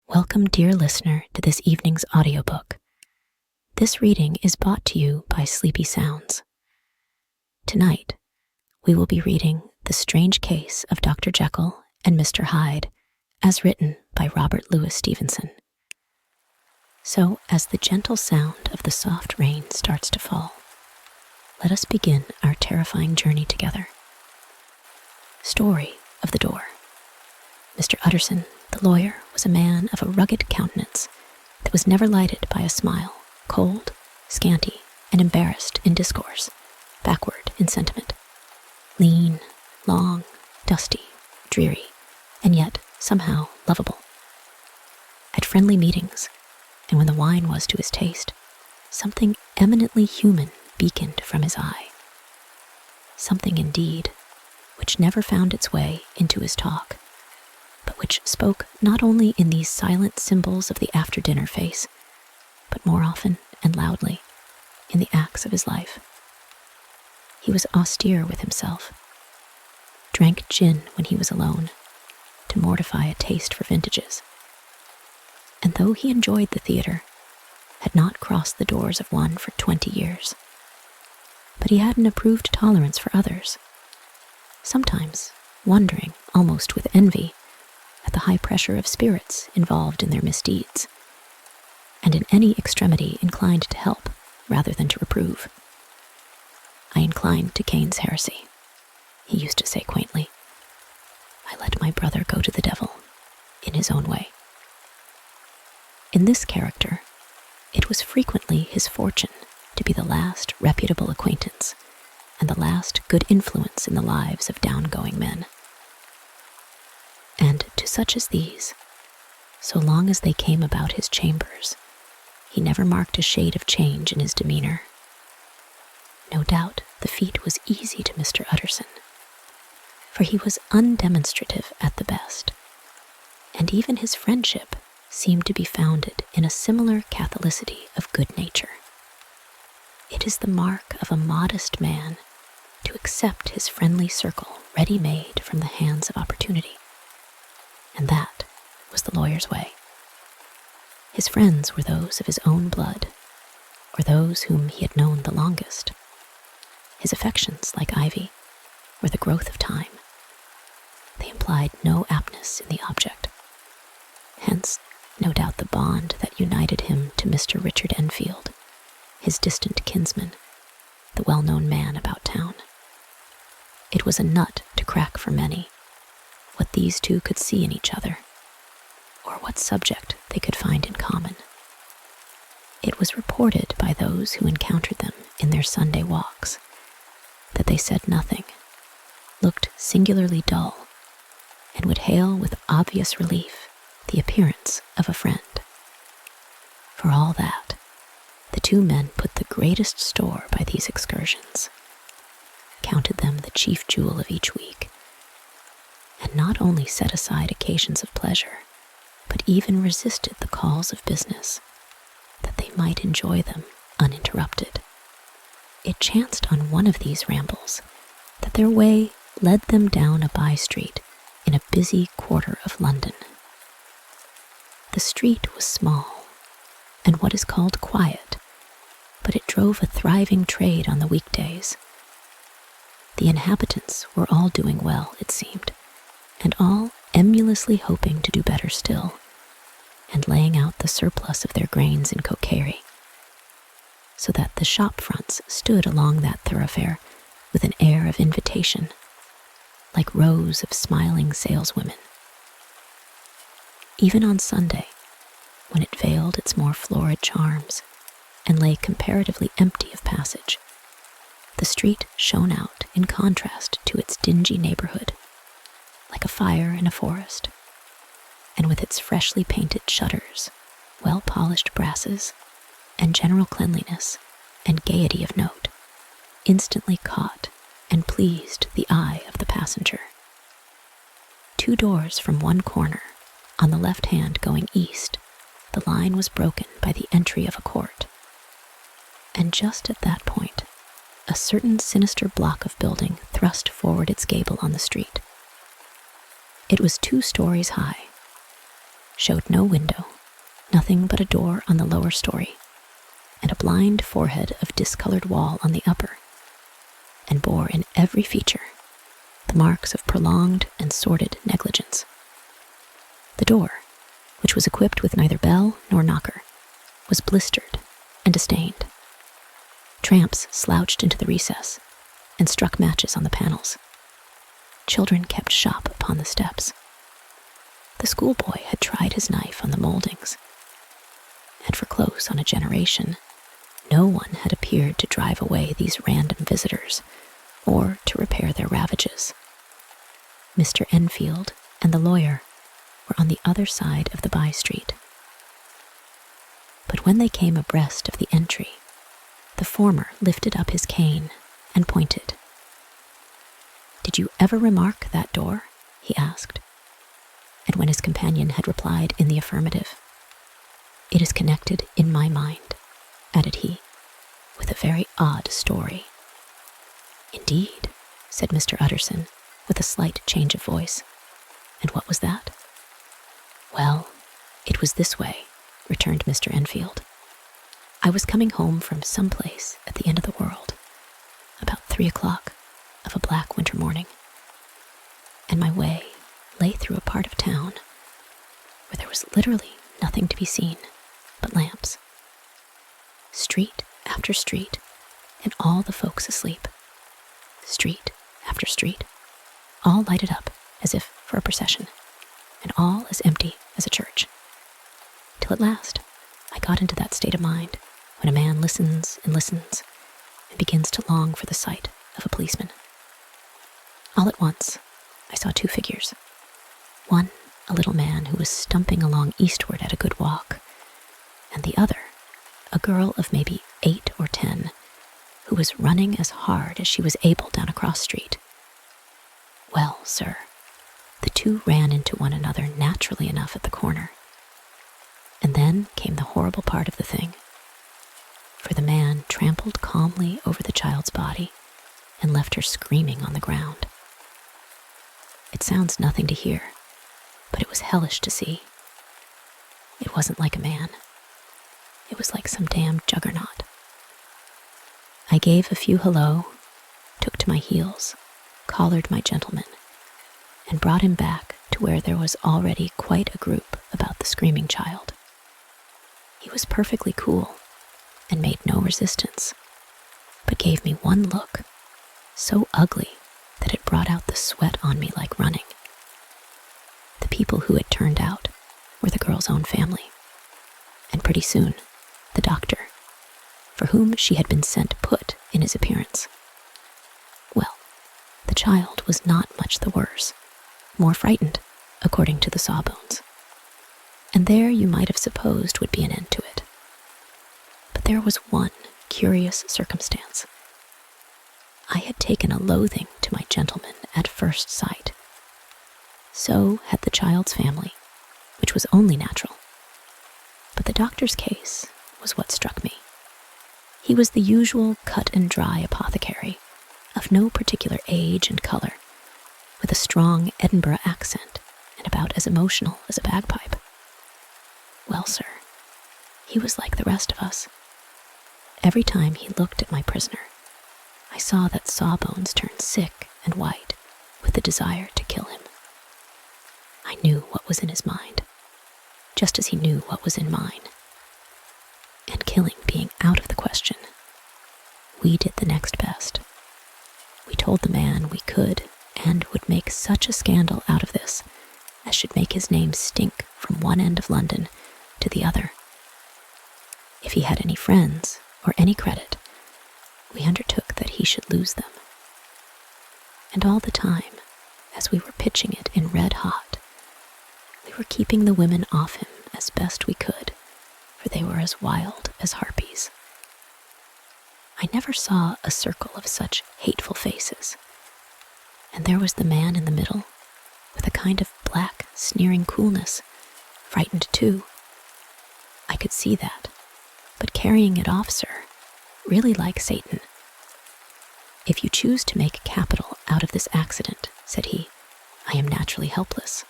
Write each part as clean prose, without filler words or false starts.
Welcome, dear listener, to this evening's audiobook. This reading is brought to you by Sleepy Sounds. Tonight, we will be reading The Strange Case of Dr. Jekyll and Mr. Hyde, as written by Robert Louis Stevenson. So, as the gentle sound of the soft rain starts to fall, let us begin our terrifying journey together. Story of the Door. Mr. Utterson, the lawyer, was a man of a rugged countenance that was never lighted by a smile, cold, scanty, and embarrassed in discourse, backward in sentiment. Lean, long, dusty, dreary, and yet somehow lovable. At friendly meetings, and when the wine was to his taste, something eminently human beaconed from his eye. Something, indeed, which never found its way into his talk, but which spoke not only in these silent symbols of the after-dinner face, but more often and loudly in the acts of his life. He was austere with himself, drank gin when he was alone, to mortify a taste for vintages, and though he enjoyed the theater, had not crossed the doors of one for 20 years. But he had an approved tolerance for others, sometimes wondering, almost with envy, at the high pressure of spirits involved in their misdeeds, and in any extremity inclined to help rather than to reprove. I inclined to Cain's heresy, he used to say quaintly. I let my brother go to the devil, in his own way. In this character, it was frequently his fortune to be the last reputable acquaintance and the last good influence in the lives of down-going men. And to such as these, so long as they came about his chambers, he never marked a shade of change in his demeanor. No doubt the feat was easy to Mr. Utterson, for he was undemonstrative at the best, and even his friendship seemed to be founded in a similar catholicity of good nature. It is the mark of a modest man to accept his friendly circle ready-made from the hands of opportunity. And that was the lawyer's way. His friends were those of his own blood, or those whom he had known the longest. His affections, like ivy, were the growth of time. They implied no aptness in the object. Hence, no doubt the bond that united him to Mr. Richard Enfield, his distant kinsman, the well-known man about town. It was a nut to crack for many, what these two could see in each other, or what subject they could find in common. It was reported by those who encountered them in their Sunday walks that they said nothing, looked singularly dull, and would hail with obvious relief the appearance of a friend. For all that, the two men put the greatest store by these excursions, counted them the chief jewel of each week, and not only set aside occasions of pleasure, but even resisted the calls of business, that they might enjoy them uninterrupted. It chanced on one of these rambles that their way led them down a by-street in a busy quarter of London. The street was small, and what is called quiet, but it drove a thriving trade on the weekdays. The inhabitants were all doing well, it seemed, and all emulously hoping to do better still, and laying out the surplus of their grains in coquetry, so that the shop fronts stood along that thoroughfare with an air of invitation, like rows of smiling saleswomen. Even on Sunday, when it veiled its more florid charms and lay comparatively empty of passage, the street shone out in contrast to its dingy neighborhood, like a fire in a forest, and with its freshly painted shutters, well-polished brasses, and general cleanliness and gaiety of note, instantly caught and pleased the eye of the passenger. 2 doors from one corner, on the left hand going east, the line was broken by the entry of a court, and just at that point, a certain sinister block of building thrust forward its gable on the street. It was 2 stories high, showed no window, nothing but a door on the lower story, and a blind forehead of discolored wall on the upper, and bore in every feature the marks of prolonged and sordid negligence. The door, which was equipped with neither bell nor knocker, was blistered and stained. Tramps slouched into the recess and struck matches on the panels. Children kept shop upon the steps. The schoolboy had tried his knife on the moldings, and for close on a generation, no one had appeared to drive away these random visitors or to repair their ravages. Mr. Enfield and the lawyer were on the other side of the by-street. But when they came abreast of the entry, the former lifted up his cane and pointed. "Did you ever remark that door?" he asked. And when his companion had replied in the affirmative, "It is connected in my mind," added he, "with a very odd story." "Indeed," said Mr. Utterson, with a slight change of voice. "And what was that?" "Well, it was this way," returned Mr. Enfield. "I was coming home from some place at the end of the world, about 3 o'clock of a black winter morning, and my way lay through a part of town where there was literally nothing to be seen but lamps. Street after street, and all the folks asleep. Street after street, all lighted up as if for a procession, and all as empty as a church. Till at last I got into that state of mind when a man listens and listens and begins to long for the sight of a policeman. All at once, I saw 2 figures. One, a little man who was stumping along eastward at a good walk, and the other, a girl of maybe 8 or 10, who was running as hard as she was able down a cross street. Well, sir, the 2 ran into one another naturally enough at the corner. And then came the horrible part of the thing, for the man trampled calmly over the child's body and left her screaming on the ground. It sounds nothing to hear, but it was hellish to see. It wasn't like a man. It was like some damned juggernaut. I gave a few hello, took to my heels, collared my gentleman, and brought him back to where there was already quite a group about the screaming child. He was perfectly cool and made no resistance, but gave me one look, so ugly that it brought out the sweat on me like running. The people who had turned out were the girl's own family, and pretty soon the doctor, for whom she had been sent put in his appearance. Well, the child was not much the worse, more frightened, according to the sawbones. And there you might have supposed would be an end to it. But there was one curious circumstance. I had taken a loathing to my gentleman at first sight. So had the child's family, which was only natural. But the doctor's case was what struck me. He was the usual cut-and-dry apothecary, of no particular age and color, with a strong Edinburgh accent and about as emotional as a bagpipe. Well, sir, he was like the rest of us. Every time he looked at my prisoner, I saw that Sawbones turn sick and white with the desire to kill him. I knew what was in his mind, just as he knew what was in mine. And killing being out of the question, we did the next best. We told the man we could and would make such a scandal out of this as should make his name stink from one end of London to the other. If he had any friends or any credit, we undertook that he should lose them. And all the time, as we were pitching it in red hot, we were keeping the women off him as best we could, for they were as wild as harpies. I never saw a circle of such hateful faces. And there was the man in the middle, with a kind of black, sneering coolness, frightened too. I could see that, but carrying it off, sir, really like Satan. If you choose to make capital out of this accident, said he, I am naturally helpless.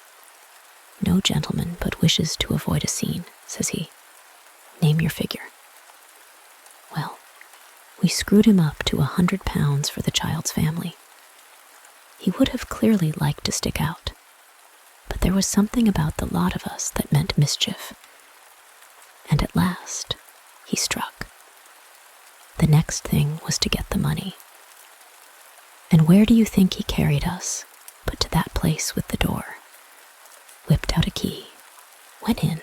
No gentleman but wishes to avoid a scene, says he. Name your figure. Well, we screwed him up to £100 for the child's family. He would have clearly liked to stick out, but there was something about the lot of us that meant mischief. And at last, he struck. The next thing was to get the money. And where do you think he carried us, but to that place with the door? Whipped out a key, went in,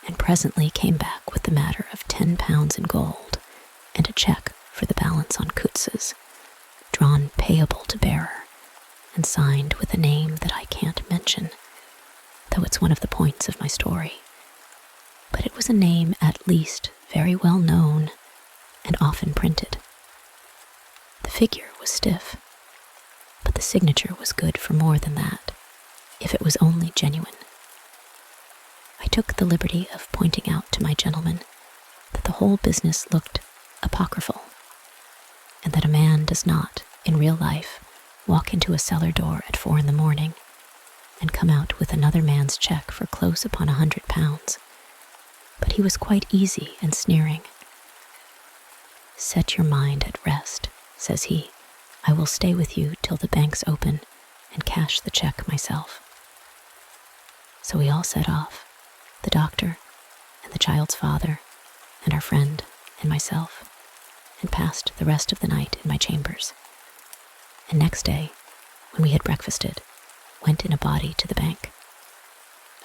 and presently came back with the matter of £10 in gold and a check for the balance on Kutz's, drawn payable to bearer, and signed with a name that I can't mention, though it's one of the points of my story. But it was a name at least very well known and often printed. The figure was stiff, but the signature was good for more than that, if it was only genuine. I took the liberty of pointing out to my gentleman that the whole business looked apocryphal, and that a man does not, in real life, walk into a cellar door at 4 a.m. and come out with another man's check for close upon £100. But he was quite easy and sneering. Set your mind at rest, says he. I will stay with you till the banks open and cash the check myself. So we all set off, the doctor and the child's father and our friend and myself, and passed the rest of the night in my chambers. And next day, when we had breakfasted, went in a body to the bank.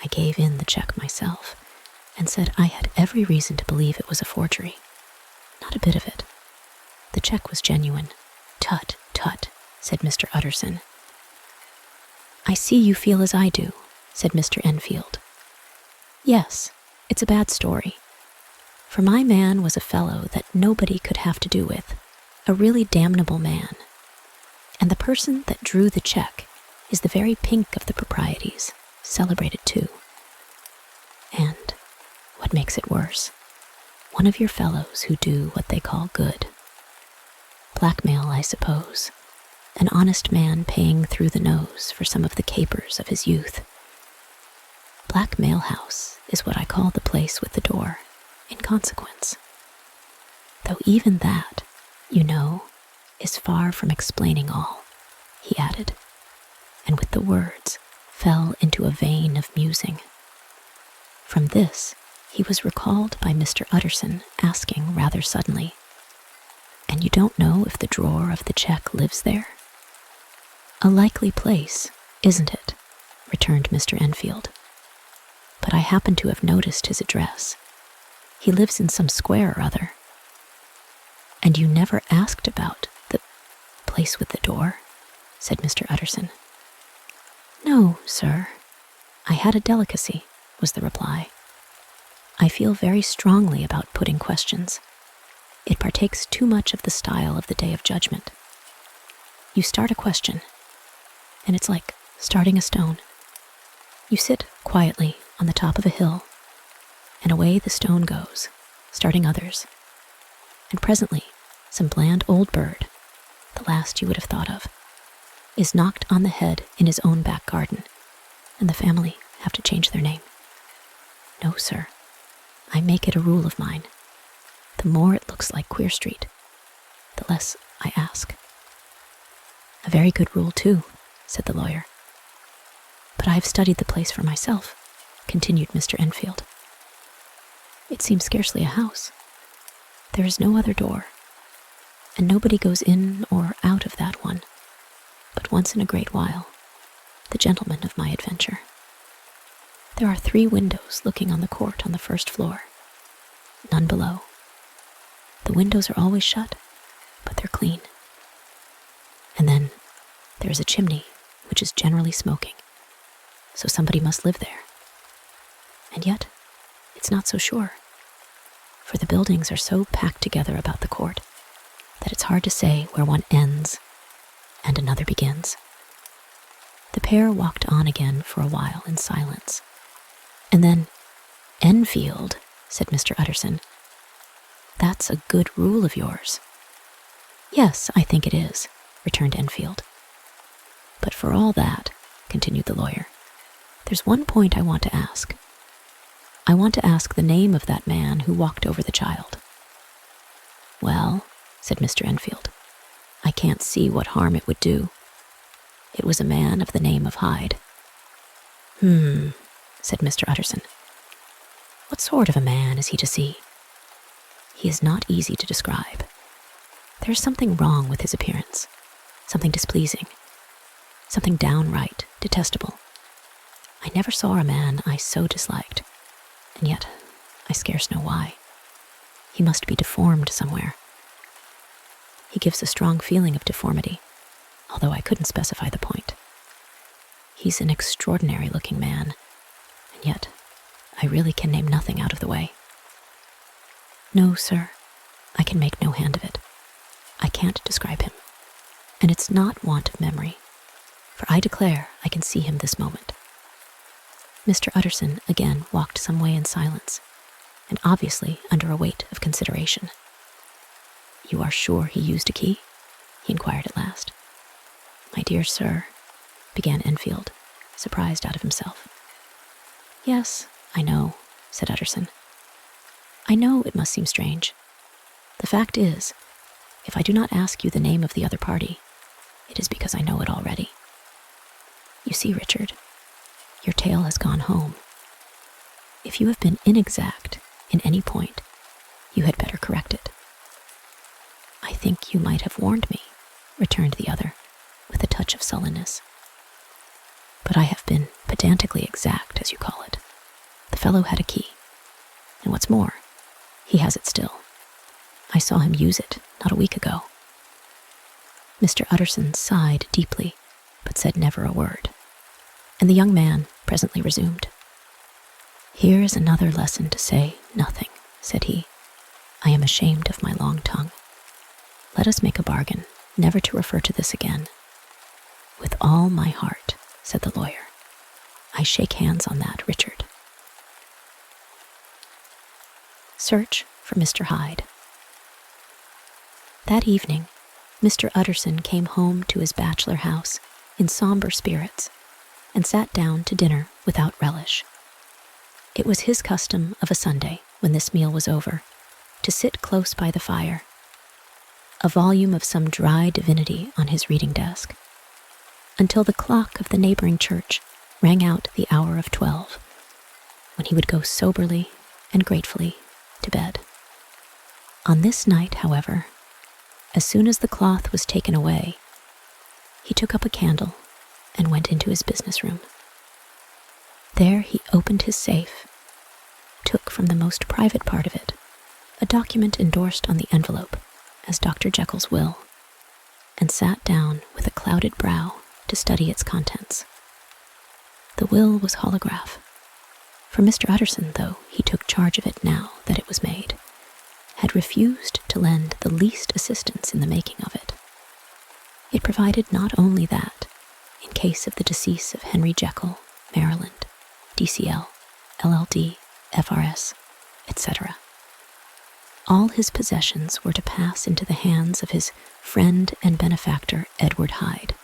I gave in the check myself and said I had every reason to believe it was a forgery. Not a bit of it. The check was genuine. Tut, tut, said Mr. Utterson. I see you feel as I do, said Mr. Enfield. Yes, it's a bad story. For my man was a fellow that nobody could have to do with, a really damnable man. And the person that drew the check is the very pink of the proprieties, celebrated too. And, what makes it worse, one of your fellows who do what they call good. Blackmail, I suppose, an honest man paying through the nose for some of the capers of his youth. Blackmail House is what I call the place with the door, in consequence. Though even that, you know, is far from explaining all, he added, and with the words fell into a vein of musing. From this, he was recalled by Mr. Utterson asking rather suddenly, "And you don't know if the drawer of the check lives there?" "A likely place, isn't it?" returned Mr. Enfield. "But I happen to have noticed his address. He lives in some square or other." "And you never asked about the place with the door?" said Mr. Utterson. "No, sir. I had a delicacy," was the reply. "I feel very strongly about putting questions. It partakes too much of the style of the Day of Judgment. You start a question, and it's like starting a stone. You sit quietly on the top of a hill, and away the stone goes, starting others. And presently, some bland old bird, the last you would have thought of, is knocked on the head in his own back garden, and the family have to change their name. No, sir, I make it a rule of mine. The more it looks like Queer Street, the less I ask." "A very good rule, too," said the lawyer. "But I have studied the place for myself," continued Mr. Enfield. "It seems scarcely a house. There is no other door, and nobody goes in or out of that one, but once in a great while, the gentleman of my adventure. There are 3 windows looking on the court on the first floor, none below. The windows are always shut, but they're clean. And then there is a chimney which is generally smoking, so somebody must live there. And yet, it's not so sure, for the buildings are so packed together about the court that it's hard to say where one ends and another begins." The pair walked on again for a while in silence. And then, "Enfield," said Mr. Utterson, "that's a good rule of yours." "Yes, I think it is," returned Enfield. "But for all that," continued the lawyer, There's one point I want to ask. I want to ask the name of that man who walked over the child." "Well," said Mr. Enfield, "I can't see what harm it would do. It was a man of the name of Hyde." Said Mr. Utterson. "What sort of a man is he to see?" "He is not easy to describe. There is something wrong with his appearance, something displeasing, something downright detestable. I never saw a man I so disliked, and yet I scarce know why. He must be deformed somewhere. He gives a strong feeling of deformity, although I couldn't specify the point. He's an extraordinary-looking man, and yet I really can name nothing out of the way. No, sir, I can make no hand of it. I can't describe him, and it's not want of memory, for I declare I can see him this moment." Mr. Utterson again walked some way in silence, and obviously under a weight of consideration. "You are sure he used a key?" he inquired at last. "My dear sir," began Enfield, surprised out of himself. "Yes, I know," said Utterson. "I know it must seem strange. The fact is, if I do not ask you the name of the other party, it is because I know it already. You see, Richard, your tale has gone home. If you have been inexact in any point, you had better correct it." "I think you might have warned me," returned the other, with a touch of sullenness. "But I have been pedantically exact, as you call it. The fellow had a key, and what's more, he has it still. I saw him use it not a week ago." Mr. Utterson sighed deeply, but said never a word, and the young man presently resumed. "Here is another lesson to say nothing," said he. "I am ashamed of my long tongue. Let us make a bargain never to refer to this again." "With all my heart," said the lawyer. "I shake hands on that, Richard." Search for Mr. Hyde. That evening, Mr. Utterson came home to his bachelor house in somber spirits and sat down to dinner without relish. It was his custom of a Sunday, when this meal was over, to sit close by the fire, a volume of some dry divinity on his reading desk, until the clock of the neighboring church rang out the hour of 12, when he would go soberly and gratefully to bed. On this night, however, as soon as the cloth was taken away, he took up a candle and went into his business room. There he opened his safe, took from the most private part of it a document endorsed on the envelope as Dr. Jekyll's will, and sat down with a clouded brow to study its contents. The will was holograph, for Mr. Utterson, though he took charge of it now that it was made, had refused to lend the least assistance in the making of it. It provided not only that, in case of the decease of Henry Jekyll, Maryland, DCL, LLD, FRS, etc., all his possessions were to pass into the hands of his friend and benefactor Edward Hyde,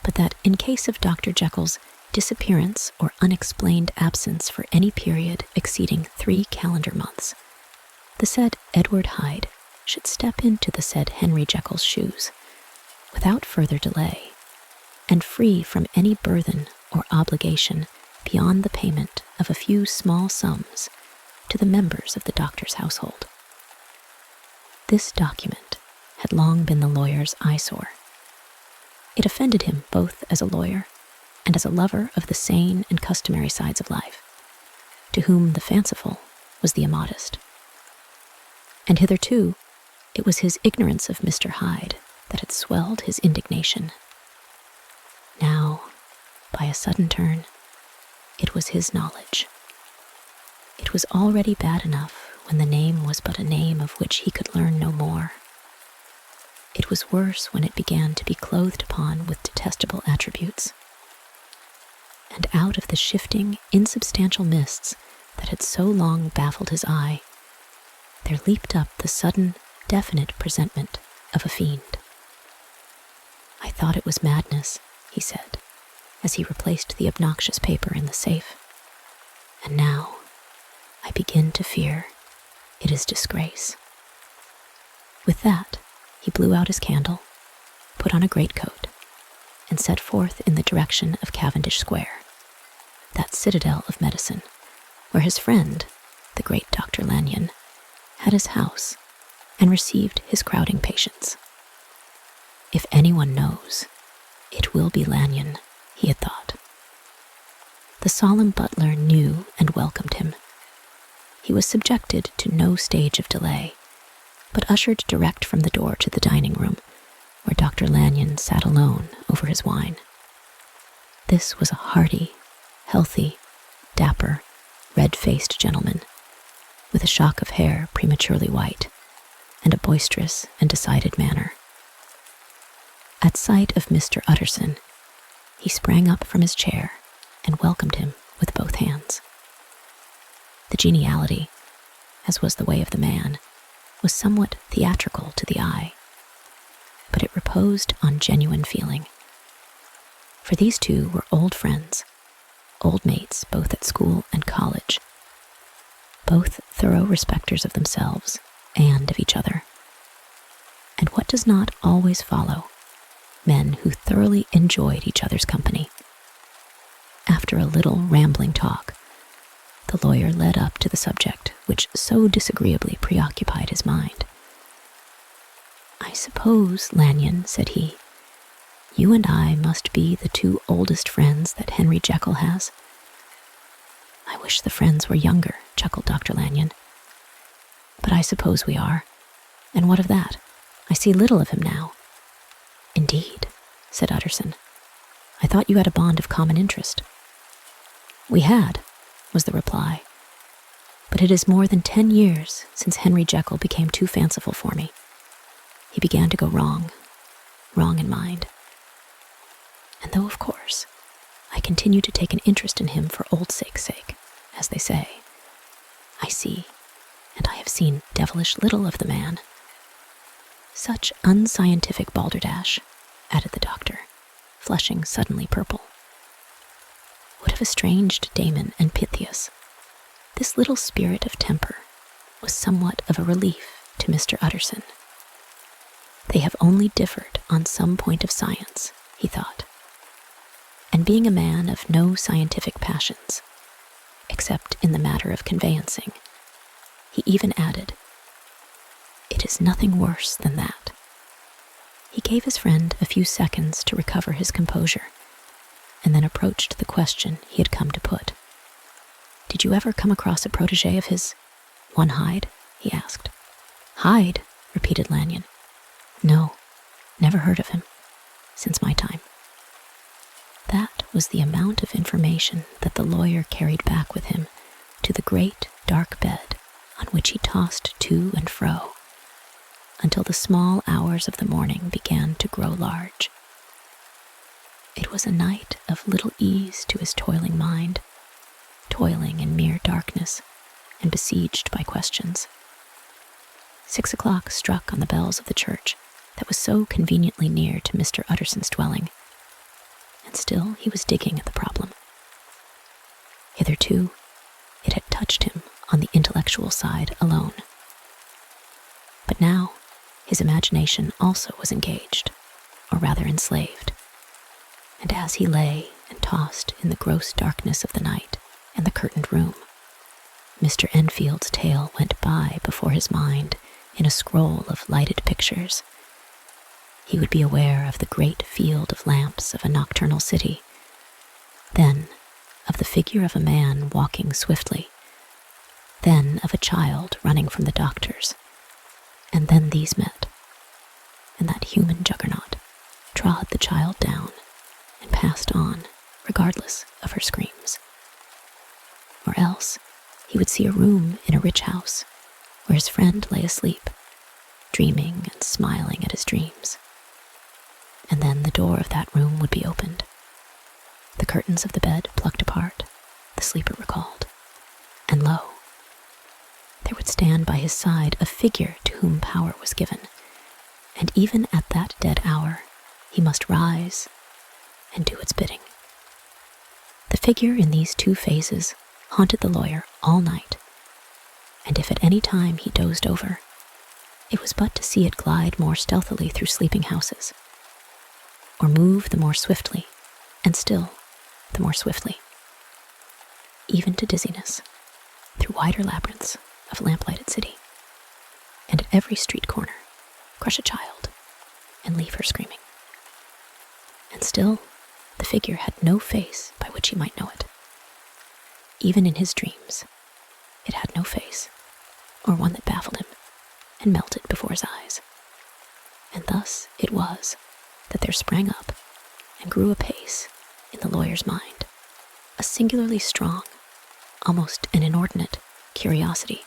but that in case of Dr. Jekyll's disappearance or unexplained absence for any period exceeding 3 calendar months, the said Edward Hyde should step into the said Henry Jekyll's shoes, without further delay, and free from any burthen or obligation beyond the payment of a few small sums to the members of the doctor's household. This document had long been the lawyer's eyesore. It offended him both as a lawyer and as a lover of the sane and customary sides of life, to whom the fanciful was the immodest. And hitherto, it was his ignorance of Mr. Hyde that had swelled his indignation. Now, by a sudden turn, it was his knowledge. It was already bad enough when the name was but a name of which he could learn no more. It was worse when it began to be clothed upon with detestable attributes. And out of the shifting, insubstantial mists that had so long baffled his eye, there leaped up the sudden, definite presentment of a fiend. "I thought it was madness," he said, as he replaced the obnoxious paper in the safe. And now, I begin to fear it is disgrace. With that, he blew out his candle, put on a greatcoat, and set forth in the direction of Cavendish Square, that citadel of medicine, where his friend, the great Dr. Lanyon, had his house and received his crowding patients. If anyone knows, it will be Lanyon, he had thought. The solemn butler knew and welcomed him. He was subjected to no stage of delay, but ushered direct from the door to the dining room, where Dr. Lanyon sat alone over his wine. This was a hearty, healthy, dapper, red-faced gentleman, with a shock of hair prematurely white, and a boisterous and decided manner. At sight of Mr. Utterson, he sprang up from his chair and welcomed him with both hands. The geniality, as was the way of the man, was somewhat theatrical to the eye, but it reposed on genuine feeling. For these two were old friends, old mates both at school and college, both thorough respecters of themselves and of each other. And what does not always follow? Men who thoroughly enjoyed each other's company. After a little rambling talk, the lawyer led up to the subject which so disagreeably preoccupied his mind. "I suppose, Lanyon," said he, "you and I must be the two oldest friends that Henry Jekyll has." "I wish the friends were younger," chuckled Dr. Lanyon. "But I suppose we are. And what of that? I see little of him now." "Indeed," said Utterson. "I thought you had a bond of common interest." "We had," was the reply. "But it is more than 10 years since Henry Jekyll became too fanciful for me. He began to go wrong in mind. And though, of course, I continue to take an interest in him for old sake's sake, as they say, I see, and I have seen devilish little of the man." "Such unscientific balderdash," added the doctor, flushing suddenly purple. Would have estranged Damon and Pythias. This little spirit of temper was somewhat of a relief to Mr. Utterson. They have only differed on some point of science, he thought. And being a man of no scientific passions, except in the matter of conveyancing, he even added, "It is nothing worse than that." He gave his friend a few seconds to recover his composure, and then approached the question he had come to put. "Did you ever come across a protégé of his, one Hyde?" he asked. "Hyde?" repeated Lanyon. "No, never heard of him, since my time." That was the amount of information that the lawyer carried back with him to the great dark bed on which he tossed to and fro, until the small hours of the morning began to grow large. It was a night of little ease to his toiling mind, toiling in mere darkness and besieged by questions. 6 o'clock struck on the bells of the church that was so conveniently near to Mr. Utterson's dwelling, and still he was digging at the problem. Hitherto, it had touched him on the intellectual side alone. But now, his imagination also was engaged, or rather enslaved. And as he lay and tossed in the gross darkness of the night and the curtained room, Mr. Enfield's tale went by before his mind in a scroll of lighted pictures. He would be aware of the great field of lamps of a nocturnal city, then of the figure of a man walking swiftly, then of a child running from the doctors, and then these met, and that human juggernaut trod the child down and passed on, regardless of her screams. Or else he would see a room in a rich house where his friend lay asleep, dreaming and smiling at his dreams. And then the door of that room would be opened, the curtains of the bed plucked apart, the sleeper recalled, and lo, there would stand by his side a figure to whom power was given, and even at that dead hour he must rise and do its bidding. figure in these two phases haunted the lawyer all night, and if at any time he dozed over, it was but to see it glide more stealthily through sleeping houses, or move the more swiftly, and still the more swiftly, even to dizziness, through wider labyrinths of lamplighted city, and at every street corner crush a child and leave her screaming. And still the figure had no face by which he might know it. Even in his dreams, it had no face, or one that baffled him and melted before his eyes. And thus it was that there sprang up and grew apace in the lawyer's mind a singularly strong, almost an inordinate curiosity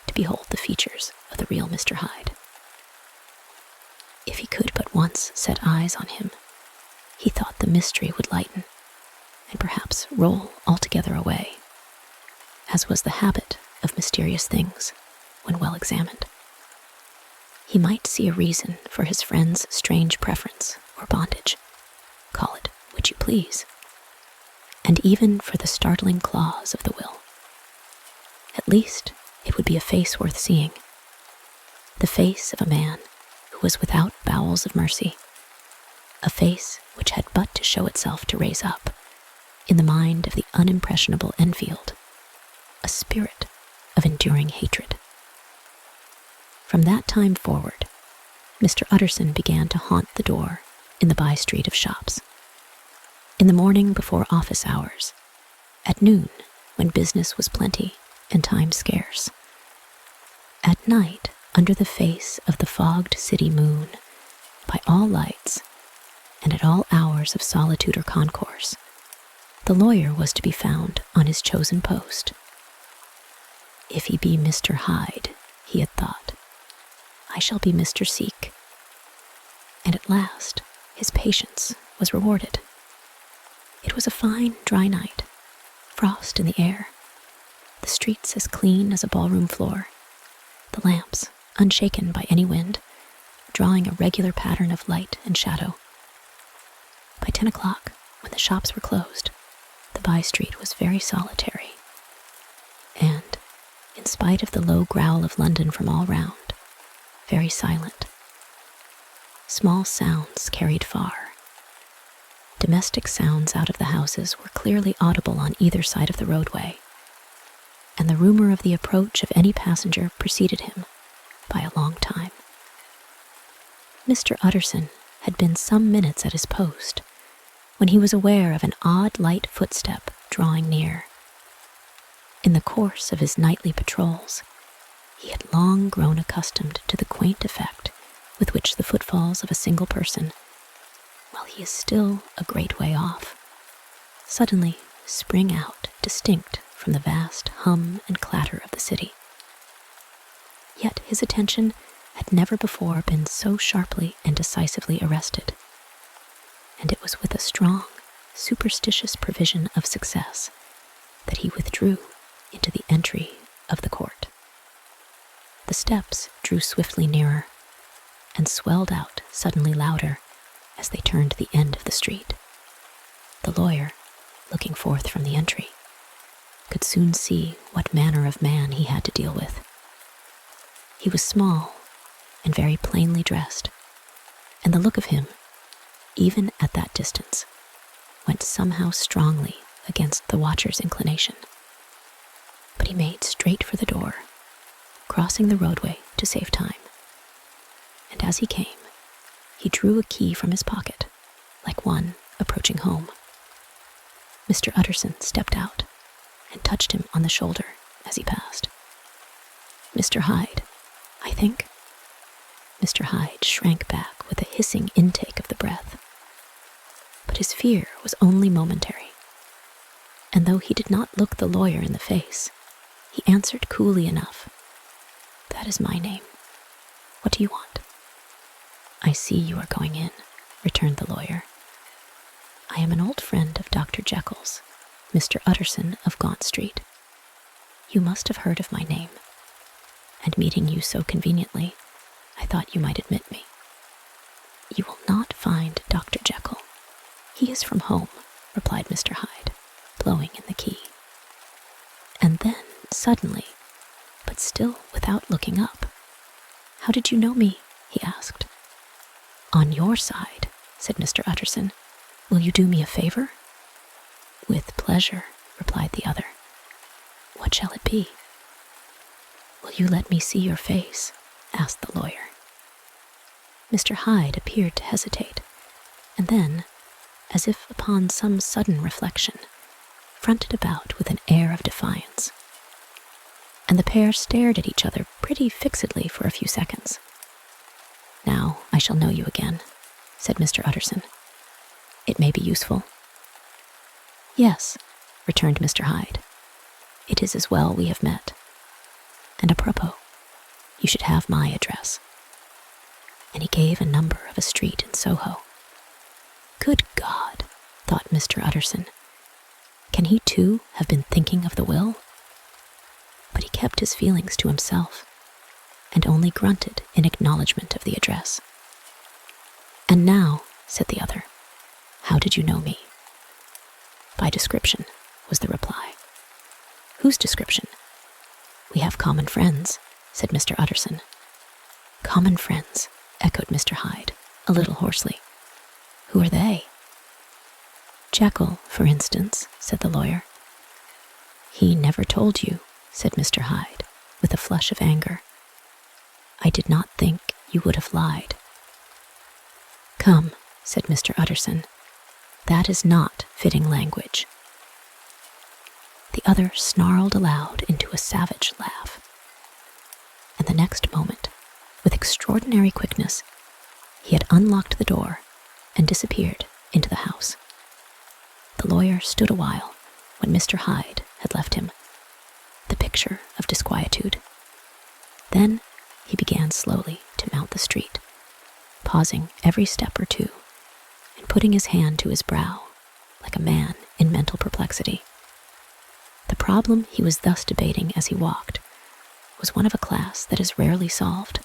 to behold the features of the real Mr. Hyde. If he could but once set eyes on him, he thought the mystery would lighten and perhaps roll altogether away, as was the habit of mysterious things when well examined. He might see a reason for his friend's strange preference or bondage, call it which you please, and even for the startling clause of the will. At least it would be a face worth seeing, the face of a man who was without bowels of mercy, a face which had but to show itself to raise up, in the mind of the unimpressionable Enfield, a spirit of enduring hatred. From that time forward, Mr. Utterson began to haunt the door in the by-street of shops. In the morning before office hours, at noon when business was plenty and time scarce, at night under the face of the fogged city moon, by all lights, and at all hours of solitude or concourse, the lawyer was to be found on his chosen post. If he be Mr. Hyde, he had thought, I shall be Mr. Seek. And at last his patience was rewarded. It was a fine, dry night, frost in the air, the streets as clean as a ballroom floor, the lamps, unshaken by any wind, drawing a regular pattern of light and shadow. By 10 o'clock, when the shops were closed, the by-street was very solitary, and, in spite of the low growl of London from all round, very silent. Small sounds carried far. Domestic sounds out of the houses were clearly audible on either side of the roadway, and the rumor of the approach of any passenger preceded him by a long time. Mr. Utterson had been some minutes at his post when he was aware of an odd light footstep drawing near. In the course of his nightly patrols, he had long grown accustomed to the quaint effect with which the footfalls of a single person, while he is still a great way off, suddenly spring out distinct from the vast hum and clatter of the city. Yet his attention had never before been so sharply and decisively arrested, and it was with a strong, superstitious prevision of success that he withdrew into the entry of the court. The steps drew swiftly nearer, and swelled out suddenly louder as they turned the end of the street. The lawyer, looking forth from the entry, could soon see what manner of man he had to deal with. He was small and very plainly dressed, and the look of him, even at that distance, went somehow strongly against the watcher's inclination. But he made straight for the door, crossing the roadway to save time. And as he came, he drew a key from his pocket, like one approaching home. Mr. Utterson stepped out and touched him on the shoulder as he passed. Mr. Hyde, I think. Mr. Hyde shrank back with a hissing intake of the breath. But his fear was only momentary, and though he did not look the lawyer in the face, he answered coolly enough, That is my name. What do you want? I see you are going in, returned the lawyer. I am an old friend of Dr. JEKYLL'S, Mr. Utterson of Gaunt Street. You must have heard of my name, and meeting you so conveniently, I thought you might admit me. You will not find Dr. Jekyll. He is from home, replied Mr. Hyde. blowing in the key. And then, suddenly, but still without looking up, "How did you know me?" he asked. "On your side," said Mr. Utterson. "Will you do me a favor?" "With pleasure," replied the other. "What shall it be?" "Will you let me see your face?" asked the lawyer. Mr. Hyde appeared to hesitate, and then, as if upon some sudden reflection, fronted about with an air of defiance. And the pair stared at each other pretty fixedly for a few seconds. "Now I shall know you again," said Mr. Utterson. "It may be useful." "Yes," returned Mr. Hyde. "It is as well we have met. And apropos, you should have my address." And he gave a number of a street in Soho. Good God, thought Mr. Utterson. Can he too have been thinking of the will? But he kept his feelings to himself, and only grunted in acknowledgement of the address. "And now," said the other, "how did you know me?" "By description," was the reply. "Whose description?" "We have common friends," said Mr. Utterson. "Common friends," echoed Mr. Hyde, a little hoarsely. "Who are they?" "Jekyll, for instance," said the lawyer. "He never told you," said Mr. Hyde, with a flush of anger. "I did not think you would have lied." "Come," said Mr. Utterson, "that is not fitting language." The other snarled aloud into a savage laugh, and the next moment, with extraordinary quickness, he had unlocked the door and disappeared into the house. The lawyer stood a while when Mr. Hyde had left him, the picture of disquietude. Then he began slowly to mount the street, pausing every step or two and putting his hand to his brow like a man in mental perplexity. The problem he was thus debating as he walked was one of a class that is rarely solved.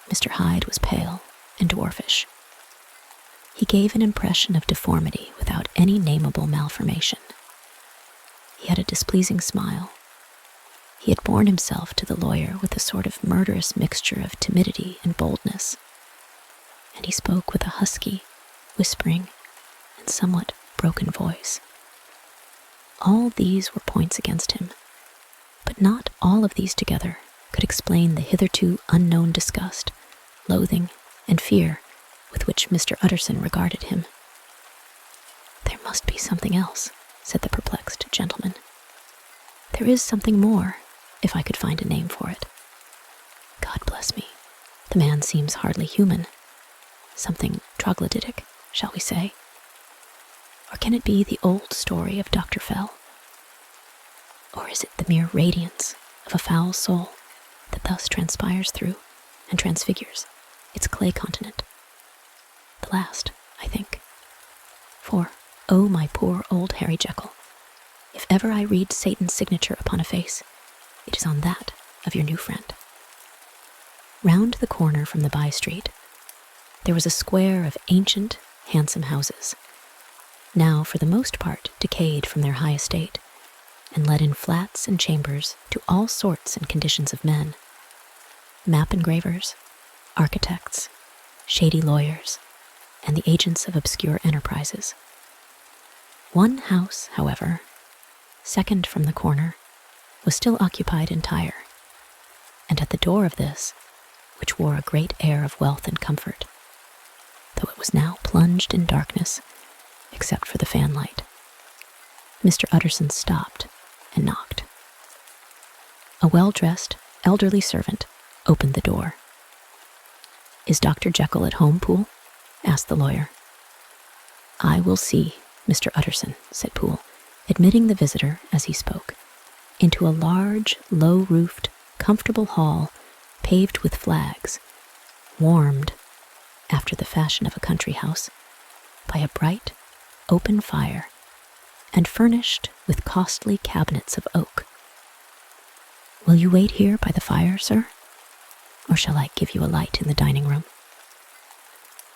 Mr. Hyde was pale and dwarfish. He gave an impression of deformity without any nameable malformation. He had a displeasing smile. He had borne himself to the lawyer with a sort of murderous mixture of timidity and boldness, and he spoke with a husky, whispering, and somewhat broken voice. All these were points against him, but not all of these together could explain the hitherto unknown disgust, loathing, and fear with which Mr. Utterson regarded him. "There must be something else," said the perplexed gentleman. "There is something more, if I could find a name for it. God bless me, the man seems hardly human. Something troglodytic, shall we say? Or can it be the old story of Dr. Fell? Or is it the mere radiance of a foul soul that thus transpires through and transfigures its clay continent? The last, I think. For, oh my poor old Harry Jekyll, if ever I read Satan's signature upon a face, it is on that of your new friend." Round the corner from the by-street, there was a square of ancient, handsome houses, now for the most part decayed from their high estate, and let in flats and chambers to all sorts and conditions of men: map engravers, architects, shady lawyers, and the agents of obscure enterprises. One house, however, second from the corner, was still occupied entire, and at the door of this, which wore a great air of wealth and comfort, though it was now plunged in darkness, except for the fanlight, Mr. Utterson stopped and knocked. A well-dressed, elderly servant opened the door. "Is Dr. Jekyll at home, Poole?" asked the lawyer. "I will see, Mr. Utterson," said Poole, admitting the visitor, as he spoke, into a large, low-roofed, comfortable hall paved with flags, warmed, after the fashion of a country house, by a bright, open fire, and furnished with costly cabinets of oak. "Will you wait here by the fire, sir? Or shall I give you a light in the dining room?"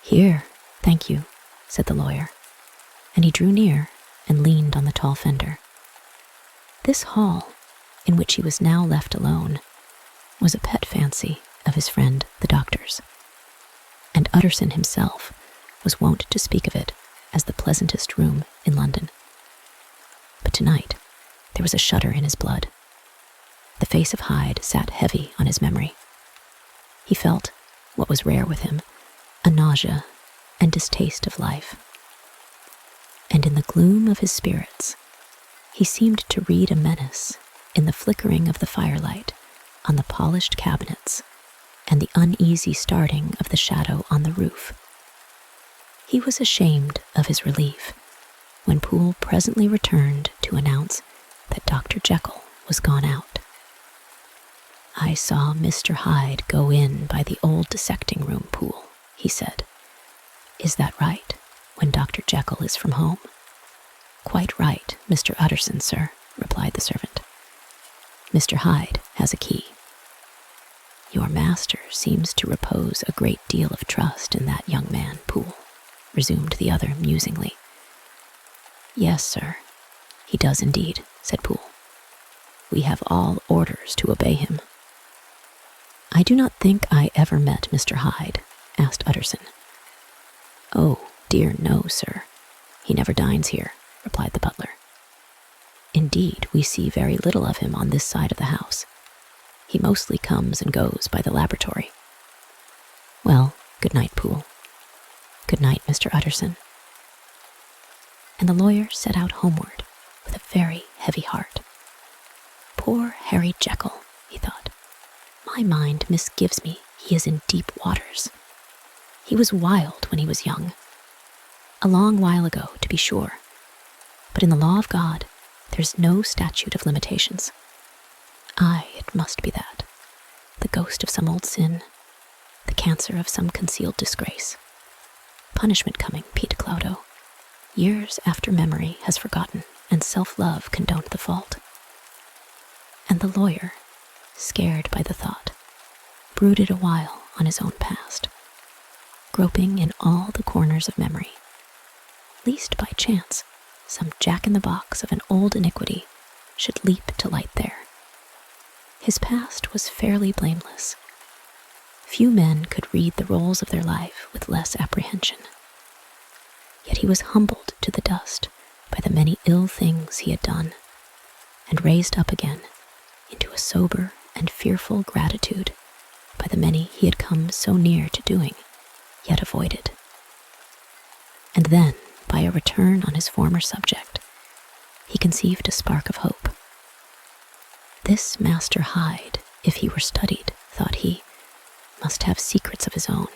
"Here, thank you," said the lawyer, and he drew near and leaned on the tall fender. This hall, in which he was now left alone, was a pet fancy of his friend the doctor's, and Utterson himself was wont to speak of it as the pleasantest room in London. But tonight there was a shudder in his blood. The face of Hyde sat heavy on his memory. He felt, what was rare with him, a nausea and distaste of life. And in the gloom of his spirits, he seemed to read a menace in the flickering of the firelight on the polished cabinets and the uneasy starting of the shadow on the roof. He was ashamed of his relief when Poole presently returned to announce that Dr. Jekyll was gone out. "I saw Mr. Hyde go in by the old dissecting room, Poole," he said. "Is that right, when Dr. Jekyll is from home?" "Quite right, Mr. Utterson, sir," replied the servant. "Mr. Hyde has a key." "Your master seems to repose a great deal of trust in that young man, Poole," resumed the other musingly. "Yes, sir, he does indeed," said Poole. "We have all orders to obey him." "I do not think I ever met Mr. Hyde," asked Utterson. "Oh, dear no, sir. He never dines here," replied the butler. "Indeed, we see very little of him on this side of the house. He mostly comes and goes by the laboratory." "Well, good night, Poole." "Good night, Mr. Utterson." And the lawyer set out homeward with a very heavy heart. "Poor Harry Jekyll," he thought. "My mind misgives me he is in deep waters. He was wild when he was young. A long while ago, to be sure. But in the law of God, there's no statute of limitations. Aye, it must be that. The ghost of some old sin, the cancer of some concealed disgrace. Punishment coming, Pete Cloudo. Years after memory has forgotten and self-love condoned the fault." And the lawyer, scared by the thought, brooded a while on his own past, groping in all the corners of memory, lest by chance some jack-in-the-box of an old iniquity should leap to light there. His past was fairly blameless. Few men could read the rolls of their life with less apprehension. Yet he was humbled to the dust by the many ill things he had done, and raised up again into a sober and fearful gratitude by the many he had come so near to doing, yet avoided. And then, by a return on his former subject, he conceived a spark of hope. This Master Hyde, if he were studied, thought he, must have secrets of his own.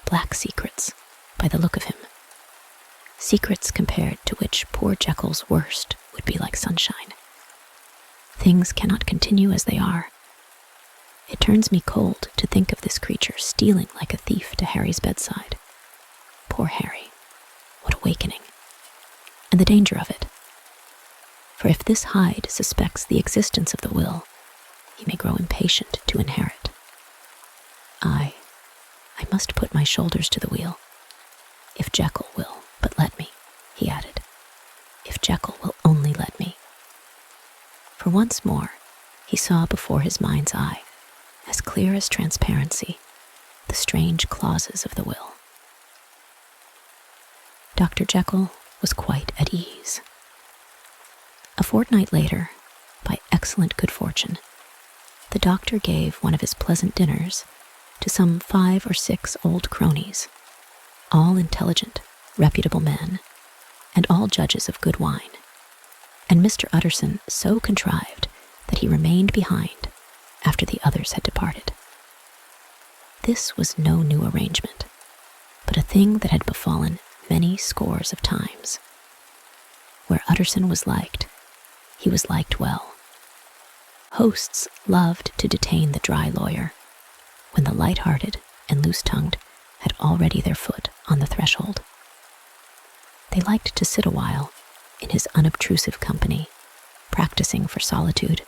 Black secrets, by the look of him. Secrets compared to which poor Jekyll's worst would be like sunshine. Things cannot continue as they are. It turns me cold to think of this creature stealing like a thief to Harry's bedside. Poor Harry, what awakening, and the danger of it. For if this Hyde suspects the existence of the will, he may grow impatient to inherit. I must put my shoulders to the wheel. If Jekyll will but let me, he added. If Jekyll will only let me. For once more, he saw before his mind's eye, as clear as transparency, the strange clauses of the will. Dr. Jekyll was quite at ease. A fortnight later, by excellent good fortune, the doctor gave one of his pleasant dinners to some 5 or 6 old cronies, all intelligent, reputable men, and all judges of good wine, and Mr. Utterson so contrived that he remained behind after the others had departed. This was no new arrangement, but a thing that had befallen many scores of times. Where Utterson was liked, he was liked well. Hosts loved to detain the dry lawyer, when the light-hearted and loose-tongued had already their foot on the threshold. They liked to sit a while in his unobtrusive company, practicing for solitude,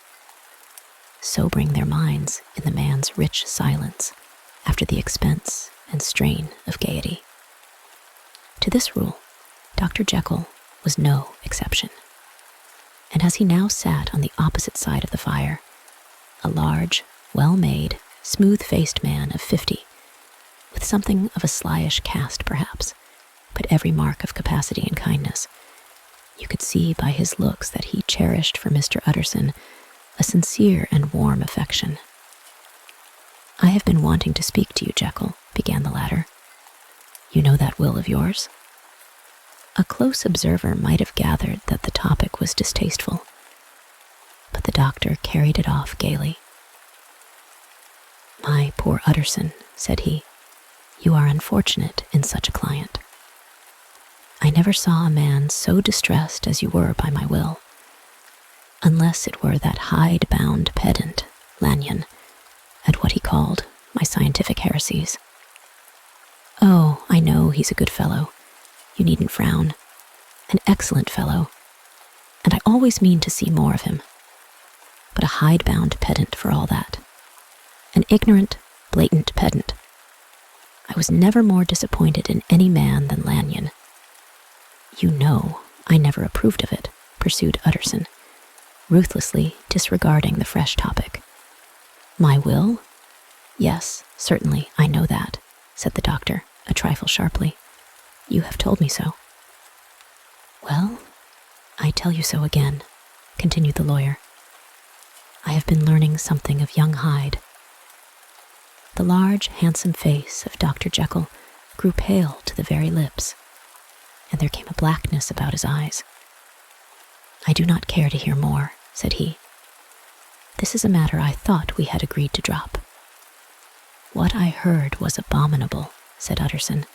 sobering their minds in the man's rich silence after the expense and strain of gaiety. To this rule, Dr. Jekyll was no exception. And as he now sat on the opposite side of the fire, a large, well-made, smooth-faced man of 50, with something of a slyish cast perhaps, but every mark of capacity and kindness, you could see by his looks that he cherished for Mr. Utterson a sincere and warm affection. "I have been wanting to speak to you, Jekyll," began the latter. "You know that will of yours?" A close observer might have gathered that the topic was distasteful, but the doctor carried it off gaily. "My poor Utterson," said he, "you are unfortunate in such a client. I never saw a man so distressed as you were by my will, unless it were that hide-bound pedant, Lanyon, at what he called my scientific heresies. Oh, I know he's a good fellow. You needn't frown. An excellent fellow, and I always mean to see more of him. But a hide-bound pedant for all that. An ignorant, blatant pedant. I was never more disappointed in any man than Lanyon. You know I never approved of it," pursued Utterson, ruthlessly disregarding the fresh topic. "My will? Yes, certainly, I know that," said the doctor, a trifle sharply. "You have told me so." "Well, I tell you so again," continued the lawyer. "I have been learning something of young Hyde." The large, handsome face of Dr. Jekyll grew pale to the very lips, and there came a blackness about his eyes. "I do not care to hear more," said he. "This is a matter I thought we had agreed to drop." "What I heard was abominable," said Utterson.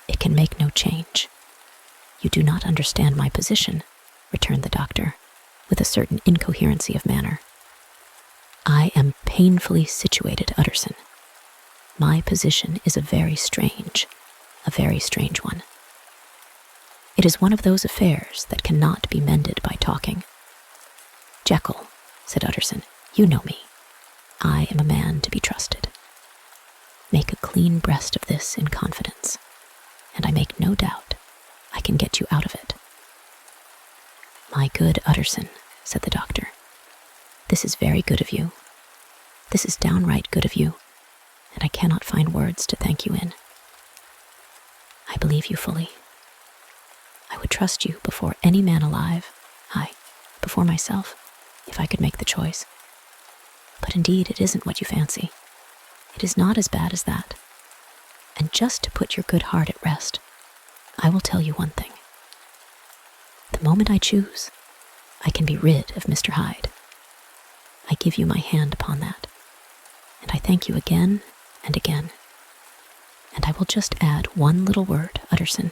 "It can make no change." "You do not understand my position," returned the doctor, with a certain incoherency of manner. "I am painfully situated, Utterson. My position is a very strange one. It is one of those affairs that cannot be mended by talking." "Jekyll," said Utterson, "you know me. I am a man to be trusted. Make a clean breast of this in confidence, and I make no doubt I can get you out of it." "My good Utterson," said the doctor, "this is very good of you. This is downright good of you, and I cannot find words to thank you in. I believe you fully. I would trust you before any man alive, aye, before myself, if I could make the choice. But indeed it isn't what you fancy. It is not as bad as that. And just to put your good heart at rest, I will tell you one thing. The moment I choose, I can be rid of Mr. Hyde. I give you my hand upon that, and I thank you again and again. And I will just add one little word, Utterson,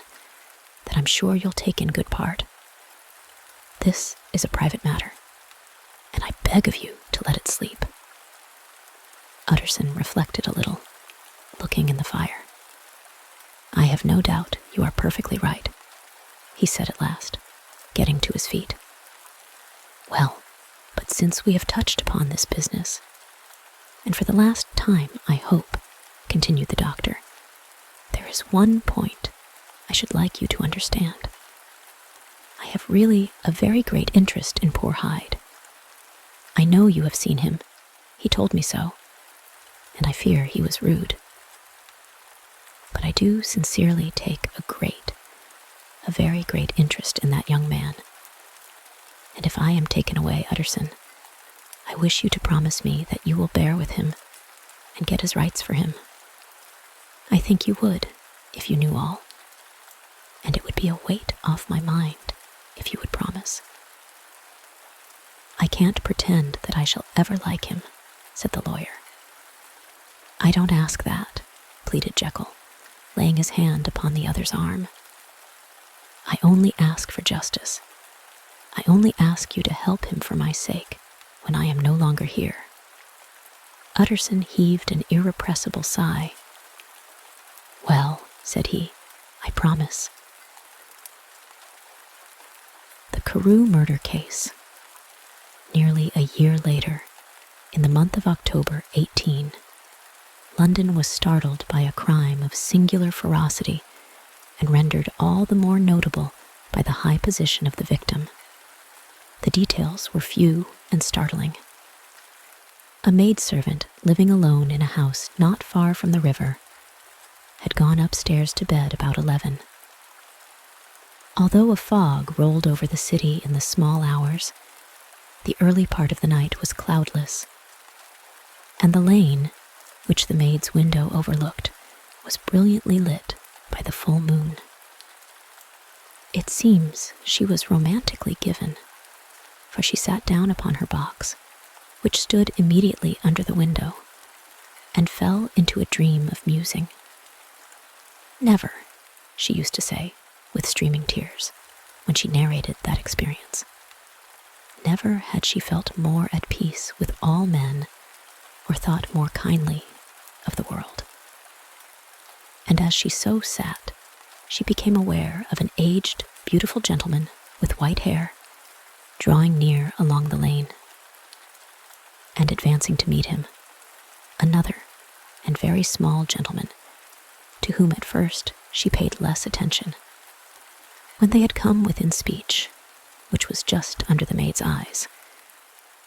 that I'm sure you'll take in good part. This is a private matter, and I beg of you to let it sleep." Utterson reflected a little, looking in the fire. "I have no doubt you are perfectly right," he said at last, getting to his feet. "Well, but since we have touched upon this business, and for the last time, I hope," continued the doctor, "there is one point I should like you to understand. I have really a very great interest in poor Hyde. I know you have seen him. He told me so, and I fear he was rude. But I do sincerely take a very great interest in that young man. And if I am taken away, Utterson, I wish you to promise me that you will bear with him and get his rights for him. I think you would, if you knew all. And it would be a weight off my mind if you would promise." "I can't pretend that I shall ever like him," said the lawyer. "I don't ask that," pleaded Jekyll, laying his hand upon the other's arm. "I only ask for justice. I only ask you to help him for my sake when I am no longer here." Utterson heaved an irrepressible sigh. "Well," said he, "I promise." The CAREW murder case. Nearly a year later, in the month of October 18, London was startled by a crime of singular ferocity and rendered all the more notable by the high position of the victim. The details were few and startling. A maidservant living alone in a house not far from the river had gone upstairs to bed about 11. Although a fog rolled over the city in the small hours, the early part of the night was cloudless, and the lane, which the maid's window overlooked, was brilliantly lit by the full moon. It seems she was romantically given, for she sat down upon her box, which stood immediately under the window, and fell into a dream of musing. Never, she used to say, with streaming tears, when she narrated that experience. Never had she felt more at peace with all men or thought more kindly of the world. And as she so sat, she became aware of an aged, beautiful gentleman with white hair drawing near along the lane, and advancing to meet him, another and very small gentleman, to whom at first she paid less attention. When they had come within speech, which was just under the maid's eyes,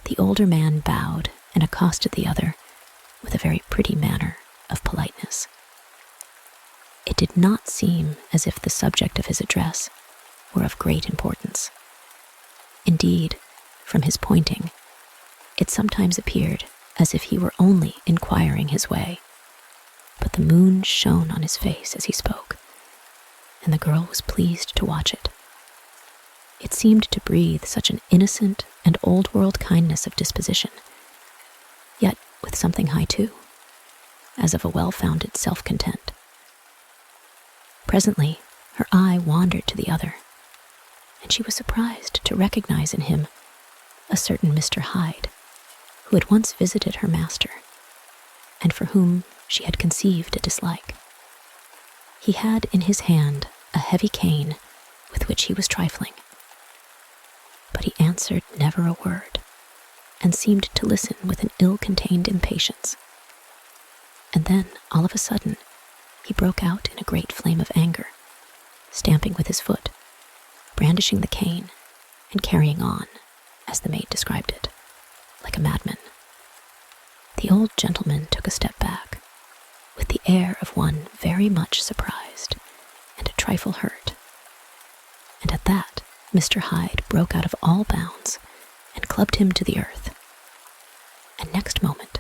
the older man bowed and accosted the other with a very pretty manner of politeness. It did not seem as if the subject of his address were of great importance. Indeed, from his pointing, it sometimes appeared as if he were only inquiring his way, but the moon shone on his face as he spoke, and the girl was pleased to watch it. It seemed to breathe such an innocent and old-world kindness of disposition, yet with something high too, as of a well-founded self-content. Presently, her eye wandered to the other, and she was surprised to recognize in him a certain Mr. Hyde, who had once visited her master, and for whom she had conceived a dislike. He had in his hand a heavy cane with which he was trifling, but he answered never a word, and seemed to listen with an ill-contained impatience. And then, all of a sudden, he broke out in a great flame of anger, stamping with his foot, brandishing the cane, and carrying on, as the maid described it, like a madman. The old gentleman took a step back, with the air of one very much surprised and a trifle hurt. And at that, Mr. Hyde broke out of all bounds and clubbed him to the earth. And next moment,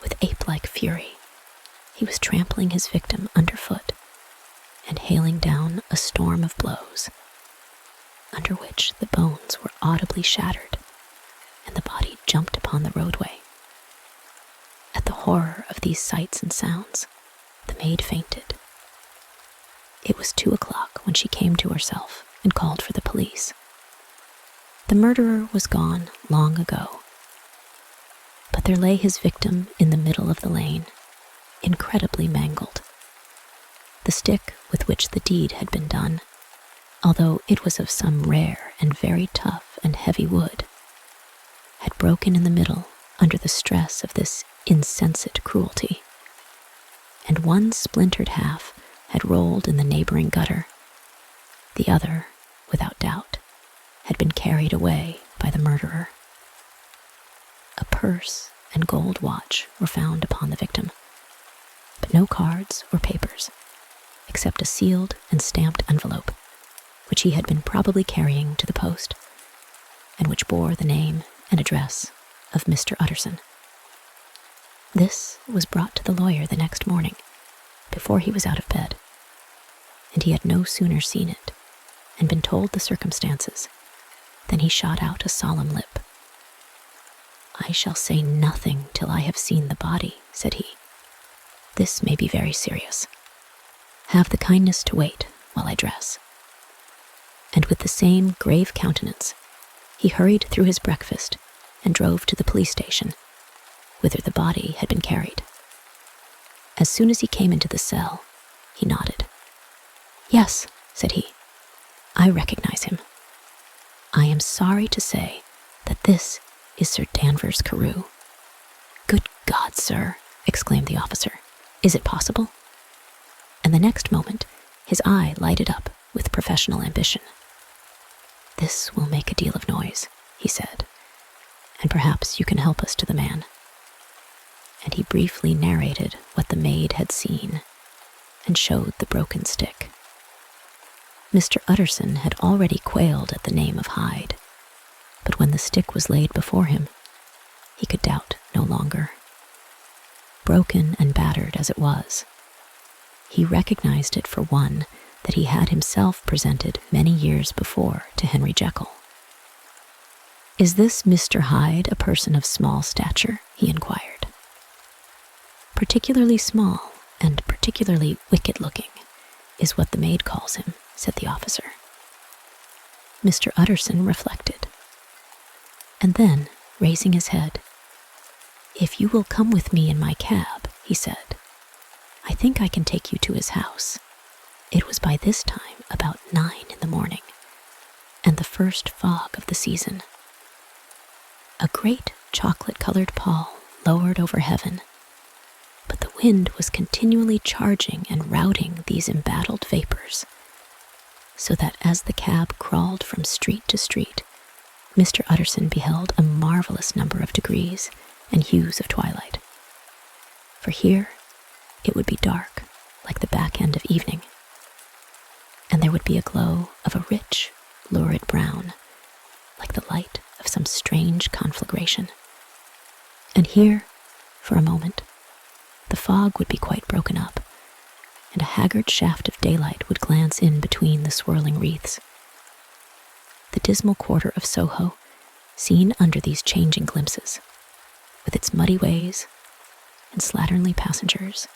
with ape-like fury, he was trampling his victim underfoot and hailing down a storm of blows, under which the bones were audibly shattered and the body jumped upon the roadway. At the horror of these sights and sounds, the maid fainted. It was 2:00 when she came to herself and called for the police. The murderer was gone long ago, but there lay his victim in the middle of the lane, incredibly mangled. The stick with which the deed had been done, although it was of some rare and very tough and heavy wood, had broken in the middle under the stress of this insensate cruelty, and one splintered half had rolled in the neighboring gutter. The other, without doubt, had been carried away by the murderer. A purse and gold watch were found upon the victim, but no cards or papers, except a sealed and stamped envelope, which he had been probably carrying to the post, and which bore the name and address of Mr. Utterson. This was brought to the lawyer the next morning, before he was out of bed, and he had no sooner seen it and been told the circumstances than he shot out a solemn lip. "I shall say nothing till I have seen the body," said he. "This may be very serious. Have the kindness to wait while I dress." And with the same grave countenance, he hurried through his breakfast and drove to the police station, whither the body had been carried. As soon as he came into the cell, he nodded. "Yes," said he, "I recognize him. I am sorry to say that this is Sir Danvers Carew." "Good God, sir," exclaimed the officer, "is it possible?" And the next moment, his eye lighted up with professional ambition. "This will make a deal of noise," he said, "and perhaps you can help us to the man." And he briefly narrated what the maid had seen and showed the broken stick. Mr. Utterson had already quailed at the name of Hyde, but when the stick was laid before him, he could doubt no longer. Broken and battered as it was, he recognized it for one that he had himself presented many years before to Henry Jekyll. "Is this Mr. Hyde a person of small stature?" he inquired. "Particularly small and particularly wicked-looking is what the maid calls him," said the officer. Mr. Utterson reflected, and then, raising his head, "If you will come with me in my cab," he said, "I think I can take you to his house." It was by this time about 9 in the morning, and the first fog of the season. A great chocolate-colored pall lowered over heaven, but the wind was continually charging and routing these embattled vapors, so that as the cab crawled from street to street, Mr. Utterson beheld a marvelous number of degrees and hues of twilight. For here it would be dark, like the back end of evening, and there would be a glow of a rich, lurid brown, like the light of some strange conflagration. And here, for a moment, the fog would be quite broken up, and a haggard shaft of daylight would glance in between the swirling wreaths. The dismal quarter of Soho, seen under these changing glimpses, with its muddy ways and slatternly passengers,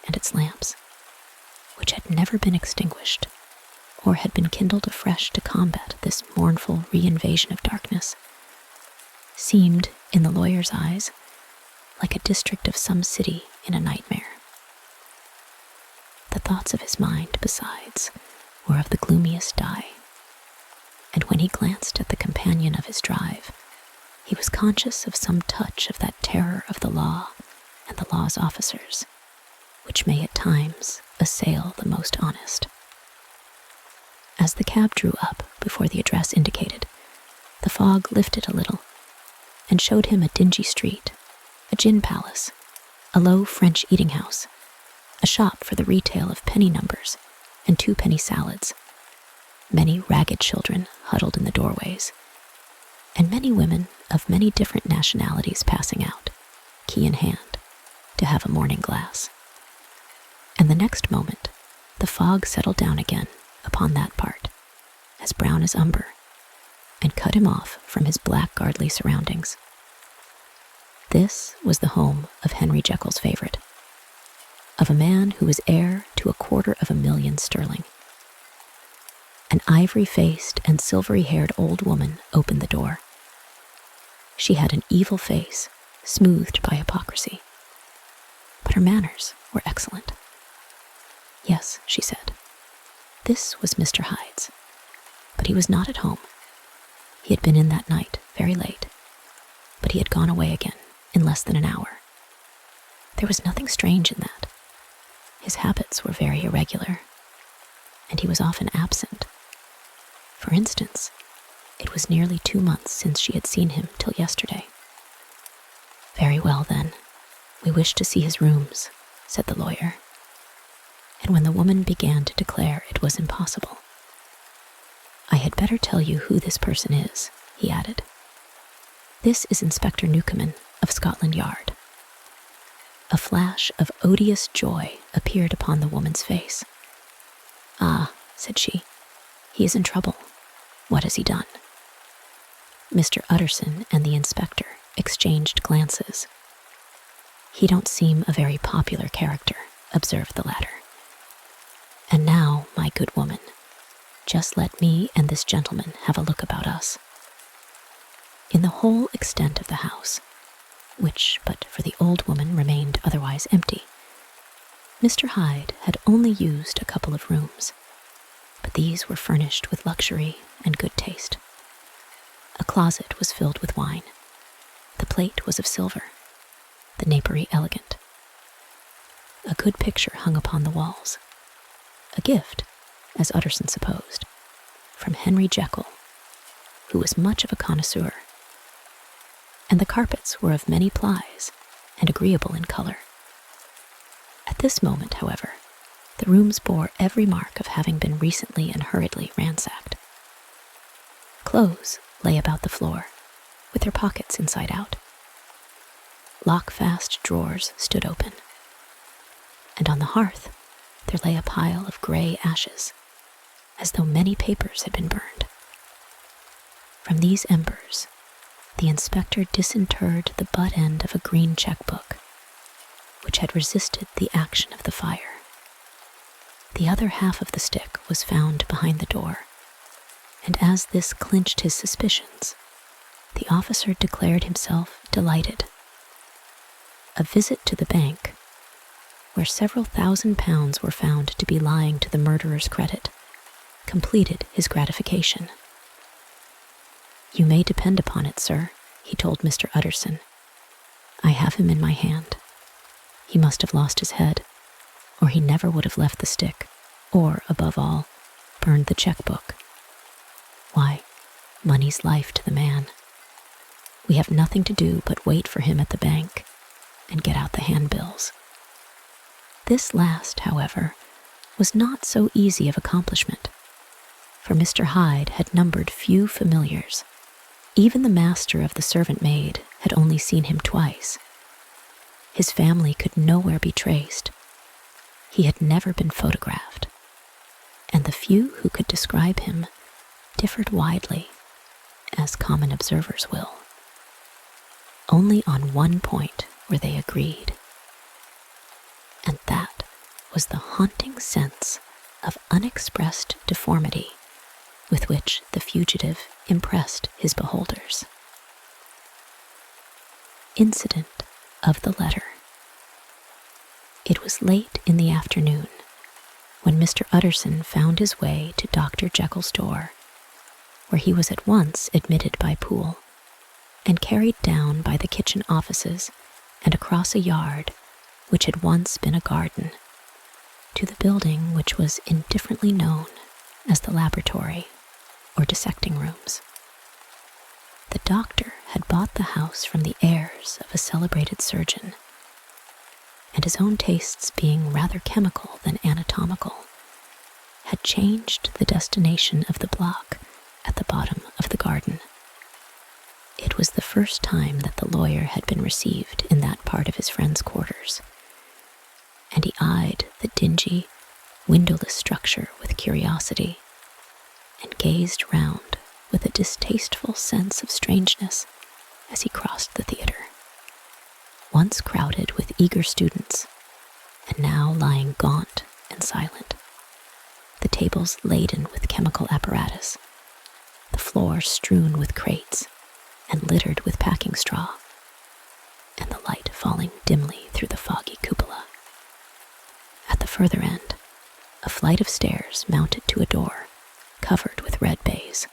and its lamps, which had never been extinguished, or had been kindled afresh to combat this mournful reinvasion of darkness, seemed, in the lawyer's eyes, like a district of some city in a nightmare. The thoughts of his mind, besides, were of the gloomiest dye, and when he glanced at the companion of his drive, he was conscious of some touch of that terror of the law and the law's officers, which may at times assail the most honest. As the cab drew up before the address indicated, the fog lifted a little and showed him a dingy street, a gin palace, a low French eating house, a shop for the retail of penny numbers and 2-penny salads, many ragged children huddled in the doorways, and many women of many different nationalities passing out, key in hand, to have a morning glass. And the next moment, the fog settled down again upon that part, as brown as umber, and cut him off from his blackguardly surroundings. This was the home of Henry Jekyll's favorite, of a man who was heir to 250,000 sterling. An ivory-faced and silvery-haired old woman opened the door. She had an evil face, smoothed by hypocrisy, but her manners were excellent. "Yes," she said, "this was Mr. Hyde's, but he was not at home. He had been in that night very late, but he had gone away again in less than an hour. There was nothing strange in that. His habits were very irregular, and he was often absent. For instance, it was nearly 2 months since she had seen him till yesterday." "Very well, then. We wish to see his rooms," said the lawyer. And when the woman began to declare it was impossible, "I had better tell you who this person is," he added. "This is Inspector Newcomen of Scotland Yard." A flash of odious joy appeared upon the woman's face. "Ah," said she, "he is in trouble. What has he done?" Mr. Utterson and the inspector exchanged glances. "He don't seem a very popular character," observed the latter. "And now, my good woman, just let me and this gentleman have a look about us." In the whole extent of the house, which but for the old woman remained otherwise empty, Mr. Hyde had only used a couple of rooms, but these were furnished with luxury and good taste. A closet was filled with wine. The plate was of silver, the napery elegant. A good picture hung upon the walls, a gift, as Utterson supposed, from Henry Jekyll, who was much of a connoisseur, and the carpets were of many plies and agreeable in color. At this moment, however, the rooms bore every mark of having been recently and hurriedly ransacked. Clothes lay about the floor, with their pockets inside out. Lock-fast drawers stood open, and on the hearth there lay a pile of gray ashes, as though many papers had been burned. From these embers, the inspector disinterred the butt end of a green checkbook, which had resisted the action of the fire. The other half of the stick was found behind the door, and as this clinched his suspicions, the officer declared himself delighted. A visit to the bank, where several £1,000s were found to be lying to the murderer's credit, completed his gratification. "You may depend upon it, sir," he told Mr. Utterson. "I have him in my hand. He must have lost his head, or he never would have left the stick, or, above all, burned the checkbook. Why, money's life to the man. We have nothing to do but wait for him at the bank and get out the handbills." This last, however, was not so easy of accomplishment, for Mr. Hyde had numbered few familiars. Even the master of the servant maid had only seen him twice. His family could nowhere be traced. He had never been photographed, and the few who could describe him differed widely, as common observers will. Only on one point were they agreed, and that was the haunting sense of unexpressed deformity with which the fugitive impressed his beholders. Incident of the letter. It was late in the afternoon when Mr. Utterson found his way to Dr. JEKYLL'S door, where he was at once admitted by Poole and carried down by the kitchen offices and across a yard which had once been a garden to the building which was indifferently known as the laboratory or dissecting rooms. The doctor had bought the house from the heirs of a celebrated surgeon, and his own tastes being rather chemical than anatomical, had changed the destination of the block at the bottom of the garden. It was the first time that the lawyer had been received in that part of his friend's quarters, and he eyed the dingy, windowless structure with curiosity, and gazed round with a distasteful sense of strangeness as he crossed the theater, once crowded with eager students, and now lying gaunt and silent, the tables laden with chemical apparatus, the floor strewn with crates and littered with packing straw, and the light falling dimly through the foggy cupola. At the further end, a flight of stairs mounted to a door covered with red baize,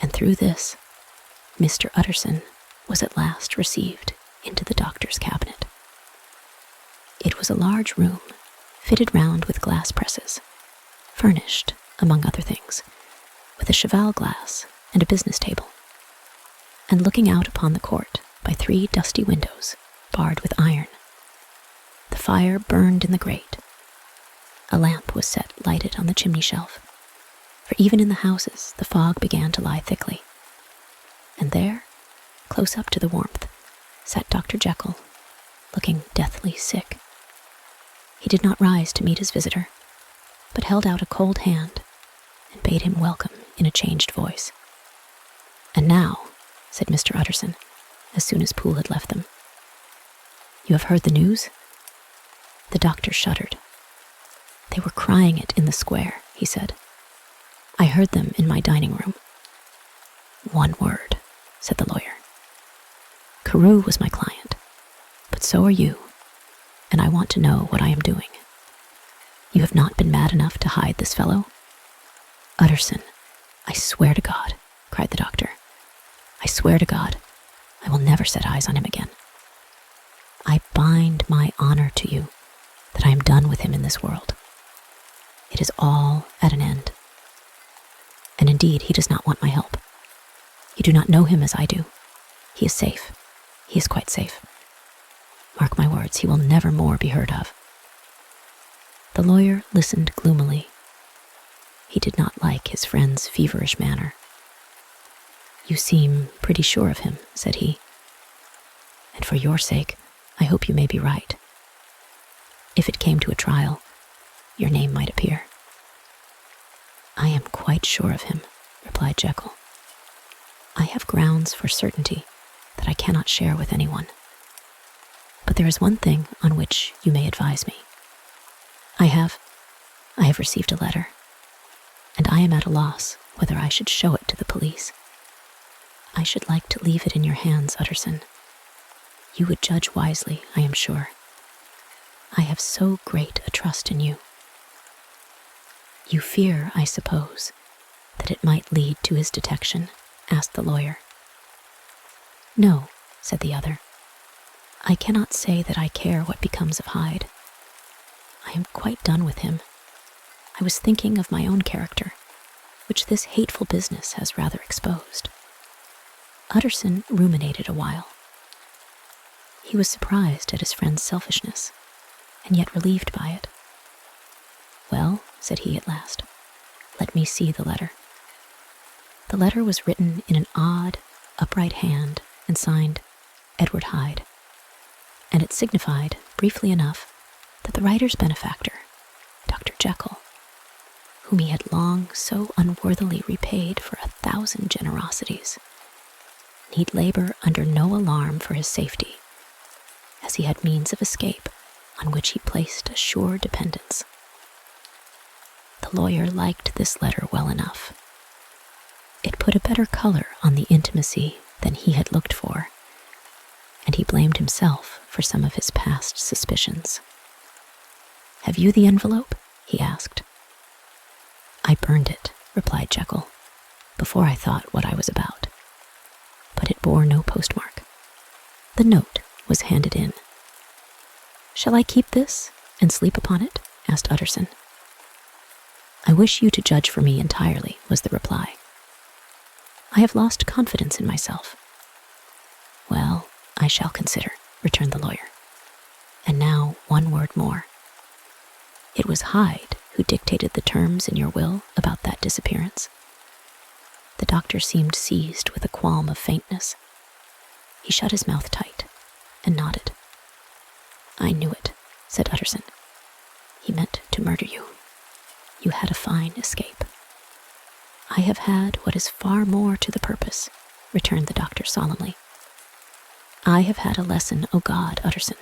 and through this, Mr. Utterson was at last received into the doctor's cabinet. It was a large room, fitted round with glass presses, furnished, among other things, with a cheval glass and a business table, and looking out upon the court by 3 dusty windows, barred with iron. The fire burned in the grate. A lamp was set lighted on the chimney shelf, for even in the houses the fog began to lie thickly. And there, close up to the warmth, sat Dr. Jekyll, looking deathly sick. He did not rise to meet his visitor, but held out a cold hand and bade him welcome in a changed voice. "And now," said Mr. Utterson, as soon as Poole had left them, "you have heard the news?" The doctor shuddered. "They were crying it in the square," he said. "I heard them in my dining room." "One word," said the lawyer. "CAREW was my client, but so are you, and I want to know what I am doing. You have not been mad enough to hide this fellow?" "Utterson, I swear to God," cried the doctor. "I swear to God, I will never set eyes on him again. I bind my honor to you that I am done with him in this world. It is all at an end. And indeed, he does not want my help. You do not know him as I do. He is safe. He is quite safe. Mark my words, he will never more be heard of." The lawyer listened gloomily. He did not like his friend's feverish manner. "You seem pretty sure of him," said he. "And for your sake, I hope you may be right. If it came to a trial, your name might appear." "I am quite sure of him," replied Jekyll. "I have grounds for certainty that I cannot share with anyone. But there is one thing on which you may advise me. I have received a letter, and I am at a loss whether I should show it to the police. I should like to leave it in your hands, Utterson. You would judge wisely, I am sure. I have so great a trust in you." "You fear, I suppose, that it might lead to his detection?" asked the lawyer. "No," said the other. "I cannot say that I care what becomes of Hyde. I am quite done with him. I was thinking of my own character, which this hateful business has rather exposed." Utterson ruminated a while. He was surprised at his friend's selfishness, and yet relieved by it. "Well," said he at last, "let me see the letter." The letter was written in an odd, upright hand and signed Edward Hyde, and it signified, briefly enough, that the writer's benefactor, Dr. Jekyll, whom he had long so unworthily repaid for 1,000 generosities, need labor under no alarm for his safety, as he had means of escape on which he placed a sure dependence. The lawyer liked this letter well enough. It put a better color on the intimacy than he had looked for, and he blamed himself for some of his past suspicions. "Have you the envelope?" he asked. "I burned it," replied Jekyll, "before I thought what I was about. But it bore no postmark. The note was handed in." "Shall I keep this and sleep upon it?" asked Utterson. "I wish you to judge for me entirely," was the reply. "I have lost confidence in myself." "Well, I shall consider," returned the lawyer. "And now one word more. It was Hyde who dictated the terms in your will about that disappearance." The doctor seemed seized with a qualm of faintness. He shut his mouth tight and nodded. "I knew it," said Utterson. "He meant to murder you. You had a fine escape." "I have had what is far more to the purpose," returned the doctor solemnly. "I have had a lesson, O God, Utterson.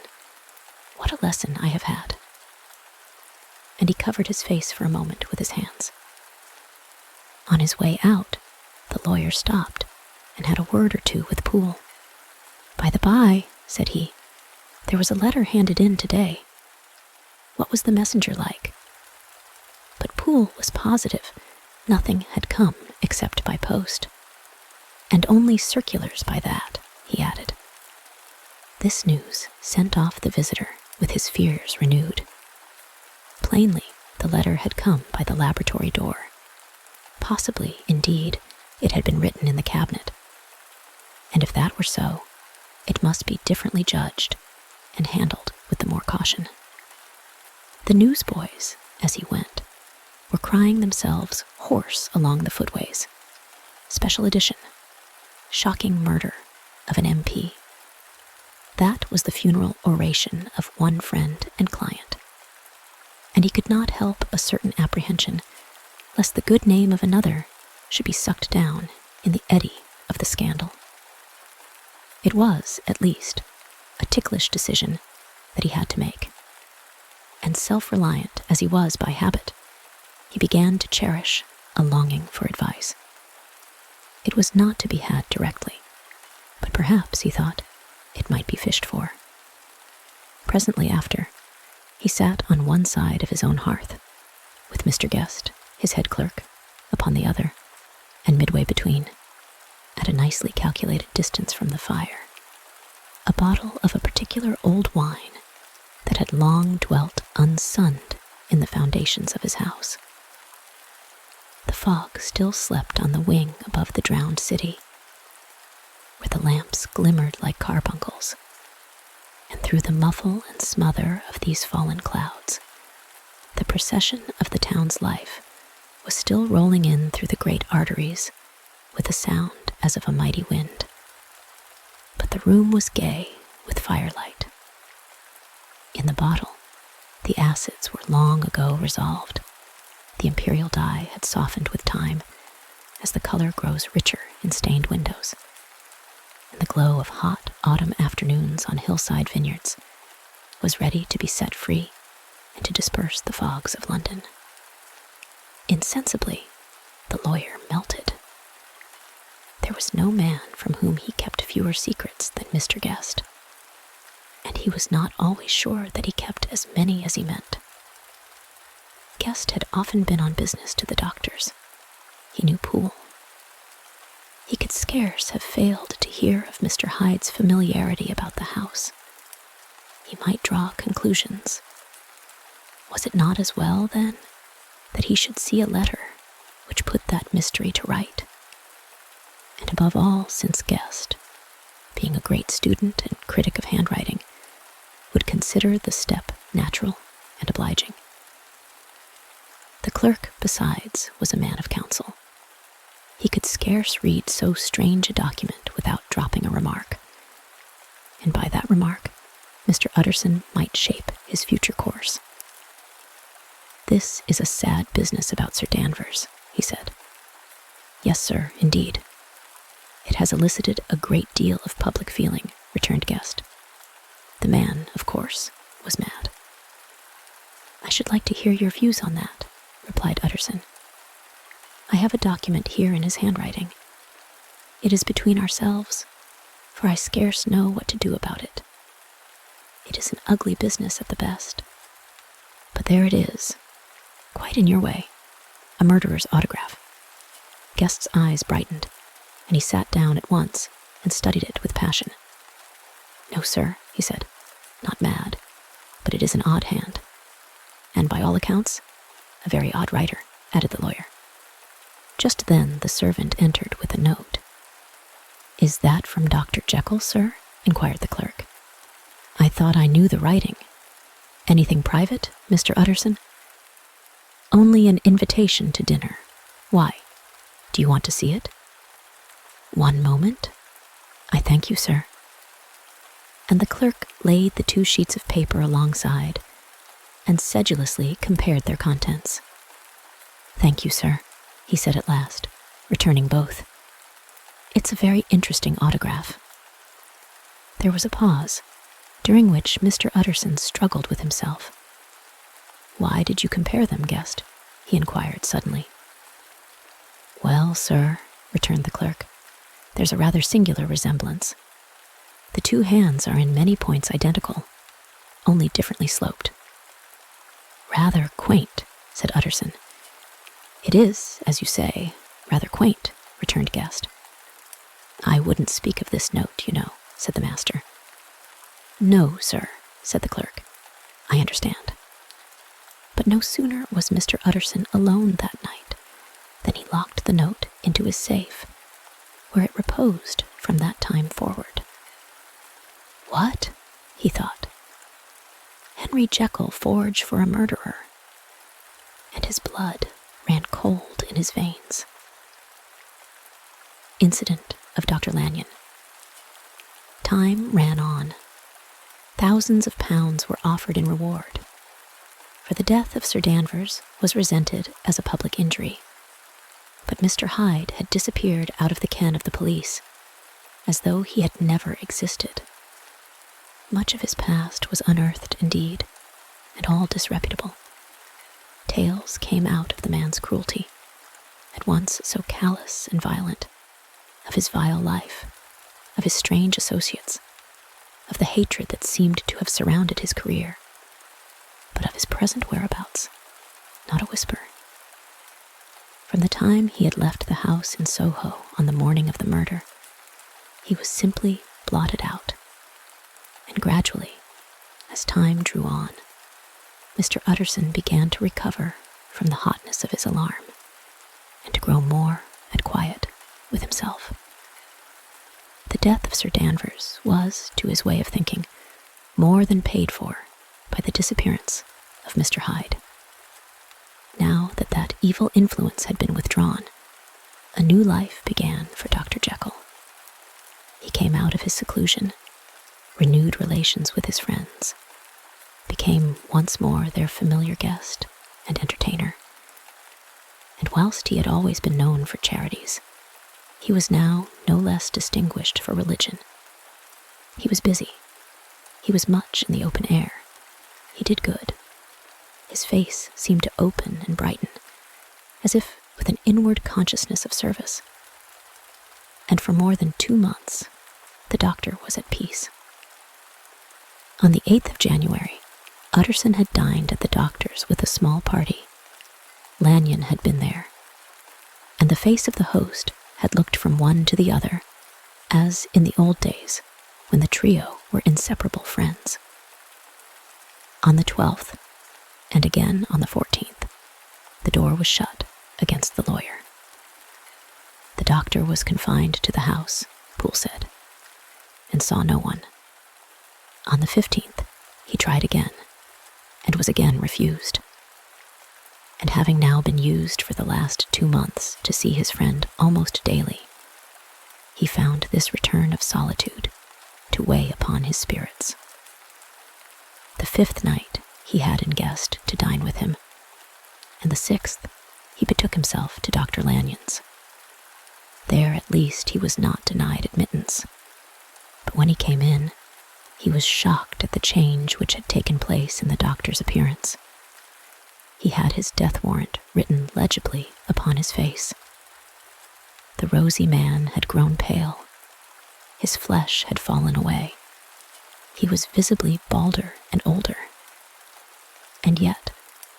What a lesson I have had." And he covered his face for a moment with his hands. On his way out, the lawyer stopped and had a word or two with Poole. "By the by," said he, "there was a letter handed in today. What was the messenger like?" But Poole was positive nothing had come except by post, and only circulars by that, he added. This news sent off the visitor with his fears renewed. Plainly, the letter had come by the laboratory door. Possibly, indeed, it had been written in the cabinet. And if that were so, it must be differently judged and handled with the more caution. The newsboys, as he went, were crying themselves hoarse along the footways. Special edition. Shocking murder of an MP. That was the funeral oration of one friend and client. And he could not help a certain apprehension lest the good name of another should be sucked down in the eddy of the scandal. It was, at least, a ticklish decision that he had to make. And self-reliant as he was by habit, he began to cherish a longing for advice. It was not to be had directly, but perhaps, he thought, it might be fished for. Presently after, he sat on one side of his own hearth, with Mr. Guest, his head clerk, upon the other, and midway between, at a nicely calculated distance from the fire, a bottle of a particular old wine that had long dwelt unsunned in the foundations of his house. The fog still slept on the wing above the drowned city, the lamps glimmered like carbuncles, and through the muffle and smother of these fallen clouds, the procession of the town's life was still rolling in through the great arteries with a sound as of a mighty wind. But the room was gay with firelight. In the bottle, the acids were long ago resolved. The imperial dye had softened with time as the color grows richer in stained windows, and the glow of hot autumn afternoons on hillside vineyards was ready to be set free and to disperse the fogs of London. Insensibly, the lawyer melted. There was no man from whom he kept fewer secrets than Mr. Guest, and he was not always sure that he kept as many as he meant. Guest had often been on business to the doctors. He knew Poole. He could scarce have failed to hear of Mr. Hyde's familiarity about the house. He might draw conclusions. Was it not as well, then, that he should see a letter which put that mystery to right? And above all, since Guest, being a great student and critic of handwriting, would consider the step natural and obliging. The clerk, besides, was a man of counsel. He could scarce read so strange a document without dropping a remark, and by that remark, Mr. Utterson might shape his future course. "This is a sad business about Sir Danvers," he said. "Yes, sir, indeed. It has elicited a great deal of public feeling," returned Guest. "The man, of course, was mad." "I should like to hear your views on that," replied Utterson. "I have a document here in his handwriting. It is between ourselves, for I scarce know what to do about it. It is an ugly business at the best. But there it is, quite in your way, a murderer's autograph." Guest's eyes brightened, and he sat down at once and studied it with passion. "No, sir," he said, "not mad, but it is an odd hand. And by all accounts, a very odd writer," added the lawyer. Just then the servant entered with a note. "Is that from Dr. Jekyll, sir?" inquired the clerk. "I thought I knew the writing. Anything private, Mr. Utterson?" "Only an invitation to dinner. Why? Do you want to see it?" "One moment. I thank you, sir." And the clerk laid the 2 sheets of paper alongside and sedulously compared their contents. "Thank you, sir," he said at last, returning both. "It's a very interesting autograph." There was a pause, during which Mr. Utterson struggled with himself. "Why did you compare them, Guest?" he inquired suddenly. "Well, sir," returned the clerk, "there's a rather singular resemblance. The 2 hands are in many points identical, only differently sloped." "Rather quaint," said Utterson. "It is, as you say, rather quaint," returned Guest. "I wouldn't speak of this note, you know," said the master. "No, sir," said the clerk. "I understand." But no sooner was Mr. Utterson alone that night than he locked the note into his safe, where it reposed from that time forward. "What?" he thought. "Henry Jekyll forged for a murderer," and his blood ran cold in his veins. Incident of Dr. Lanyon. Time ran on. Thousands of pounds were offered in reward, for the death of Sir Danvers was resented as a public injury. But Mr. Hyde had disappeared out of the ken of the police, as though he had never existed. Much of his past was unearthed indeed, and all disreputable. Tales came out of the man's cruelty, at once so callous and violent, of his vile life, of his strange associates, of the hatred that seemed to have surrounded his career, but of his present whereabouts, not a whisper. From the time he had left the house in Soho on the morning of the murder, he was simply blotted out. And gradually, as time drew on, Mr. Utterson began to recover from the hotness of his alarm and to grow more at quiet with himself. The death of Sir Danvers was, to his way of thinking, more than paid for by the disappearance of Mr. Hyde. Now that that evil influence had been withdrawn, a new life began for Dr. Jekyll. He came out of his seclusion, renewed relations with his friends, became once more their familiar guest and entertainer. And whilst he had always been known for charities, he was now no less distinguished for religion. He was busy. He was much in the open air. He did good. His face seemed to open and brighten, as if with an inward consciousness of service. And for more than 2 months, the doctor was at peace. On the 8th of January, Utterson had dined at the doctor's with a small party. Lanyon had been there, and the face of the host had looked from one to the other, as in the old days, when the trio were inseparable friends. On the 12th, and again on the 14th, the door was shut against the lawyer. The doctor was confined to the house, Poole said, and saw no one. On the 15th, he tried again, and was again refused. And having now been used for the last 2 months to see his friend almost daily, he found this return of solitude to weigh upon his spirits. The 5th night he had in guest to dine with him, and the 6th he betook himself to Dr. Lanyon's. There at least he was not denied admittance, but when he came in, he was shocked at the change which had taken place in the doctor's appearance. He had his death warrant written legibly upon his face. The rosy man had grown pale. His flesh had fallen away. He was visibly balder and older. And yet,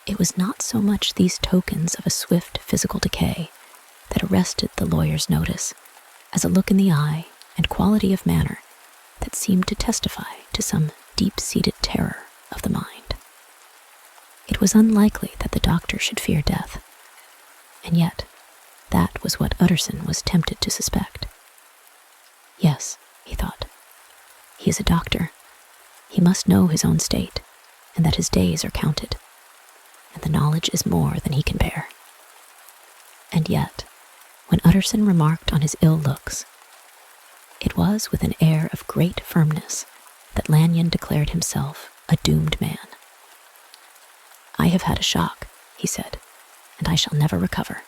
it was not so much these tokens of a swift physical decay that arrested the lawyer's notice as a look in the eye and quality of manner that seemed to testify to some deep-seated terror of the mind. It was unlikely that the doctor should fear death, and yet that was what Utterson was tempted to suspect. Yes, he thought, he is a doctor. He must know his own state, and that his days are counted, and the knowledge is more than he can bear. And yet, when Utterson remarked on his ill looks, it was with an air of great firmness that Lanyon declared himself a doomed man. "I have had a shock," he said, "and I shall never recover.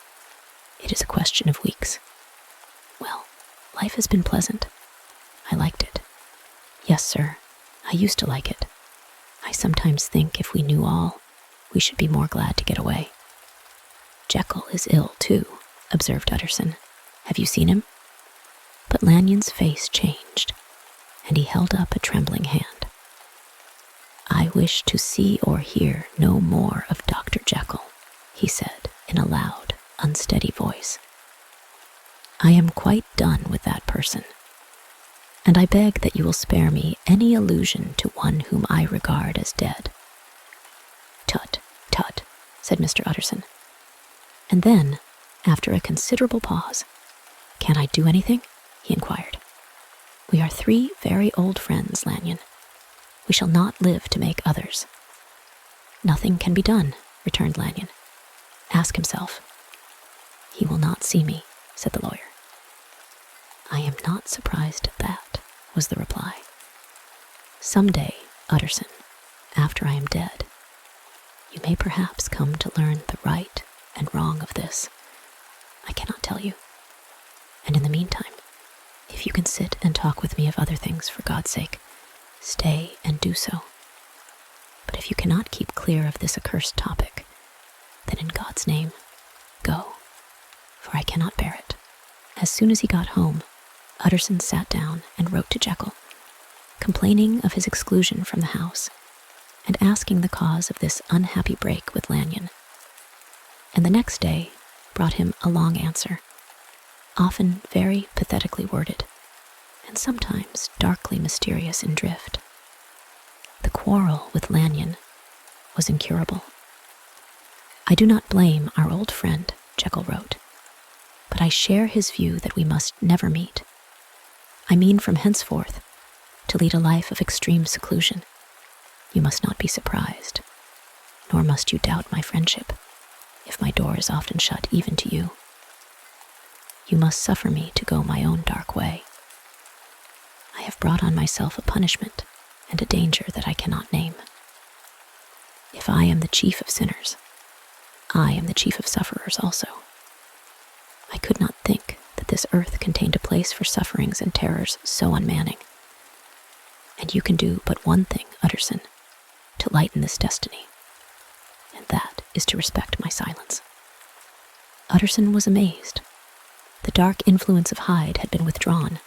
It is a question of weeks. Well, life has been pleasant. I liked it. Yes, sir, I used to like it. I sometimes think if we knew all, we should be more glad to get away." "Jekyll is ill, too," observed Utterson. "Have you seen him?" But Lanyon's face changed, and he held up a trembling hand. "I wish to see or hear no more of Dr. Jekyll," he said in a loud, unsteady voice. "I am quite done with that person, and I beg that you will spare me any allusion to one whom I regard as dead." "Tut, tut," said Mr. Utterson. And then, after a considerable pause, "Can I do anything?" he inquired. "We are 3 very old friends, Lanyon. We shall not live to make others." "Nothing can be done," returned Lanyon. "Ask himself." "He will not see me," said the lawyer. "I am not surprised at that," was the reply. "Some day, Utterson, after I am dead, you may perhaps come to learn the right and wrong of this. I cannot tell you. And in the meantime, if you can sit and talk with me of other things for God's sake, stay and do so. But if you cannot keep clear of this accursed topic, then in God's name, go, for I cannot bear it." As soon as he got home, Utterson sat down and wrote to Jekyll, complaining of his exclusion from the house, and asking the cause of this unhappy break with Lanyon. And the next day brought him a long answer, often very pathetically worded, and sometimes darkly mysterious in drift. The quarrel with Lanyon was incurable. "I do not blame our old friend," Jekyll wrote, "but I share his view that we must never meet. I mean from henceforth to lead a life of extreme seclusion. You must not be surprised, nor must you doubt my friendship, if my door is often shut even to you. You must suffer me to go my own dark way. I have brought on myself a punishment and a danger that I cannot name. If I am the chief of sinners, I am the chief of sufferers also. I could not think that this earth contained a place for sufferings and terrors so unmanning. And you can do but one thing, Utterson, to lighten this destiny, and that is to respect my silence. Utterson was amazed. The dark influence of Hyde had been withdrawn.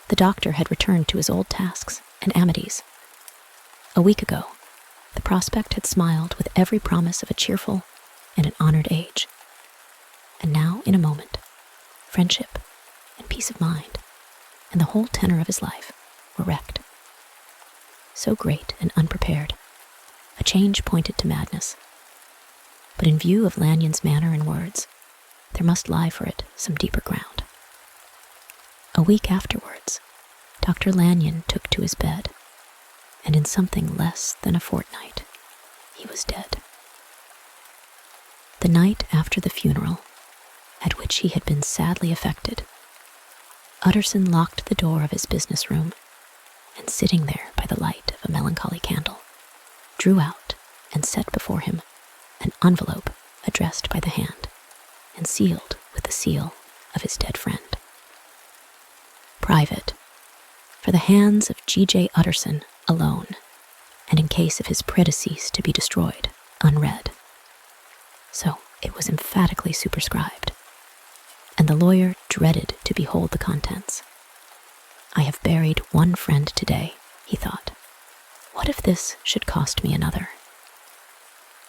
The doctor had returned to his old tasks and amities. A week ago, the prospect had smiled with every promise of a cheerful and an honored age. And now, in a moment, friendship and peace of mind and the whole tenor of his life were wrecked. So great and unprepared, a change pointed to madness. But in view of Lanyon's manner and words, there must lie for it some deeper ground. A week afterwards, Dr. Lanyon took to his bed, and in something less than a fortnight, he was dead. The night after the funeral, at which he had been sadly affected, Utterson locked the door of his business room, and sitting there by the light of a melancholy candle, drew out and set before him an envelope addressed by the hand and sealed with the seal of his dead friend. Private, for the hands of G.J. Utterson alone, and in case of his predecease to be destroyed, unread. So it was emphatically superscribed, and the lawyer dreaded to behold the contents. I have buried one friend today, he thought. What if this should cost me another?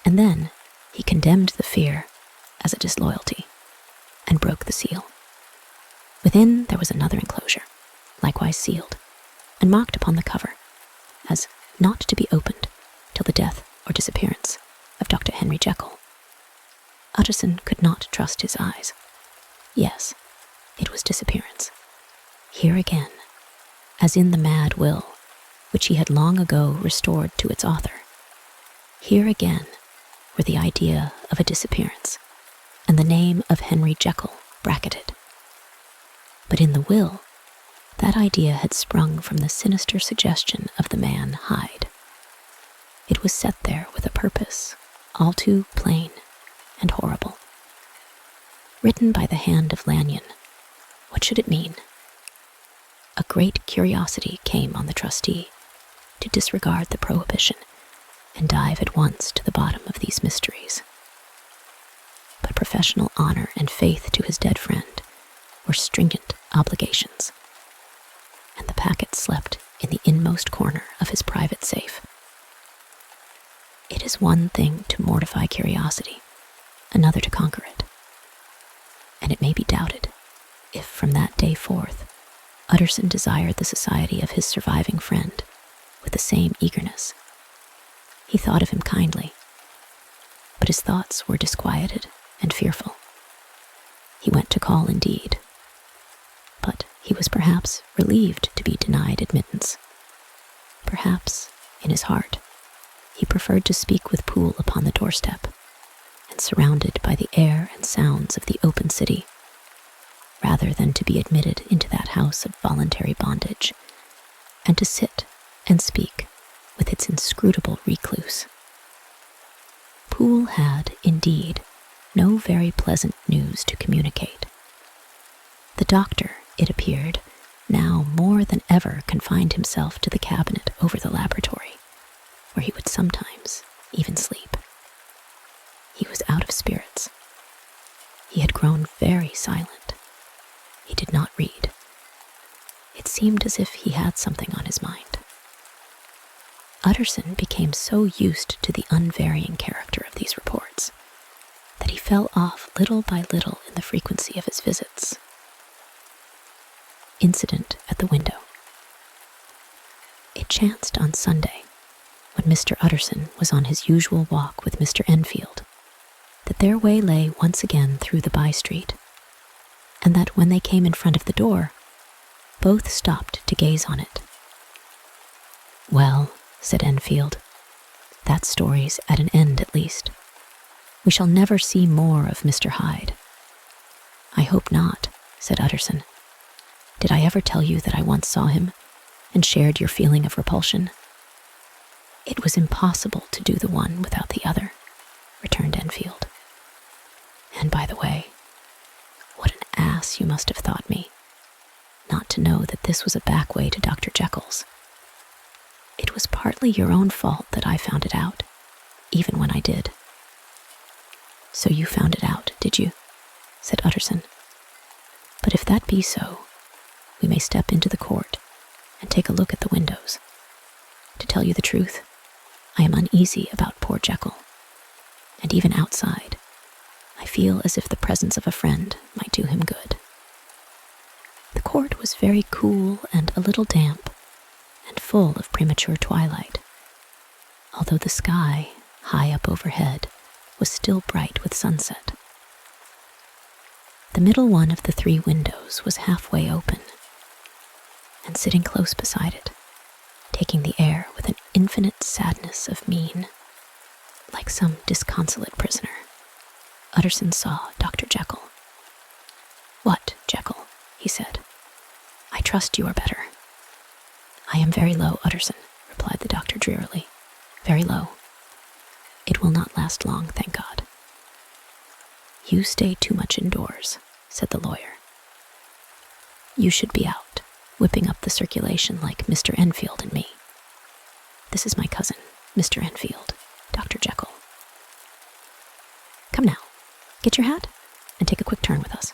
And then he condemned the fear as a disloyalty and broke the seal. Within there was another enclosure, likewise sealed, and marked upon the cover as not to be opened till the death or disappearance of Dr. Henry Jekyll. Utterson could not trust his eyes. Yes, it was disappearance. Here again, as in the mad will, which he had long ago restored to its author, here again were the idea of a disappearance and the name of Henry Jekyll bracketed. But in the will, that idea had sprung from the sinister suggestion of the man Hyde. It was set there with a purpose all too plain and horrible. Written by the hand of Lanyon, what should it mean? A great curiosity came on the trustee to disregard the prohibition and dive at once to the bottom of these mysteries. But professional honor and faith to his dead friend were stringent obligations, and the packet slept in the inmost corner of his private safe. It is one thing to mortify curiosity, another to conquer it. And it may be doubted if from that day forth Utterson desired the society of his surviving friend with the same eagerness. He thought of him kindly, but his thoughts were disquieted and fearful. He went to call indeed, but he was perhaps relieved to be denied admittance. Perhaps, in his heart, he preferred to speak with Poole upon the doorstep, and surrounded by the air and sounds of the open city, rather than to be admitted into that house of voluntary bondage, and to sit and speak with its inscrutable recluse. Poole had, indeed, no very pleasant news to communicate. The doctor, it appeared, now more than ever confined himself to the cabinet over the laboratory, where he would sometimes even sleep. He was out of spirits. He had grown very silent. He did not read. It seemed as if he had something on his mind. Utterson became so used to the unvarying character of these reports that he fell off little by little in the frequency of his visits. Incident at the window. It chanced on Sunday, when Mr. Utterson was on his usual walk with Mr. Enfield, that their way lay once again through the by-street, and that when they came in front of the door, Both stopped to gaze on it. "Well," said Enfield, "that story's at an end at least. We shall never see more of Mr. Hyde." "I hope not," said Utterson. "Did I ever tell you that I once saw him and shared your feeling of repulsion?" "It was impossible to do the one without the other," returned Enfield. "And by the way, what an ass you must have thought me, not to know that this was a back way to Dr. Jekyll's. It was partly your own fault that I found it out, even when I did." "So you found it out, did you?" said Utterson. "But if that be so, we may step into the court and take a look at the windows. To tell you the truth, I am uneasy about poor Jekyll, and even outside, I feel as if the presence of a friend might do him good." The court was very cool and a little damp, and full of premature twilight, although the sky, high up overhead, was still bright with sunset. The middle one of the 3 windows was halfway open, and sitting close beside it, taking the air with an infinite sadness of mien, like some disconsolate prisoner, Utterson saw Dr. Jekyll. "What, Jekyll?" he said. "I trust you are better." "I am very low, Utterson," replied the doctor drearily. "Very low. It will not last long, thank God." "You stay too much indoors," said the lawyer. "You should be out, whipping up the circulation like Mr. Enfield and me. This is my cousin, Mr. Enfield, Dr. Jekyll. Come now, get your hat and take a quick turn with us."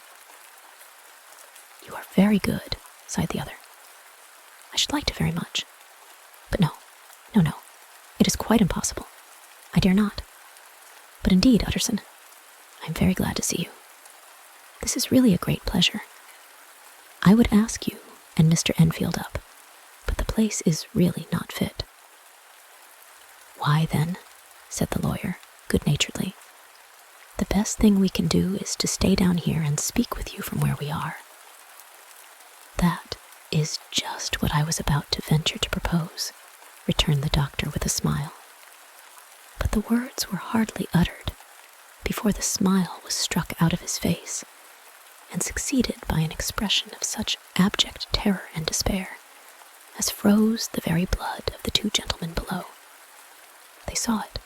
"You are very good," sighed the other. "I should like to very much. But no, it is quite impossible. I dare not. But indeed, Utterson, I am very glad to see you. This is really a great pleasure. I would ask you and Mr. Enfield up, but the place is really not fit." "Why then," said the lawyer, good-naturedly, "the best thing we can do is to stay down here and speak with you from where we are." "That is just what I was about to venture to propose," returned the doctor with a smile. But the words were hardly uttered before the smile was struck out of his face, and succeeded by an expression of such abject terror and despair as froze the very blood of the 2 gentlemen below. They saw it,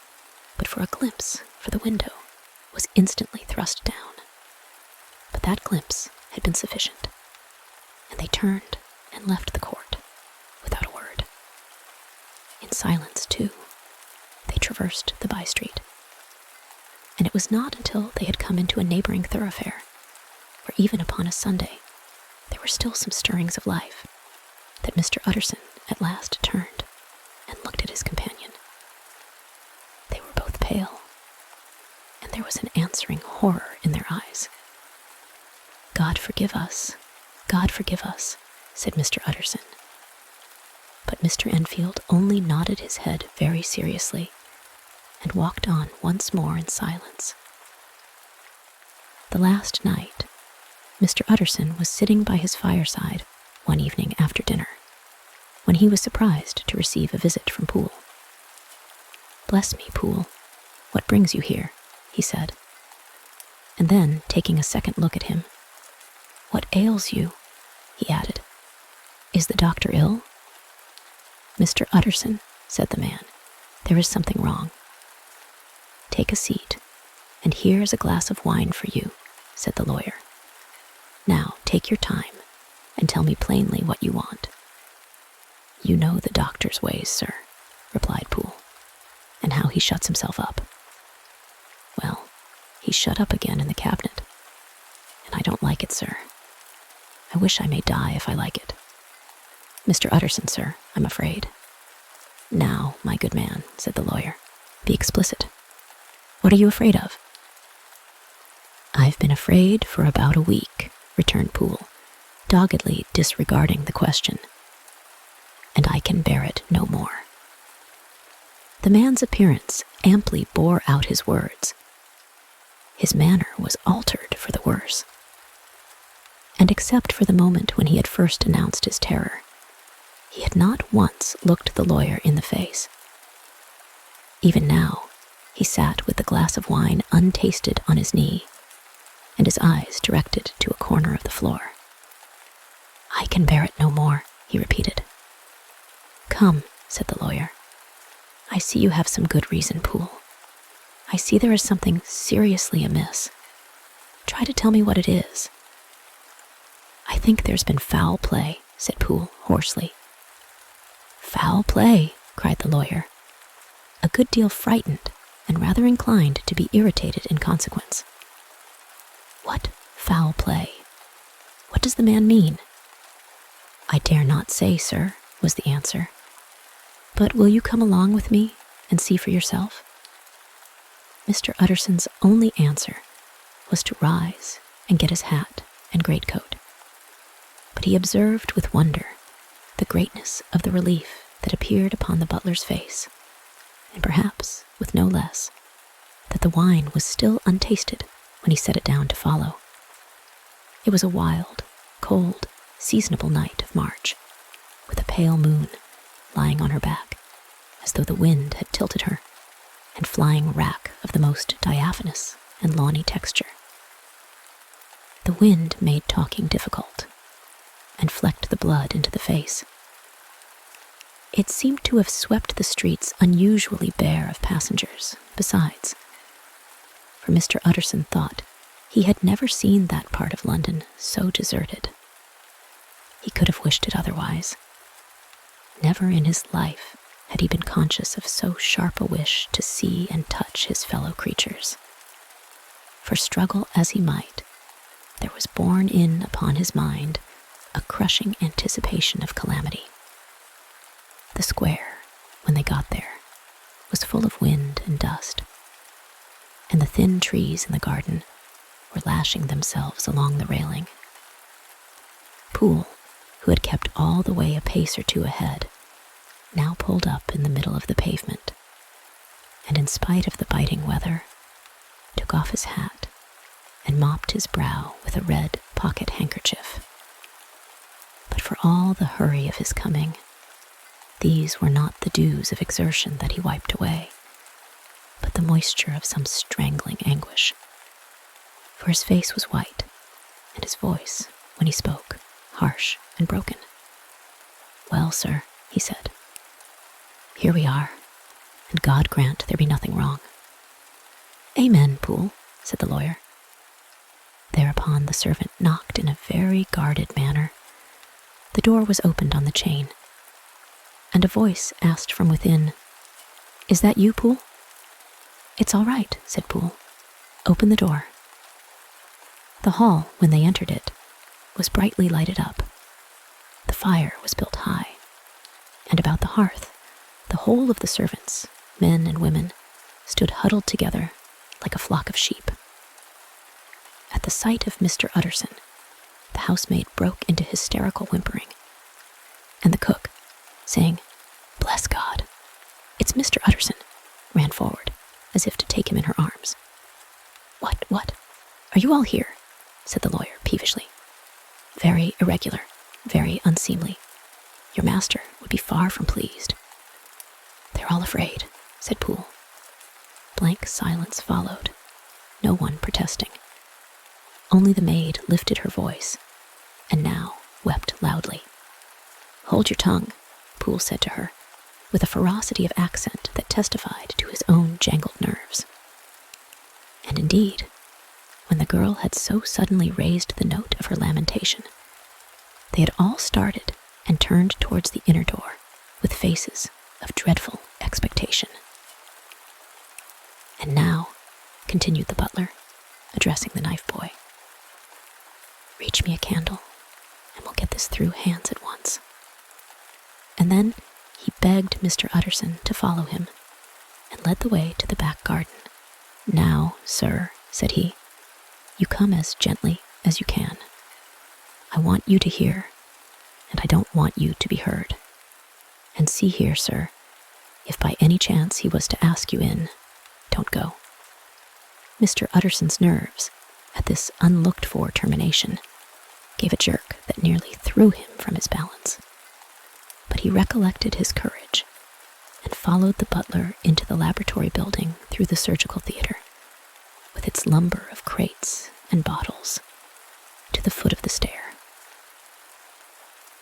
but for a glimpse, for the window was instantly thrust down. But that glimpse had been sufficient, and they turned and left the court without a word. In silence, too, they traversed the by-street, and it was not until they had come into a neighboring thoroughfare, where even upon a Sunday there were still some stirrings of life, that Mr. Utterson at last turned and looked at his companion. They were both pale, and there was an answering horror in their eyes. God forgive us," said Mr. Utterson. But Mr. Enfield only nodded his head very seriously and walked on once more in silence. The last night, Mr. Utterson was sitting by his fireside one evening after dinner, when he was surprised to receive a visit from Poole. "Bless me, Poole, what brings you here?" he said. And then, taking a second look at him, "What ails you?" he added. "Is the doctor ill?" "Mr. Utterson," said the man, "there is something wrong." "Take a seat, and here is a glass of wine for you," said the lawyer. "Now take your time, and tell me plainly what you want." "You know the doctor's ways, sir," replied Poole, "and how he shuts himself up. Well, he's shut up again in the cabinet, and I don't like it, sir. I wish I may die if I like it. Mr. Utterson, sir, I'm afraid." "Now, my good man," said the lawyer, "be explicit. What are you afraid of?" "I've been afraid for about a week," returned Poole, doggedly disregarding the question, "and I can bear it no more." The man's appearance amply bore out his words. His manner was altered for the worse. And except for the moment when he had first announced his terror, he had not once looked the lawyer in the face. Even now, he sat with the glass of wine untasted on his knee, and his eyes directed to a corner of the floor. "I can bear it no more," he repeated. "Come," said the lawyer. "I see you have some good reason, Poole. I see there is something seriously amiss. Try to tell me what it is." "I think there's been foul play," said Poole hoarsely. "Foul play," cried the lawyer, a good deal frightened and rather inclined to be irritated in consequence. "What foul play? What does the man mean?" "I dare not say, sir," was the answer. "But will you come along with me and see for yourself?" Mr. Utterson's only answer was to rise and get his hat and greatcoat. But he observed with wonder the greatness of the relief that appeared upon the butler's face, and perhaps with no less, that the wine was still untasted when he set it down to follow. It was a wild, cold, seasonable night of March, with a pale moon lying on her back, as though the wind had tilted her, and flying wrack of the most diaphanous and lawny texture. The wind made talking difficult, and flecked the blood into the face. It seemed to have swept the streets unusually bare of passengers, besides, for Mr. Utterson thought he had never seen that part of London so deserted. He could have wished it otherwise. Never in his life had he been conscious of so sharp a wish to see and touch his fellow creatures. For struggle as he might, there was borne in upon his mind a crushing anticipation of calamity. The square, when they got there, was full of wind and dust, and the thin trees in the garden were lashing themselves along the railing. Poole, who had kept all the way a pace or two ahead, now pulled up in the middle of the pavement, and in spite of the biting weather, took off his hat and mopped his brow with a red pocket handkerchief. But for all the hurry of his coming, these were not the dews of exertion that he wiped away, but the moisture of some strangling anguish. For his face was white, and his voice, when he spoke, harsh and broken. "Well, sir," he said, "here we are, and God grant there be nothing wrong." "Amen, Poole," said the lawyer. Thereupon the servant knocked in a very guarded manner. The door was opened on the chain, and a voice asked from within, "Is that you, Poole?" "It's all right," said Poole. "Open the door." The hall, when they entered it, was brightly lighted up. The fire was built high, and about the hearth, the whole of the servants, men and women, stood huddled together like a flock of sheep. At the sight of Mr. Utterson, the housemaid broke into hysterical whimpering, and the cook, saying, "Bless God, it's Mr. Utterson," ran forward, as if to take him in her arms. What, are you all here?" said the lawyer peevishly. "Very irregular, very unseemly. Your master would be far from pleased." "They're all afraid," said Poole. Blank silence followed, no one protesting. Only the maid lifted her voice, and now wept loudly. "Hold your tongue," Poole said to her, with a ferocity of accent that testified to his own jangled nerves. And indeed, when the girl had so suddenly raised the note of her lamentation, they had all started and turned towards the inner door with faces of dreadful expectation. "And now," continued the butler, addressing the knife boy, "reach me a candle, and we'll get this through hands at once." And then he begged Mr. Utterson to follow him, and led the way to the back garden. "Now, sir," said he, "you come as gently as you can. I want you to hear, and I don't want you to be heard. And see here, sir, if by any chance he was to ask you in, don't go." Mr. Utterson's nerves, at this unlooked-for termination, gave a jerk that nearly threw him from his balance. But he recollected his courage and followed the butler into the laboratory building through the surgical theater, with its lumber of crates and bottles, to the foot of the stair.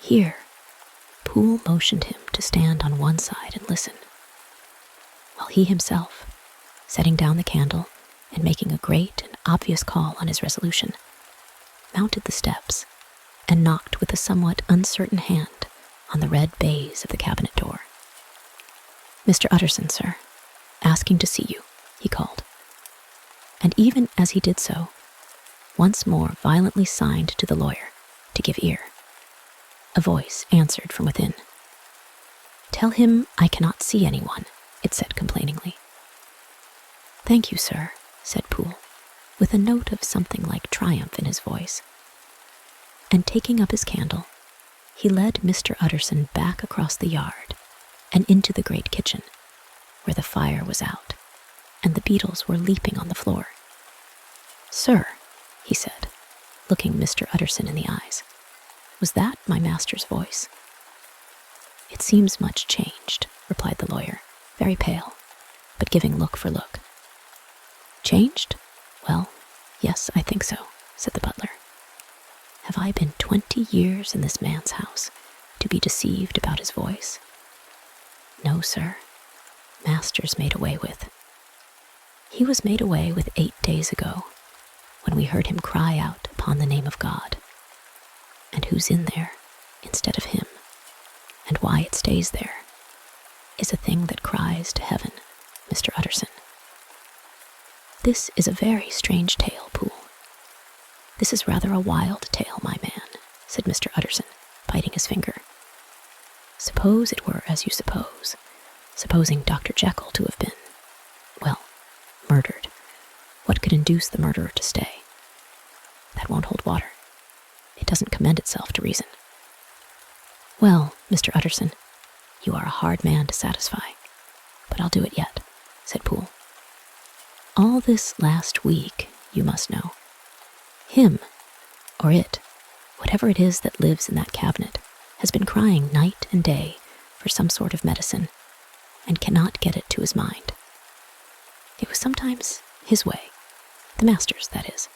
Here, Poole motioned him to stand on one side and listen, while he himself, setting down the candle and making a great and obvious call on his resolution, mounted the steps and knocked with a somewhat uncertain hand on the red baize of the cabinet door. "Mr. Utterson, sir, asking to see you," he called. And even as he did so, once more violently signed to the lawyer to give ear. A voice answered from within. "Tell him I cannot see anyone," it said complainingly. "Thank you, sir," said Poole, with a note of something like triumph in his voice. And taking up his candle, he led Mr. Utterson back across the yard and into the great kitchen, where the fire was out and the beetles were leaping on the floor. "Sir," he said, looking Mr. Utterson in the eyes, "was that my master's voice?" "It seems much changed," replied the lawyer, very pale, but giving look for look. "Changed? Well, yes, I think so," said the butler. "Have I been 20 years in this man's house to be deceived about his voice? No, sir. Master's made away with. He was made away with 8 days ago, when we heard him cry out upon the name of God. And who's in there instead of him, and why it stays there, is a thing that cries to heaven, Mr. Utterson. This is a very strange tale, Poole. This is rather a wild tale, my man," said Mr. Utterson, biting his finger. "Suppose it were as you suppose, supposing Dr. Jekyll to have been, well, murdered. What could induce the murderer to stay? That won't hold water. It doesn't commend itself to reason." "Well, Mr. Utterson, you are a hard man to satisfy, but I'll do it yet," said Poole. "All this last week, you must know, him, or it, whatever it is that lives in that cabinet, has been crying night and day for some sort of medicine, and cannot get it to his mind. It was sometimes his way, the master's, that is,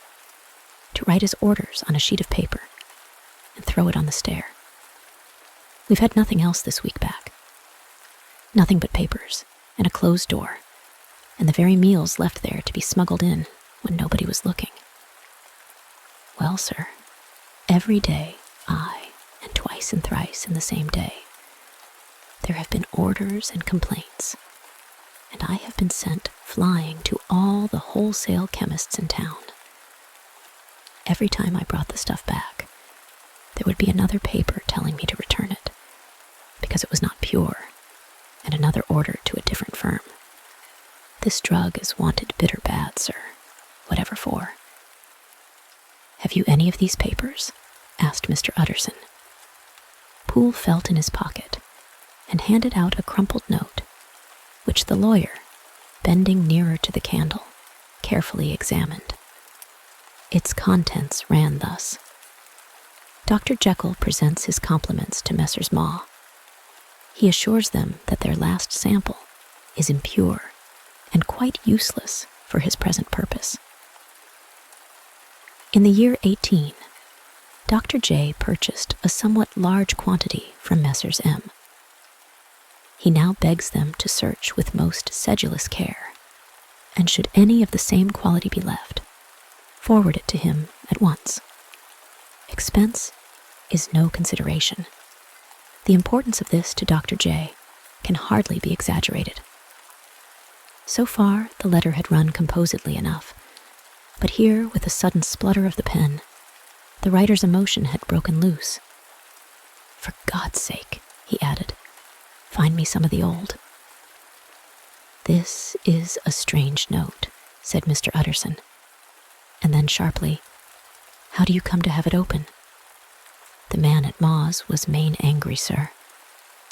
to write his orders on a sheet of paper and throw it on the stair. We've had nothing else this week back. Nothing but papers and a closed door, and the very meals left there to be smuggled in when nobody was looking. Well, sir, every day, aye, and twice and thrice in the same day, there have been orders and complaints, and I have been sent flying to all the wholesale chemists in town. Every time I brought the stuff back, there would be another paper telling me to return it, because it was not pure, and another order to a different firm. This drug is wanted bitter bad, sir, whatever for." "Have you any of these papers?" asked Mr. Utterson. Poole felt in his pocket and handed out a crumpled note, which the lawyer, bending nearer to the candle, carefully examined. Its contents ran thus: "Dr. Jekyll presents his compliments to Messrs. Maw. He assures them that their last sample is impure and quite useless for his present purpose. In the year 18, Dr. J purchased a somewhat large quantity from Messrs. M. He now begs them to search with most sedulous care, and should any of the same quality be left, forward it to him at once. Expense is no consideration. The importance of this to Dr. J can hardly be exaggerated." So far, the letter had run composedly enough, but here, with a sudden splutter of the pen, the writer's emotion had broken loose. "For God's sake," he added, "find me some of the old." "This is a strange note," said Mr. Utterson, and then sharply, "How do you come to have it open?" "The man at Maw's was main angry, sir,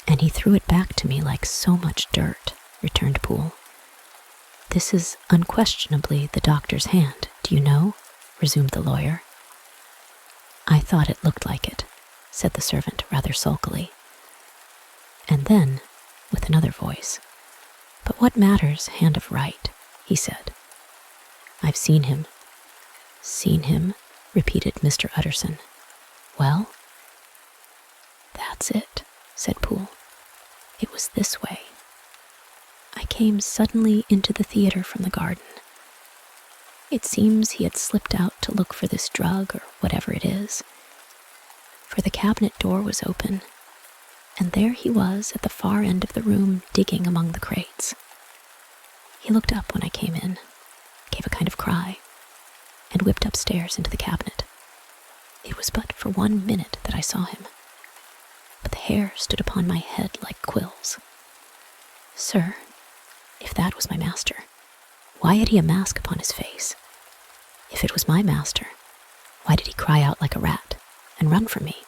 and he threw it back to me like so much dirt," returned Poole. "This is unquestionably the doctor's hand, do you know?" resumed the lawyer. "I thought it looked like it," said the servant rather sulkily. And then, with another voice, "But what matters, hand of right?" he said. "I've seen him." "Seen him?" repeated Mr. Utterson. "Well?" "That's it," said Poole. "It was this way. I came suddenly into the theater from the garden. It seems he had slipped out to look for this drug or whatever it is, for the cabinet door was open, and there he was at the far end of the room digging among the crates. He looked up when I came in, gave a kind of cry, and whipped upstairs into the cabinet. It was but for 1 minute that I saw him, but the hair stood upon my head like quills. Sir, if that was my master, why had he a mask upon his face? If it was my master, why did he cry out like a rat and run from me?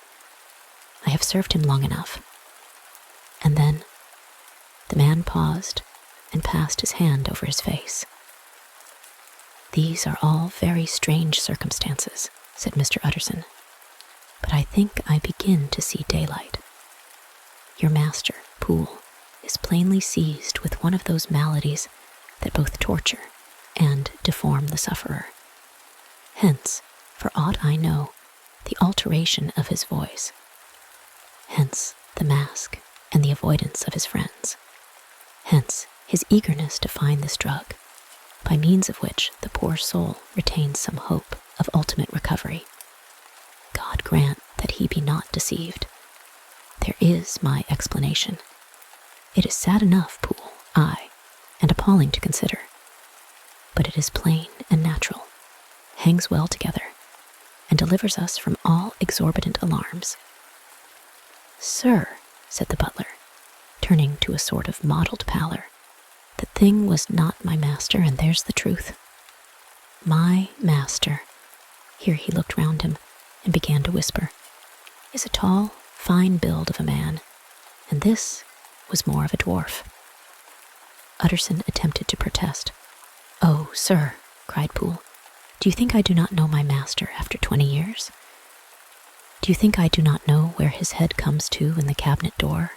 I have served him long enough." And then the man paused and passed his hand over his face. "These are all very strange circumstances," said Mr. Utterson, "but I think I begin to see daylight. Your master, Poole, is plainly seized with one of those maladies that both torture and deform the sufferer. Hence, for aught I know, the alteration of his voice. Hence, the mask and the avoidance of his friends. Hence, his eagerness to find this drug, by means of which the poor soul retains some hope of ultimate recovery. God grant that he be not deceived. There is my explanation. It is sad enough, Poole, aye, and appalling to consider. But it is plain and natural, hangs well together, and delivers us from all exorbitant alarms." "Sir," said the butler, turning to a sort of mottled pallor, "the thing was not my master, and there's the truth. My master," here he looked round him and began to whisper, "is a tall, fine build of a man, and this was more of a dwarf." Utterson attempted to protest. "Oh, sir," cried Poole, "do you think I do not know my master after 20 years? Do you think I do not know where his head comes to in the cabinet door,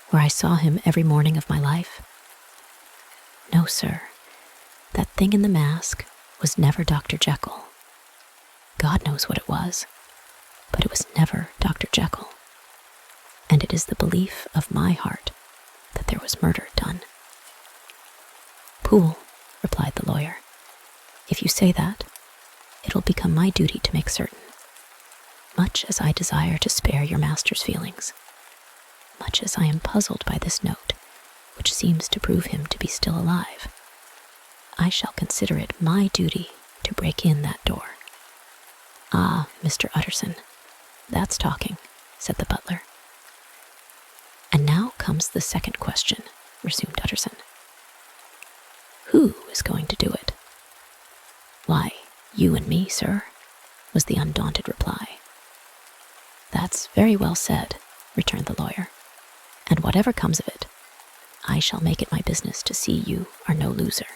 where I saw him every morning of my life? No, sir, that thing in the mask was never Dr. Jekyll. God knows what it was, but it was never Dr. Jekyll. And it is the belief of my heart that there was murder done." "Poole," replied the lawyer, "if you say that, it will become my duty to make certain. Much as I desire to spare your master's feelings, much as I am puzzled by this note, which seems to prove him to be still alive, I shall consider it my duty to break in that door." "Ah, Mr. Utterson, that's talking," said the butler. "And now comes the second question," resumed Utterson. "Who is going to do it?" "Why, you and me, sir," was the undaunted reply. "That's very well said," returned the lawyer, "and whatever comes of it, I shall make it my business to see you are no loser."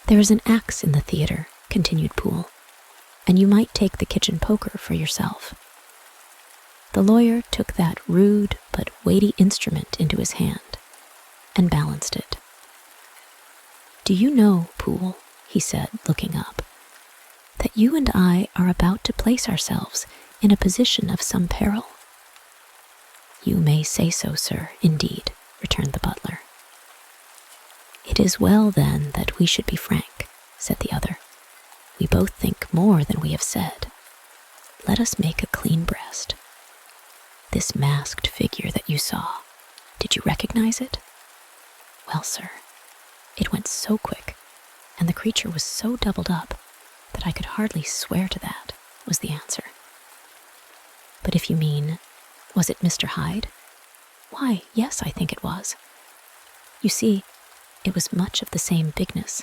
"There is an axe in the theater," continued Poole, "and you might take the kitchen poker for yourself." The lawyer took that rude but weighty instrument into his hand and balanced it. "Do you know, Poole," he said, looking up, "that you and I are about to place ourselves in a position of some peril?" "You may say so, sir, indeed," returned the butler. "It is well, then, that we should be frank," said the other. "We both think more than we have said. Let us make a clean breast. This masked figure that you saw, did you recognize it?" "Well, sir, it went so quick, and the creature was so doubled up that I could hardly swear to that," was the answer. "But if you mean, was it Mr. Hyde? Why, yes, I think it was. You see, it was much of the same bigness,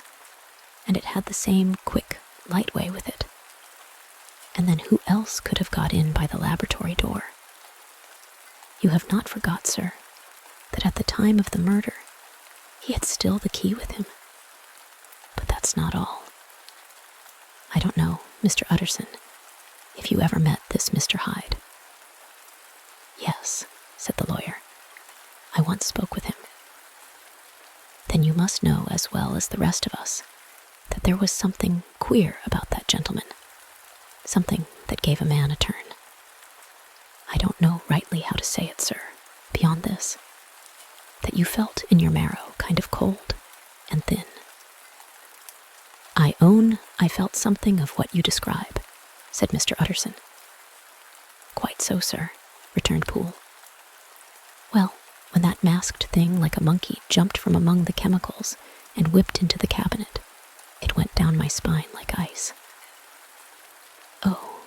and it had the same quick, light way with it. And then who else could have got in by the laboratory door? You have not forgot, sir, that at the time of the murder, he had still the key with him. But that's not all. I don't know, Mr. Utterson, if you ever met this Mr. Hyde." "Yes," said the lawyer. "I once spoke with him." "Then you must know as well as the rest of us that there was something queer about that gentleman, something that gave a man a turn. I don't know rightly how to say it, sir, beyond this, that you felt in your marrow kind of cold and thin." "I own I felt something of what you describe," said Mr. Utterson. "Quite so, sir," returned Poole. "Well, when that masked thing like a monkey jumped from among the chemicals and whipped into the cabinet, it went down my spine like ice." "Oh,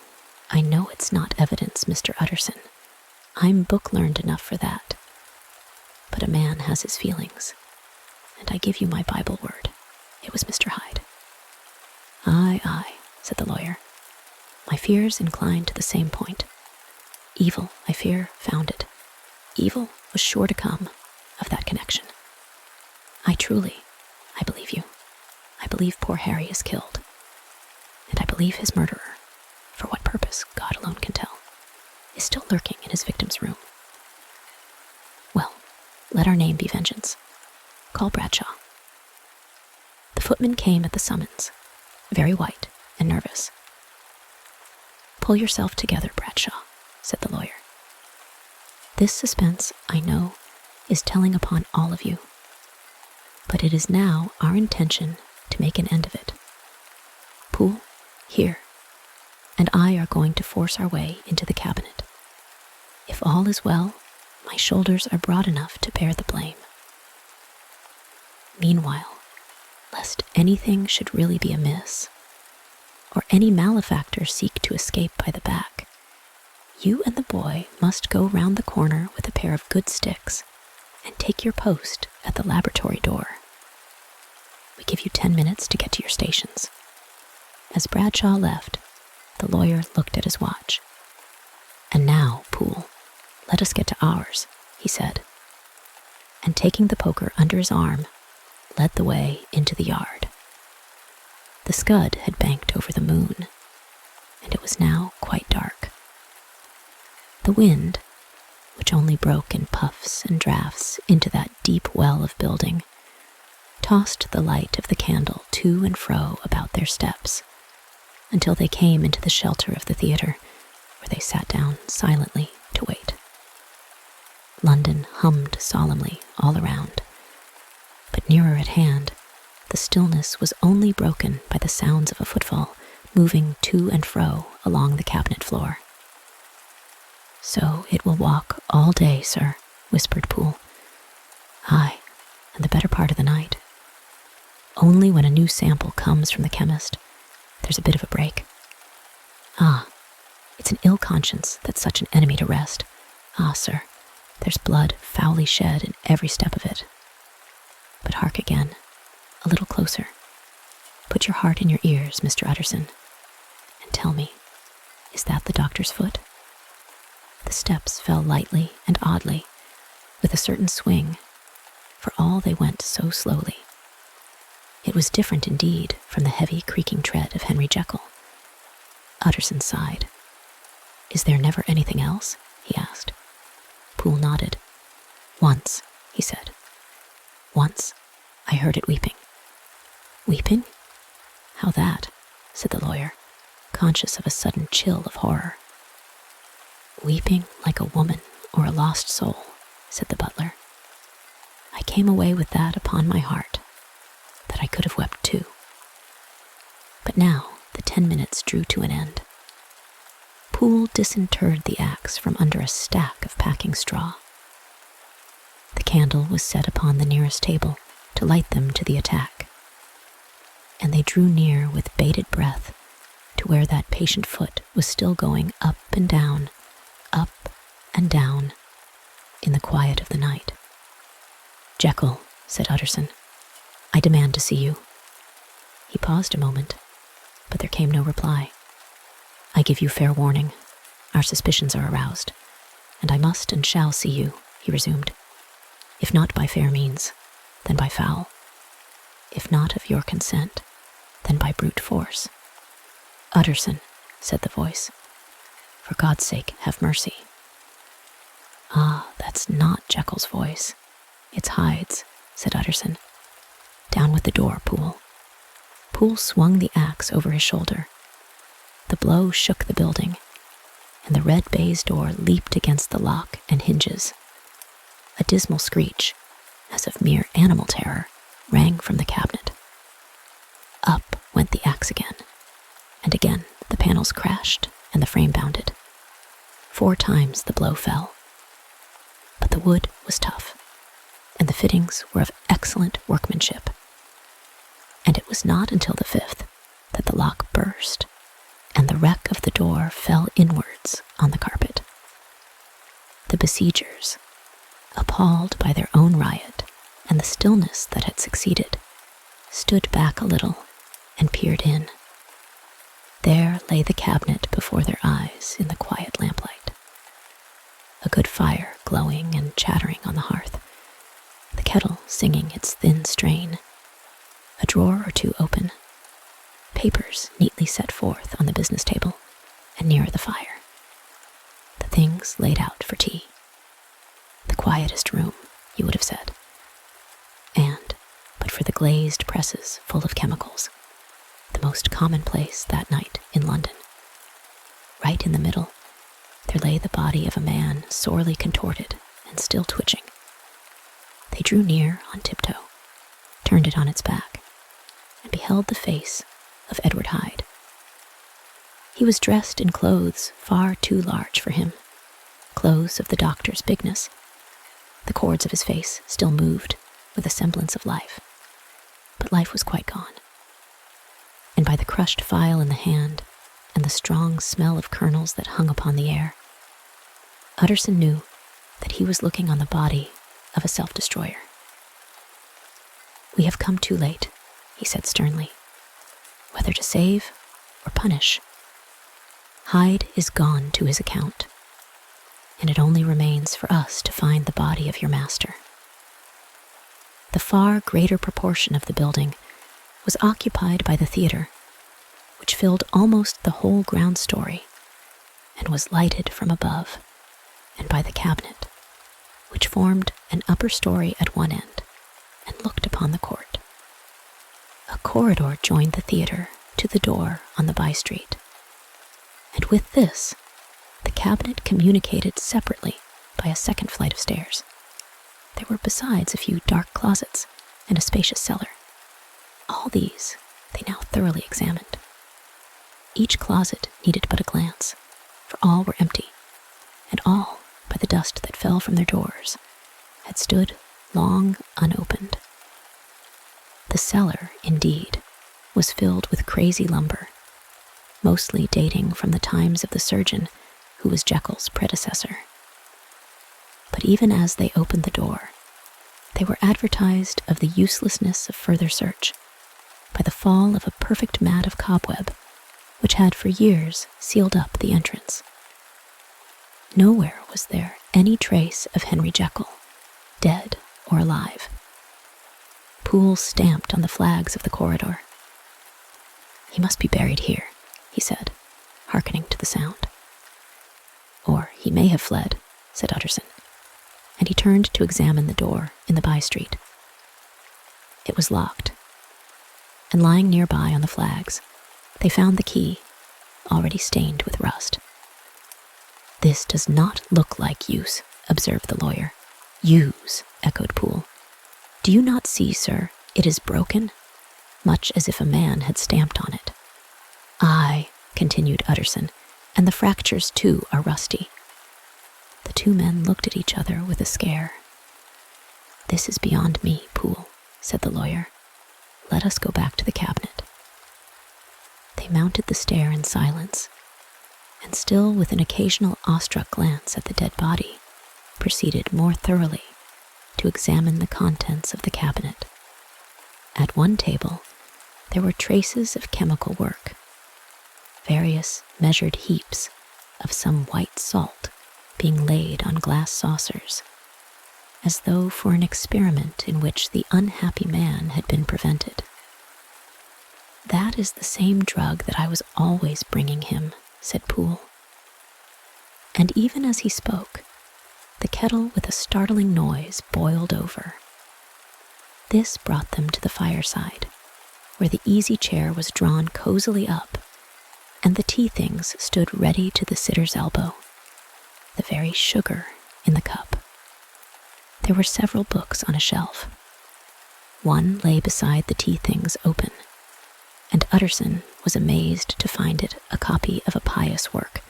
I know it's not evidence, Mr. Utterson. I'm book-learned enough for that. But a man has his feelings, and I give you my Bible word, it was Mr. Hyde." "Aye, aye," said the lawyer. "My fears incline to the same point. Evil, I fear, found it. Evil was sure to come of that connection. I believe you. I believe poor Harry is killed. And I believe his murderer, for what purpose God alone can tell, is still lurking in his victim's room. Well, let our name be vengeance. Call Bradshaw." The footman came at the summons, very white and nervous. "Pull yourself together, Bradshaw," said the lawyer. "This suspense, I know, is telling upon all of you. But it is now our intention to make an end of it. Poole, here, and I are going to force our way into the cabinet. If all is well, my shoulders are broad enough to bear the blame. Meanwhile, lest anything should really be amiss, or any malefactor seek to escape by the back, you and the boy must go round the corner with a pair of good sticks and take your post at the laboratory door. We give you 10 minutes to get to your stations." As Bradshaw left, the lawyer looked at his watch. "And now, Poole, let us get to ours," he said, and taking the poker under his arm, led the way into the yard. The scud had banked over the moon, and it was now quite dark. The wind, which only broke in puffs and drafts into that deep well of building, tossed the light of the candle to and fro about their steps, until they came into the shelter of the theater, where they sat down silently to wait. London hummed solemnly all around, but nearer at hand, the stillness was only broken by the sounds of a footfall moving to and fro along the cabinet floor. "So it will walk all day, sir," whispered Poole. "Aye, and the better part of the night. Only when a new sample comes from the chemist, there's a bit of a break. Ah, it's an ill conscience that's such an enemy to rest. Ah, sir, there's blood foully shed in every step of it. But hark again, a little closer. Put your heart in your ears, Mr. Utterson, and tell me, is that the doctor's foot?" The steps fell lightly and oddly, with a certain swing, for all they went so slowly. It was different indeed from the heavy creaking tread of Henry Jekyll. Utterson sighed. "Is there never anything else?" he asked. Poole nodded. "Once," he said. "Once I heard it weeping." "Weeping? How that?" said the lawyer, conscious of a sudden chill of horror. "Weeping like a woman or a lost soul," said the butler. "I came away with that upon my heart, that I could have wept too." But now the 10 minutes drew to an end. Poole disinterred the axe from under a stack of packing straw. The candle was set upon the nearest table to light them to the attack, and they drew near with bated breath to where that patient foot was still going up and down, in the quiet of the night. "Jekyll," said Utterson, "I demand to see you." He paused a moment, but there came no reply. "I give you fair warning. Our suspicions are aroused, and I must and shall see you," he resumed. "If not by fair means, then by foul. If not of your consent, then by brute force." "Utterson," said the voice, For God's sake, have mercy." "Ah, that's not Jekyll's voice. It's Hyde's," said Utterson. "Down with the door, Poole." Poole swung the axe over his shoulder. The blow shook the building, and the red baize door leaped against the lock and hinges. A dismal screech, as of mere animal terror, rang from the cabinet. Up went the axe again, and again the panels crashed and the frame bounded. 4 times the blow fell. But the wood was tough, and the fittings were of excellent workmanship. And it was not until the 5th that the lock burst, and the wreck of the door fell inwards on the carpet. The besiegers, appalled by their own riot and the stillness that had succeeded, stood back a little and peered in. There lay the cabinet before their eyes in the quiet lamplight. A good fire glowing and chattering on the hearth, the kettle singing its thin strain, a drawer or two open, papers neatly set forth on the business table and nearer the fire, the things laid out for tea. The quietest room, you would have said. And, but for the glazed presses full of chemicals, the most commonplace that night in London. Right in the middle, there lay the body of a man sorely contorted and still twitching. They drew near on tiptoe, turned it on its back, and beheld the face of Edward Hyde. He was dressed in clothes far too large for him, clothes of the doctor's bigness. The cords of his face still moved with a semblance of life, but life was quite gone. And by the crushed file in the hand and the strong smell of kernels that hung upon the air, Utterson knew that he was looking on the body of a self-destroyer. "We have come too late," he said sternly, "whether to save or punish. Hyde is gone to his account, and it only remains for us to find the body of your master." The far greater proportion of the building was occupied by the theater, which filled almost the whole ground story, and was lighted from above, and by the cabinet, which formed an upper story at one end and looked upon the court. A corridor joined the theater to the door on the by-street, and with this, the cabinet communicated separately by a second flight of stairs. There were besides a few dark closets and a spacious cellar. All these they now thoroughly examined. Each closet needed but a glance, for all were empty, and all, by the dust that fell from their doors, had stood long unopened. The cellar, indeed, was filled with crazy lumber, mostly dating from the times of the surgeon who was Jekyll's predecessor. But even as they opened the door, they were advertised of the uselessness of further search by the fall of a perfect mat of cobweb which had for years sealed up the entrance. Nowhere was there any trace of Henry Jekyll, dead or alive. Poole stamped on the flags of the corridor. "He must be buried here," he said, hearkening to the sound. "Or he may have fled," said Utterson, and he turned to examine the door in the by-street. It was locked, and lying nearby on the flags, they found the key, already stained with rust. "This does not look like use," observed the lawyer. "Use," echoed Poole. "Do you not see, sir, it is broken, much as if a man had stamped on it." "Aye," continued Utterson, "and the fractures, too, are rusty." The two men looked at each other with a scare. "This is beyond me, Poole," said the lawyer. "Let us go back to the cabinet." They mounted the stair in silence, and still with an occasional awestruck glance at the dead body, proceeded more thoroughly to examine the contents of the cabinet. At one table, there were traces of chemical work, various measured heaps of some white salt being laid on glass saucers, as though for an experiment in which the unhappy man had been prevented. "That is the same drug that I was always bringing him," said Poole. And even as he spoke, the kettle with a startling noise boiled over. This brought them to the fireside, where the easy chair was drawn cozily up, and the tea things stood ready to the sitter's elbow, the very sugar in the cup. There were several books on a shelf. One lay beside the tea things open, and Utterson was amazed to find it a copy of a pious work,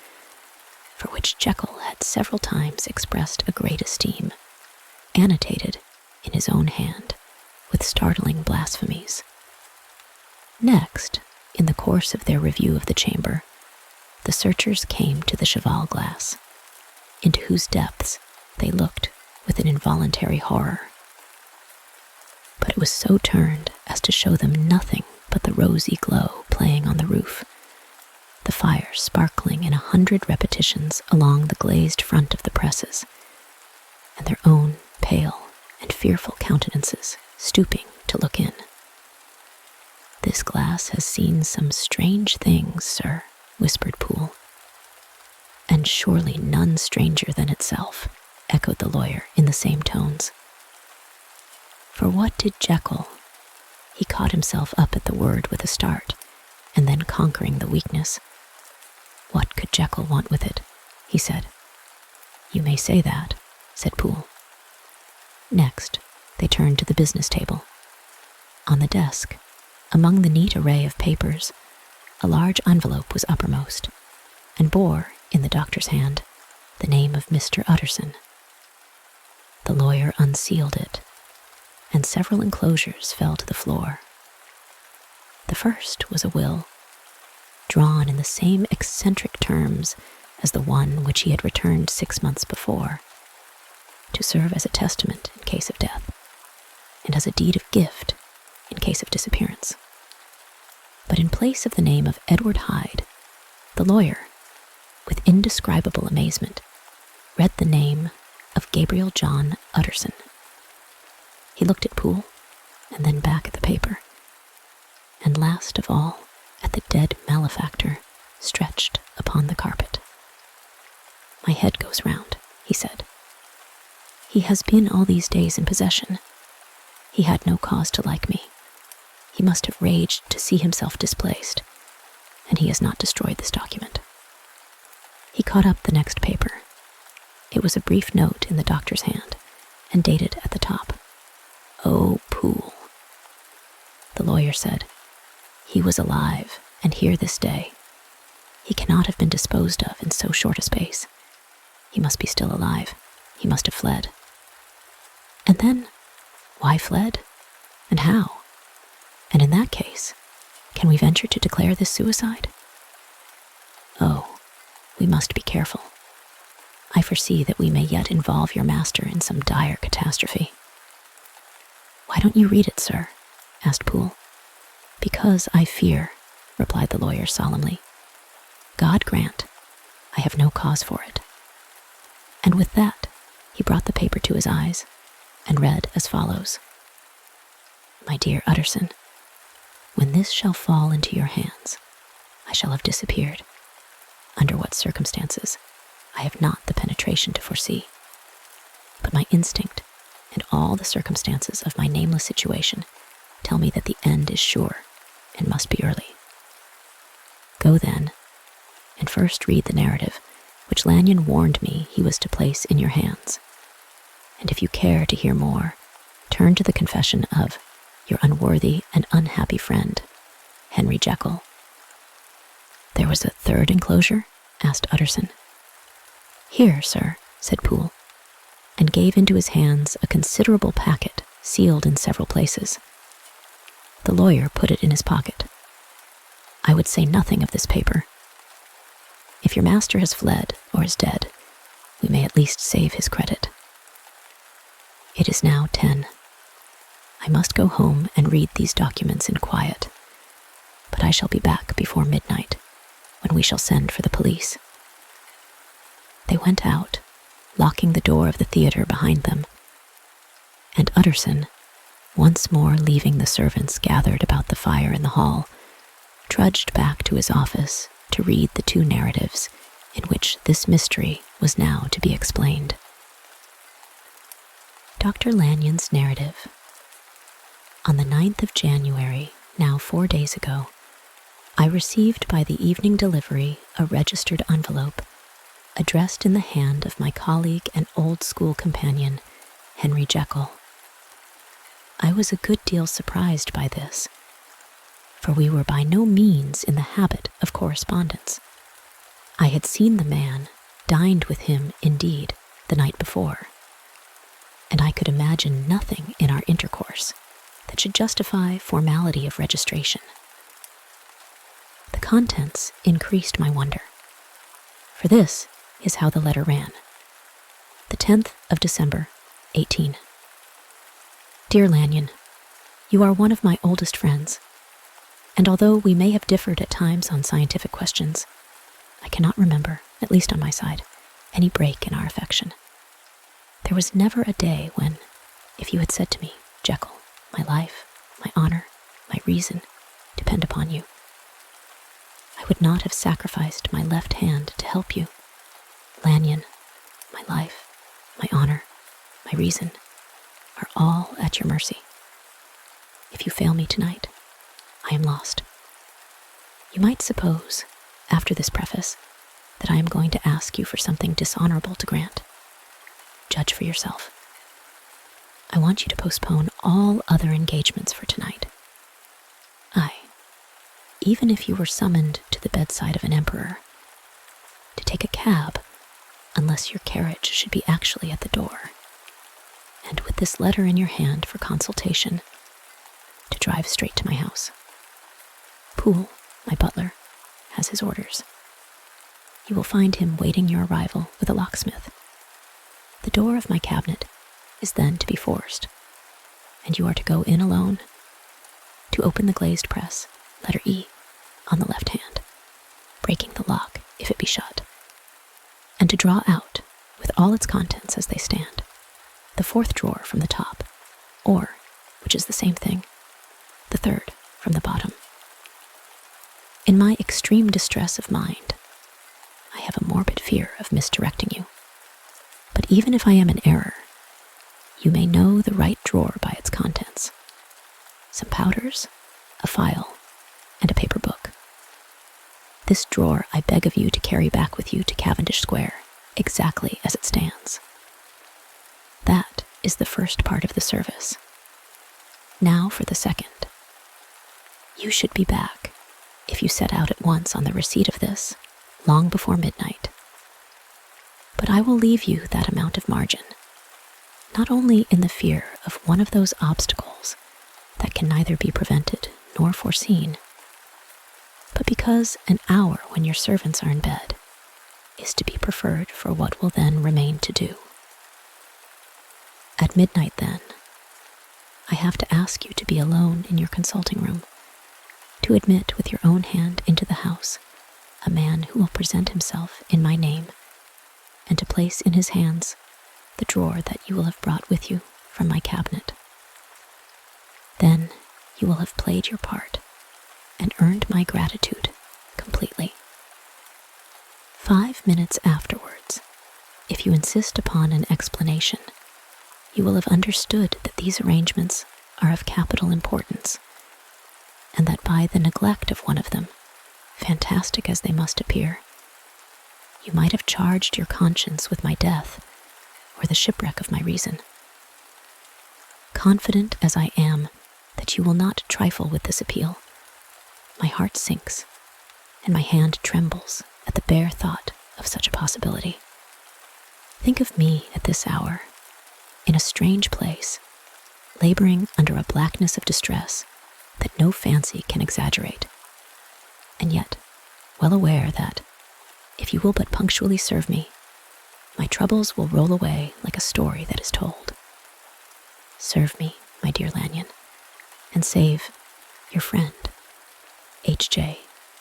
for which Jekyll had several times expressed a great esteem, annotated in his own hand with startling blasphemies. Next, in the course of their review of the chamber, the searchers came to the cheval glass, into whose depths they looked with an involuntary horror. But it was so turned as to show them nothing but the rosy glow playing on the roof, the fire sparkling in 100 repetitions along the glazed front of the presses, and their own pale and fearful countenances stooping to look in. "This glass has seen some strange things, sir," whispered Poole. "And surely none stranger than itself," echoed the lawyer in the same tones. For what did Jekyll? He caught himself up at the word with a start, and then conquering the weakness. "What could Jekyll want with it?" he said. "You may say that," said Poole. Next, they turned to the business table. On the desk, among the neat array of papers, a large envelope was uppermost, and bore, in the doctor's hand, the name of Mr. Utterson. The lawyer unsealed it, and several enclosures fell to the floor. The first was a will, drawn in the same eccentric terms as the one which he had returned 6 months before, to serve as a testament in case of death, and as a deed of gift in case of disappearance. But in place of the name of Edward Hyde, the lawyer, with indescribable amazement, read the name of Gabriel John Utterson. He looked at Poole, and then back at the paper, and last of all at the dead malefactor stretched upon the carpet. "My head goes round," he said. "He has been all these days in possession. He had no cause to like me. He must have raged to see himself displaced, and he has not destroyed this document." He caught up the next paper. It was a brief note in the doctor's hand, and dated at the top. "Oh, Poole," the lawyer said. "He was alive, and here this day. He cannot have been disposed of in so short a space. He must be still alive. He must have fled. And then, why fled? And how? And in that case, can we venture to declare this suicide? Oh, we must be careful. I foresee that we may yet involve your master in some dire catastrophe." "Why don't you read it, sir?" asked Poole. "Because I fear," replied the lawyer solemnly. "God grant I have no cause for it." And with that, he brought the paper to his eyes and read as follows. "My dear Utterson, when this shall fall into your hands, I shall have disappeared. Under what circumstances, I have not the penetration to foresee. But my instinct and all the circumstances of my nameless situation tell me that the end is sure and must be early. Go then, and first read the narrative which Lanyon warned me he was to place in your hands. And if you care to hear more, turn to the confession of your unworthy and unhappy friend, Henry Jekyll." "There was a third enclosure?" asked Utterson. "Here, sir," said Poole, and gave into his hands a considerable packet sealed in several places. The lawyer put it in his pocket. "I would say nothing of this paper. If your master has fled or is dead, we may at least save his credit. It is now 10. I must go home and read these documents in quiet, but I shall be back before midnight, when we shall send for the police." They went out, locking the door of the theater behind them, and Utterson, once more leaving the servants gathered about the fire in the hall, trudged back to his office to read the 2 narratives in which this mystery was now to be explained. Dr. Lanyon's narrative. On the 9th of January, now 4 days ago, I received by the evening delivery a registered envelope addressed in the hand of my colleague and old school companion, Henry Jekyll. I was a good deal surprised by this, for we were by no means in the habit of correspondence. I had seen the man, dined with him, indeed, the night before, and I could imagine nothing in our intercourse that should justify formality of registration. The contents increased my wonder, for this is how the letter ran. The 10th of December, 18. Dear Lanyon, you are one of my oldest friends, and although we may have differed at times on scientific questions, I cannot remember, at least on my side, any break in our affection. There was never a day when, if you had said to me, Jekyll, my life, my honor, my reason depend upon you, I would not have sacrificed my left hand to help you. Lanyon, my life, my honor, my reason are all at your mercy. If you fail me tonight, I am lost. You might suppose, after this preface, that I am going to ask you for something dishonorable to grant. Judge for yourself. I want you to postpone all other engagements for tonight. Aye, even if you were summoned to the bedside of an emperor, to take a cab, unless your carriage should be actually at the door, and with this letter in your hand for consultation, to drive straight to my house. Poole, my butler, has his orders. You will find him waiting your arrival with a locksmith. The door of my cabinet is then to be forced, and you are to go in alone, to open the glazed press, letter E, on the left hand, breaking the lock if it be shut, and to draw out, with all its contents as they stand, the 4th drawer from the top, or, which is the same thing, the 3rd from the bottom. In my extreme distress of mind, I have a morbid fear of misdirecting you. But even if I am in error, you may know the right drawer by its contents. Some powders, a file, and a paper book. This drawer I beg of you to carry back with you to Cavendish Square, exactly as it stands. That is the first part of the service. Now for the second. You should be back, if you set out at once on the receipt of this, long before midnight. But I will leave you that amount of margin, not only in the fear of one of those obstacles that can neither be prevented nor foreseen, but because an hour when your servants are in bed is to be preferred for what will then remain to do. At midnight, then, I have to ask you to be alone in your consulting room, to admit with your own hand into the house a man who will present himself in my name, and to place in his hands the drawer that you will have brought with you from my cabinet. Then you will have played your part and earned my gratitude completely. 5 minutes afterwards, if you insist upon an explanation, you will have understood that these arrangements are of capital importance, and that by the neglect of one of them, fantastic as they must appear, you might have charged your conscience with my death or the shipwreck of my reason. Confident as I am that you will not trifle with this appeal, my heart sinks and my hand trembles at the bare thought of such a possibility. Think of me at this hour, in a strange place, laboring under a blackness of distress that no fancy can exaggerate, and yet well aware that, if you will but punctually serve me, my troubles will roll away like a story that is told. Serve me, my dear Lanyon, and save your friend, H.J.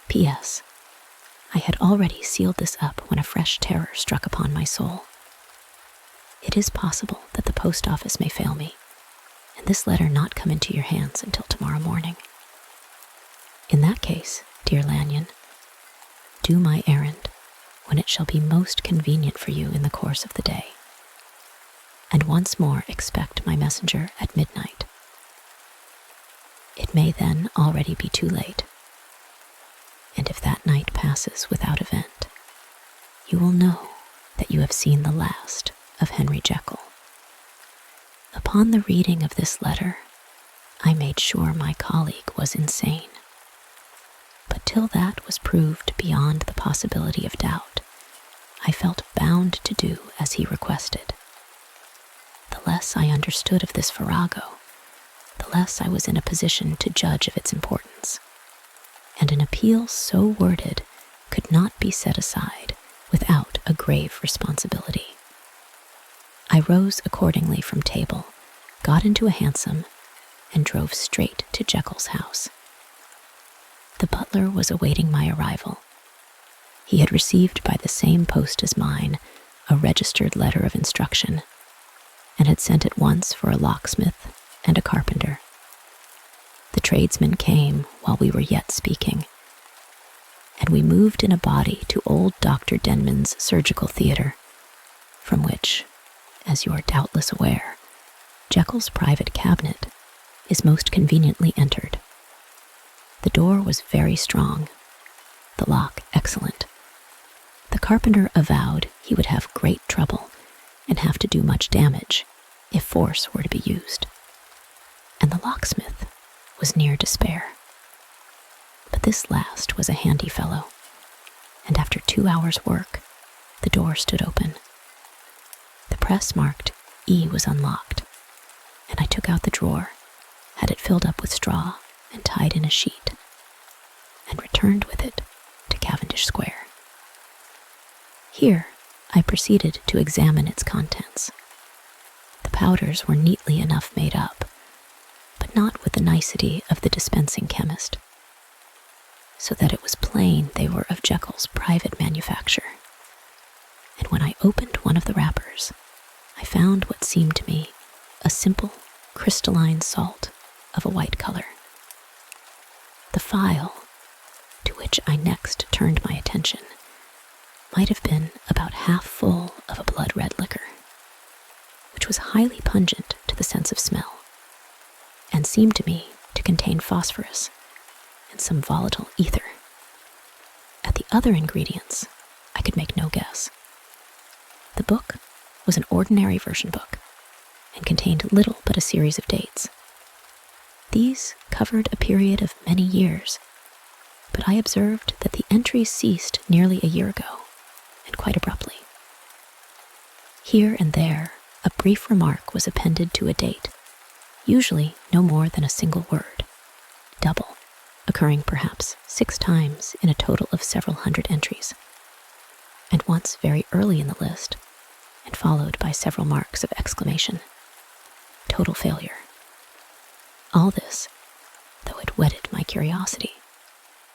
P.S. I had already sealed this up when a fresh terror struck upon my soul. It is possible that the post office may fail me, and this letter not come into your hands until tomorrow morning. In that case, dear Lanyon, do my errand, when it shall be most convenient for you in the course of the day. And once more expect my messenger at midnight. It may then already be too late, and if that night passes without event, you will know that you have seen the last of Henry Jekyll. Upon the reading of this letter, I made sure my colleague was insane. But till that was proved beyond the possibility of doubt, I felt bound to do as he requested. The less I understood of this farrago, the less I was in a position to judge of its importance, and an appeal so worded could not be set aside without a grave responsibility. I rose accordingly from table, got into a hansom, and drove straight to Jekyll's house. The butler was awaiting my arrival. He had received by the same post as mine a registered letter of instruction, and had sent at once for a locksmith and a carpenter. The tradesmen came while we were yet speaking, and we moved in a body to old Dr. Denman's surgical theatre, from which, as you are doubtless aware, Jekyll's private cabinet is most conveniently entered. The door was very strong, the lock excellent. The carpenter avowed he would have great trouble and have to do much damage if force were to be used, and the locksmith was near despair. But this last was a handy fellow, and after 2 hours' work, the door stood open. The press marked E was unlocked, and I took out the drawer, had it filled up with straw and tied in a sheet, and returned with it to Cavendish Square. Here I proceeded to examine its contents. The powders were neatly enough made up, but not with the nicety of the dispensing chemist, so that it was plain they were of Jekyll's private manufacture. And when I opened one of the wrappers, I found what seemed to me a simple crystalline salt of a white color. The phial, to which I next turned my attention, might have been about half full of a blood-red liquor, which was highly pungent to the sense of smell, and seemed to me to contain phosphorus and some volatile ether. At the other ingredients, I could make no guess. The book was an ordinary version book, and contained little but a series of dates. These covered a period of many years, but I observed that the entries ceased nearly a year ago, and quite abruptly. Here and there, a brief remark was appended to a date, usually no more than a single word, double, occurring perhaps 6 times in a total of several hundred entries, and once very early in the list, and followed by several marks of exclamation. Total failure. All this, though it whetted my curiosity,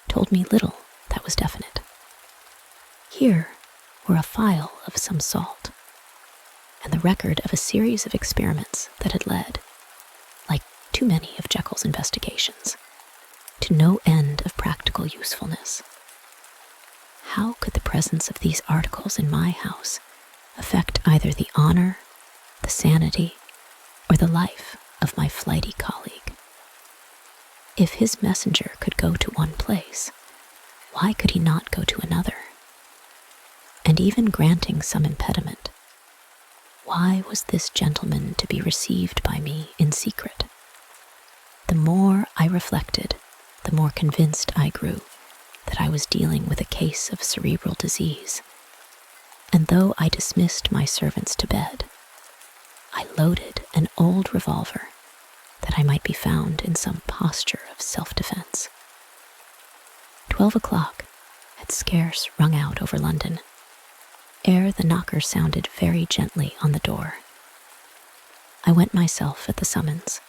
told me little that was definite. Here were a phial of some salt, and the record of a series of experiments that had led, like too many of Jekyll's investigations, to no end of practical usefulness. How could the presence of these articles in my house affect either the honor, the sanity, or the life of my flighty colleague? If his messenger could go to one place, why could he not go to another? And even granting some impediment, why was this gentleman to be received by me in secret? The more I reflected, the more convinced I grew that I was dealing with a case of cerebral disease, and though I dismissed my servants to bed, I loaded an old revolver that I might be found in some posture of self-defense. 12 o'clock had scarce rung out over London, ere the knocker sounded very gently on the door. I went myself at the summons,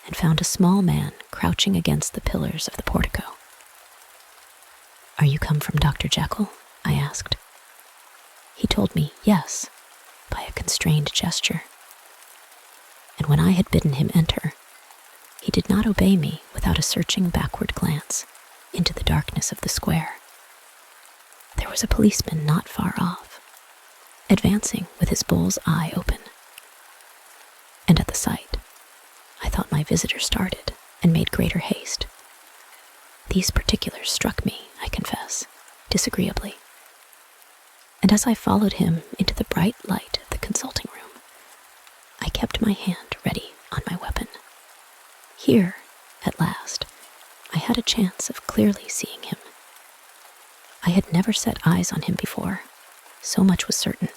and found a small man crouching against the pillars of the portico. "Are you come from Dr. Jekyll?" I asked. He told me yes, by a constrained gesture. And when I had bidden him enter, he did not obey me without a searching backward glance into the darkness of the square. There was a policeman not far off, advancing with his bull's eye open. And at the sight, I thought my visitor started and made greater haste. These particulars struck me, I confess, disagreeably. And as I followed him into the bright light of the consulting room, I kept my hand ready on my weapon. Here, at last, I had a chance of clearly seeing him. I had never set eyes on him before, so much was certain.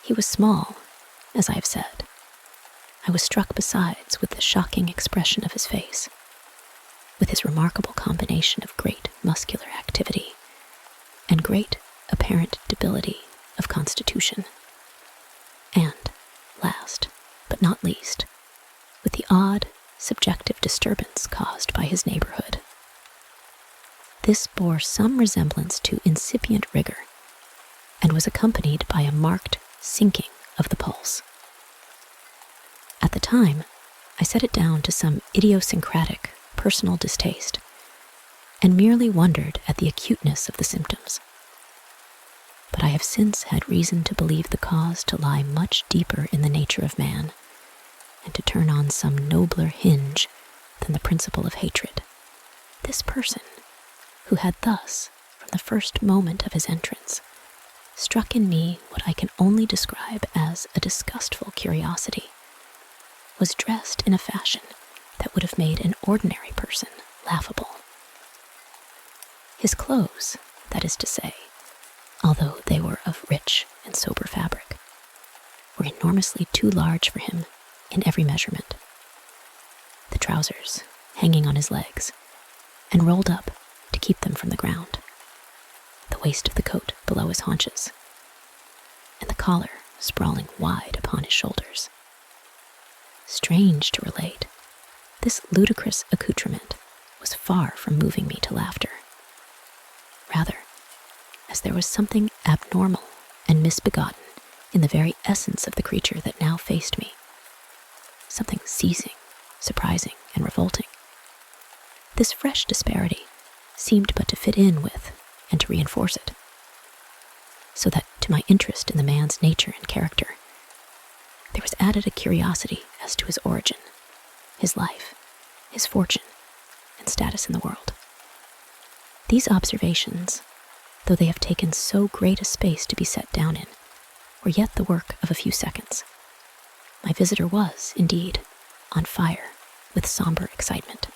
He was small, as I have said. I was struck besides with the shocking expression of his face, with his remarkable combination of great muscular activity and great apparent debility of constitution, and, last but not least, with the odd, subjective disturbance caused by his neighborhood. This bore some resemblance to incipient rigor, and was accompanied by a marked sinking of the pulse. At the time, I set it down to some idiosyncratic personal distaste, and merely wondered at the acuteness of the symptoms. But I have since had reason to believe the cause to lie much deeper in the nature of man, and to turn on some nobler hinge than the principle of hatred. This person, who had thus, from the first moment of his entrance, struck in me what I can only describe as a disgustful curiosity, was dressed in a fashion that would have made an ordinary person laughable. His clothes, that is to say, although they were of rich and sober fabric, were enormously too large for him in every measurement. The trousers hanging on his legs and rolled up to keep them from the ground, the waist of the coat below his haunches, and the collar sprawling wide upon his shoulders. Strange to relate, this ludicrous accoutrement was far from moving me to laughter. Rather, as there was something abnormal and misbegotten in the very essence of the creature that now faced me, something seizing, surprising, and revolting. This fresh disparity seemed but to fit in with and to reinforce it, so that to my interest in the man's nature and character, there was added a curiosity as to his origin, his life, his fortune, and status in the world. These observations, though they have taken so great a space to be set down in, were yet the work of a few seconds. My visitor was, indeed, on fire with somber excitement.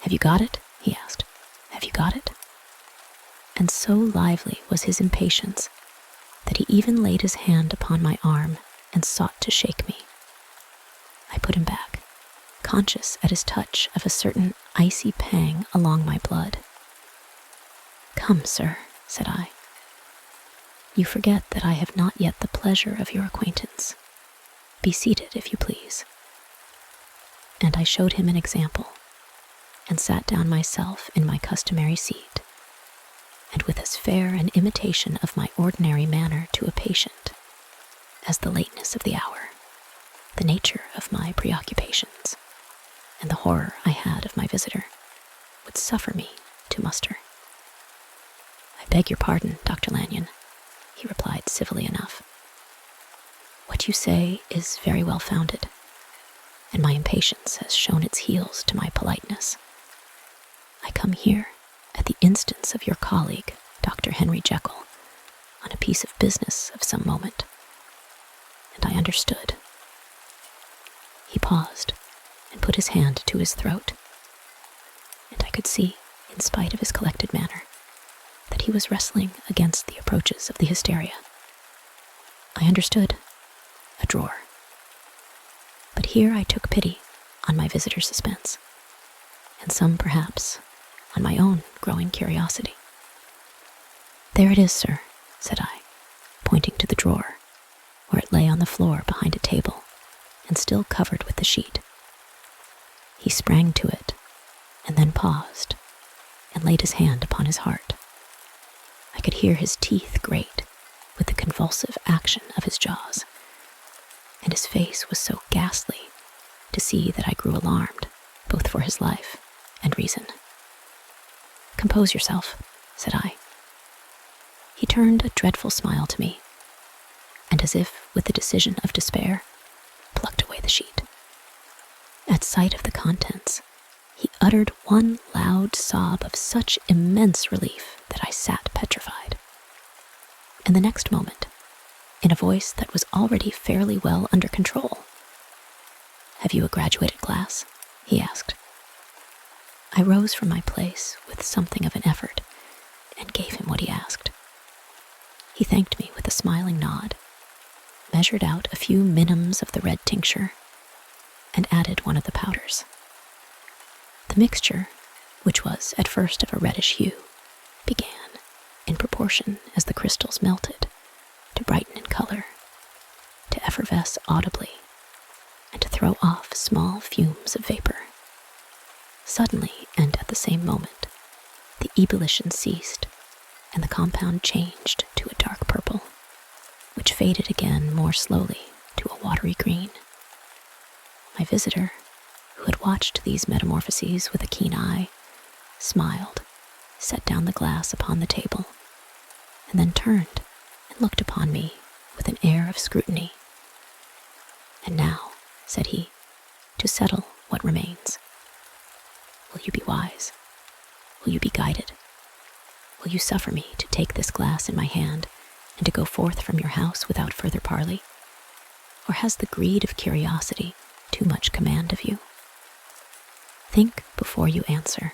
"Have you got it?" he asked. "Have you got it?" And so lively was his impatience that he even laid his hand upon my arm and sought to shake me. I put him back, conscious at his touch of a certain icy pang along my blood. "Come, sir," said I. "You forget that I have not yet the pleasure of your acquaintance. Be seated, if you please." And I showed him an example, and sat down myself in my customary seat, and with as fair an imitation of my ordinary manner to a patient as the lateness of the hour, the nature of my preoccupations, and the horror I had of my visitor would suffer me to muster. "I beg your pardon, Dr. Lanyon," he replied civilly enough. "What you say is very well founded, and my impatience has shown its heels to my politeness. I come here at the instance of your colleague, Dr. Henry Jekyll, on a piece of business of some moment, and I understood." He paused and put his hand to his throat, and I could see, in spite of his collected manner, that he was wrestling against the approaches of the hysteria. I understood. A drawer. But here I took pity on my visitor's suspense, and some, perhaps, on my own growing curiosity. "There it is, sir," said I, pointing to the drawer, where it lay on the floor behind a table, and still covered with the sheet. He sprang to it, and then paused, and laid his hand upon his heart. I could hear his teeth grate with the convulsive action of his jaws, and his face was so ghastly to see that I grew alarmed, both for his life and reason. "Compose yourself," said I, He turned a dreadful smile to me, and as if with the decision of despair, plucked away the sheet. At sight of the contents, he uttered one loud sob of such immense relief that I sat petrified. And the next moment, in a voice that was already fairly well under control, "Have you a graduated glass?" he asked. I rose from my place with something of an effort and gave him what he asked. He thanked me with a smiling nod, measured out a few minims of the red tincture, and added one of the powders. The mixture, which was at first of a reddish hue, began, in proportion as the crystals melted, to brighten in color, to effervesce audibly, and to throw off small fumes of vapor. Suddenly, and at the same moment, the ebullition ceased, and the compound changed to a dark purple, which faded again more slowly to a watery green. My visitor, who had watched these metamorphoses with a keen eye, smiled, set down the glass upon the table, and then turned and looked upon me with an air of scrutiny. "And now," said he, "to settle what remains. Will you be wise? Will you be guided? Will you suffer me to take this glass in my hand and to go forth from your house without further parley? Or has the greed of curiosity too much command of you? Think before you answer,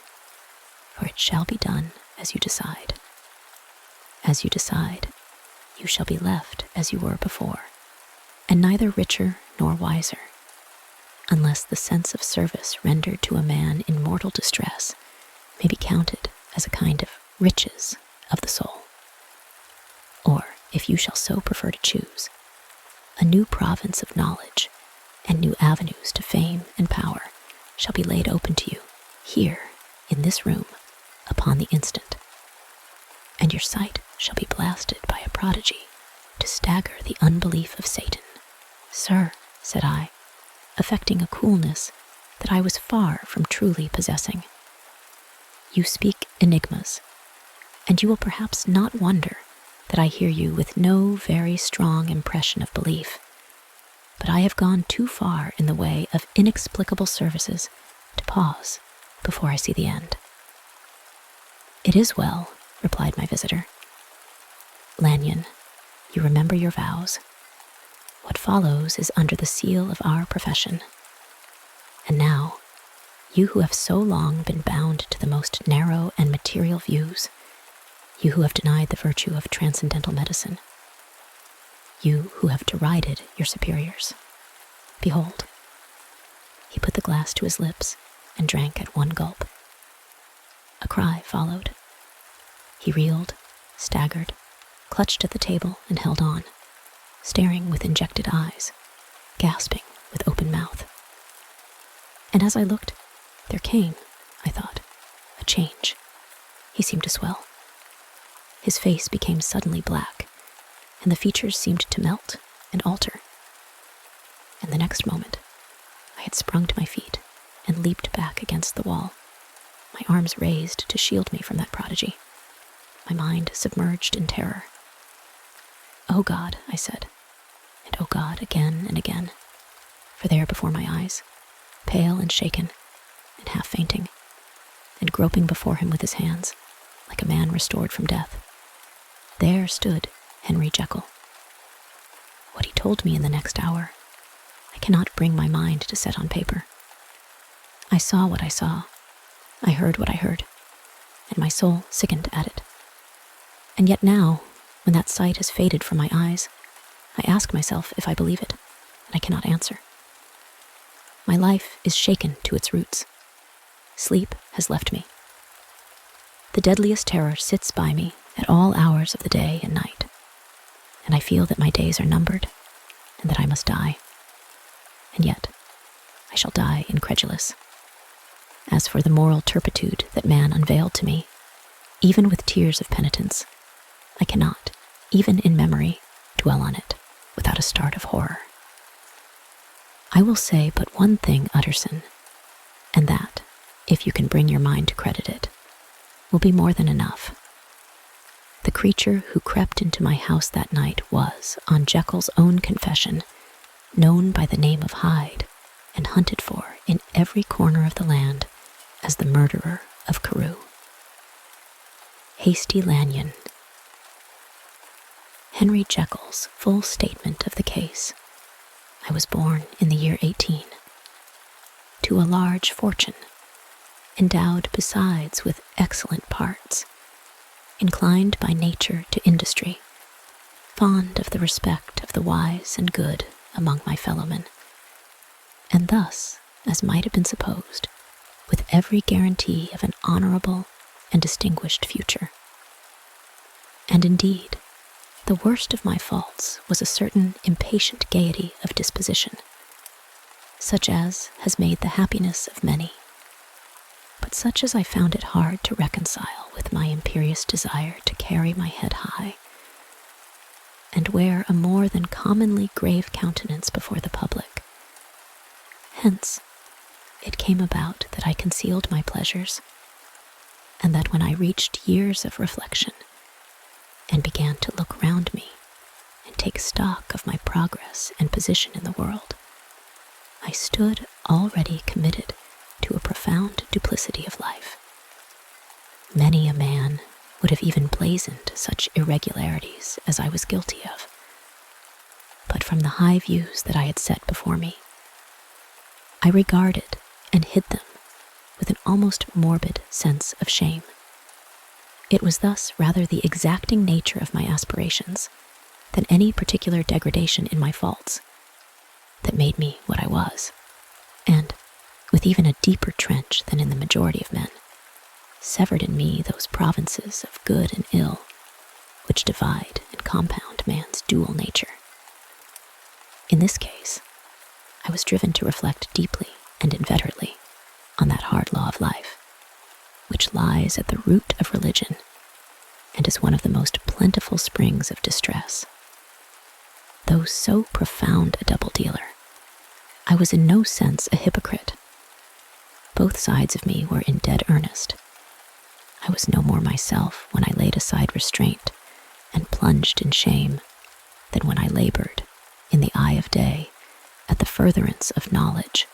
for it shall be done as you decide. As you decide, you shall be left as you were before, and neither richer nor wiser, unless the sense of service rendered to a man in mortal distress may be counted as a kind of riches of the soul. Or, if you shall so prefer to choose, a new province of knowledge and new avenues to fame and power shall be laid open to you, here, in this room, upon the instant. And your sight shall be blasted by a prodigy to stagger the unbelief of Satan." "Sir," said I, affecting a coolness that I was far from truly possessing, "you speak enigmas, and you will perhaps not wonder that I hear you with no very strong impression of belief, but I have gone too far in the way of inexplicable services to pause before I see the end." "It is well," replied my visitor. "Lanyon, you remember your vows. What follows is under the seal of our profession. And now, you who have so long been bound to the most narrow and material views, you who have denied the virtue of transcendental medicine, you who have derided your superiors, behold." He put the glass to his lips and drank at one gulp. A cry followed. He reeled, staggered, clutched at the table and held on, staring with injected eyes, gasping with open mouth. And as I looked, there came, I thought, a change. He seemed to swell. His face became suddenly black, and the features seemed to melt and alter. And the next moment, I had sprung to my feet and leaped back against the wall, my arms raised to shield me from that prodigy, my mind submerged in terror. "Oh God," I said, and "Oh God," again and again, for there before my eyes, pale and shaken, and half fainting, and groping before him with his hands, like a man restored from death, there stood Henry Jekyll. What he told me in the next hour, I cannot bring my mind to set on paper. I saw what I saw, I heard what I heard, and my soul sickened at it. And yet now, when that sight has faded from my eyes, I ask myself if I believe it, and I cannot answer. My life is shaken to its roots. Sleep has left me. The deadliest terror sits by me at all hours of the day and night, and I feel that my days are numbered and that I must die. And yet, I shall die incredulous. As for the moral turpitude that man unveiled to me, even with tears of penitence, I cannot, even in memory, dwell on it without a start of horror. I will say but one thing, Utterson, and that, if you can bring your mind to credit it, will be more than enough. The creature who crept into my house that night was, on Jekyll's own confession, known by the name of Hyde and hunted for in every corner of the land as the murderer of CAREW. Hasty Lanyon. Henry Jekyll's full statement of the case. I was born in the year 18, to a large fortune, endowed besides with excellent parts, inclined by nature to industry, fond of the respect of the wise and good among my fellowmen, and thus, as might have been supposed, with every guarantee of an honorable and distinguished future. And indeed, the worst of my faults was a certain impatient gaiety of disposition, such as has made the happiness of many, but such as I found it hard to reconcile with my imperious desire to carry my head high, and wear a more than commonly grave countenance before the public. Hence, it came about that I concealed my pleasures, and that when I reached years of reflection, and began to look round me and take stock of my progress and position in the world, I stood already committed to a profound duplicity of life. Many a man would have even blazoned such irregularities as I was guilty of, but from the high views that I had set before me, I regarded and hid them with an almost morbid sense of shame. It was thus rather the exacting nature of my aspirations than any particular degradation in my faults that made me what I was, and, with even a deeper trench than in the majority of men, severed in me those provinces of good and ill which divide and compound man's dual nature. In this case, I was driven to reflect deeply and inveterately on that hard law of life, which lies at the root of religion and is one of the most plentiful springs of distress. Though so profound a double-dealer, I was in no sense a hypocrite. Both sides of me were in dead earnest. I was no more myself when I laid aside restraint and plunged in shame than when I labored, in the eye of day, at the furtherance of knowledge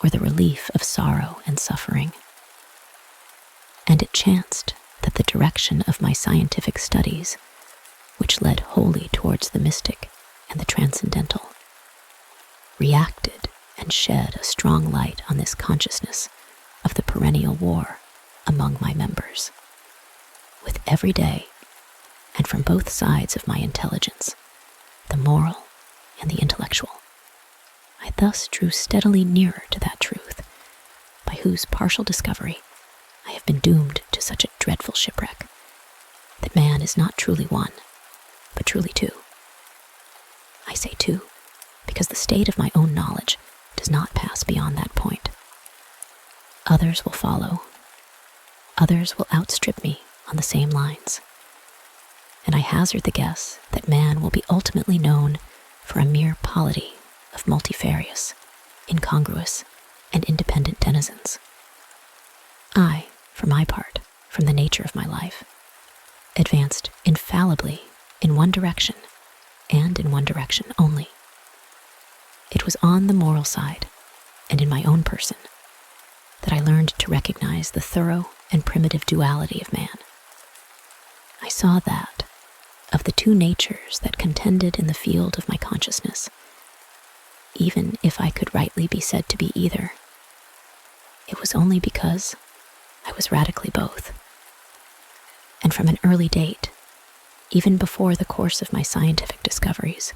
or the relief of sorrow and suffering. And it chanced that the direction of my scientific studies, which led wholly towards the mystic and the transcendental, reacted and shed a strong light on this consciousness of the perennial war among my members. With every day, and from both sides of my intelligence, the moral and the intellectual, I thus drew steadily nearer to that truth, by whose partial discovery I have been doomed to such a dreadful shipwreck, that man is not truly one, but truly two. I say two, because the state of my own knowledge does not pass beyond that point. Others will follow. Others will outstrip me on the same lines. And I hazard the guess that man will be ultimately known for a mere polity of multifarious, incongruous, and independent denizens. I, for my part, from the nature of my life, advanced infallibly in one direction, and in one direction only. It was on the moral side, and in my own person, that I learned to recognize the thorough and primitive duality of man. I saw that, of the two natures that contended in the field of my consciousness, even if I could rightly be said to be either, it was only because I was radically both. And from an early date, even before the course of my scientific discoveries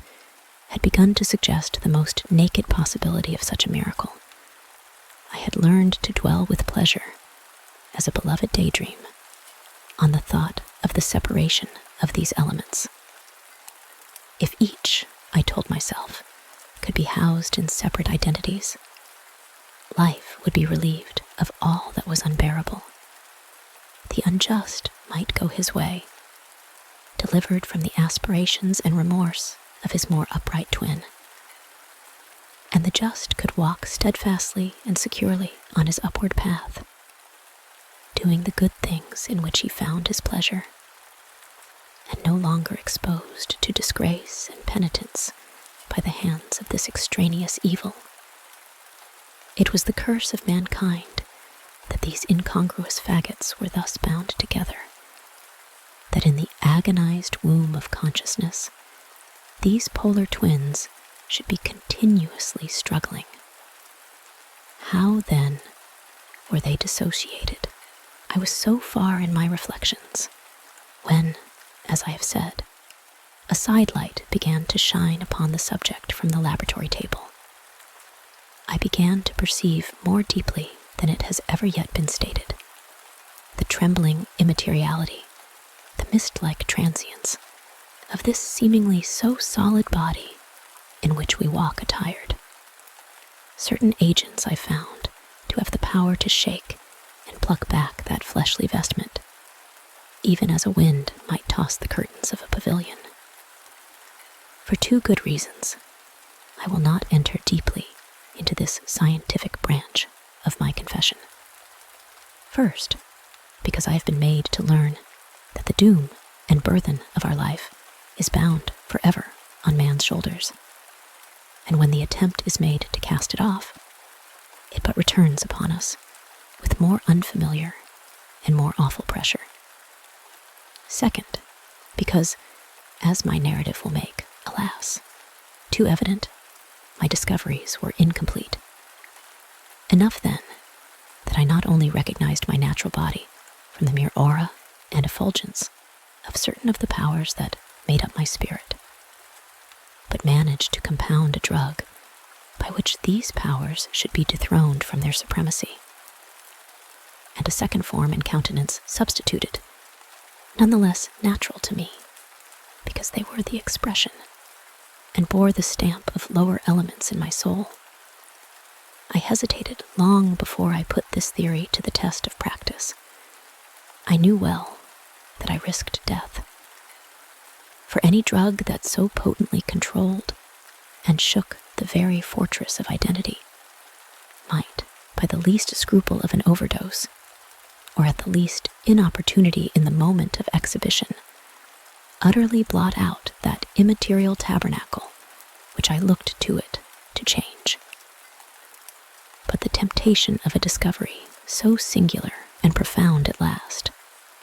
had begun to suggest the most naked possibility of such a miracle, I had learned to dwell with pleasure, as a beloved daydream, on the thought of the separation of these elements. If each, I told myself, could be housed in separate identities, life would be relieved of all that was unbearable. The unjust might go his way, delivered from the aspirations and remorse of his more upright twin, and the just could walk steadfastly and securely on his upward path, doing the good things in which he found his pleasure. and no longer exposed to disgrace and penitence by the hands of this extraneous evil. It was the curse of mankind that these incongruous faggots were thus bound together, that in the agonized womb of consciousness, these polar twins should be continuously struggling. How, then, were they dissociated? I was so far in my reflections when, as I have said, a sidelight began to shine upon the subject from the laboratory table. I began to perceive more deeply than it has ever yet been stated the trembling immateriality, the mist-like transience of this seemingly so solid body in which we walk attired. Certain agents I found to have the power to shake and pluck back that fleshly vestment, even as a wind might toss the curtains of a pavilion. For two good reasons, I will not enter deeply into this scientific branch of my confession. First, because I have been made to learn that the doom and burthen of our life is bound forever on man's shoulders, and when the attempt is made to cast it off, it but returns upon us with more unfamiliar and more awful pressure. Second, because, as my narrative will make, alas, too evident, my discoveries were incomplete. Enough, then, that I not only recognized my natural body from the mere aura and effulgence of certain of the powers that made up my spirit, but managed to compound a drug by which these powers should be dethroned from their supremacy, and a second form and countenance substituted, nonetheless natural to me, because they were the expression and bore the stamp of lower elements in my soul. I hesitated long before I put this theory to the test of practice. I knew well that I risked death. For any drug that so potently controlled and shook the very fortress of identity might, by the least scruple of an overdose, or at the least inopportunity in the moment of exhibition, utterly blot out that immaterial tabernacle which I looked to it to change. But the temptation of a discovery so singular and profound at last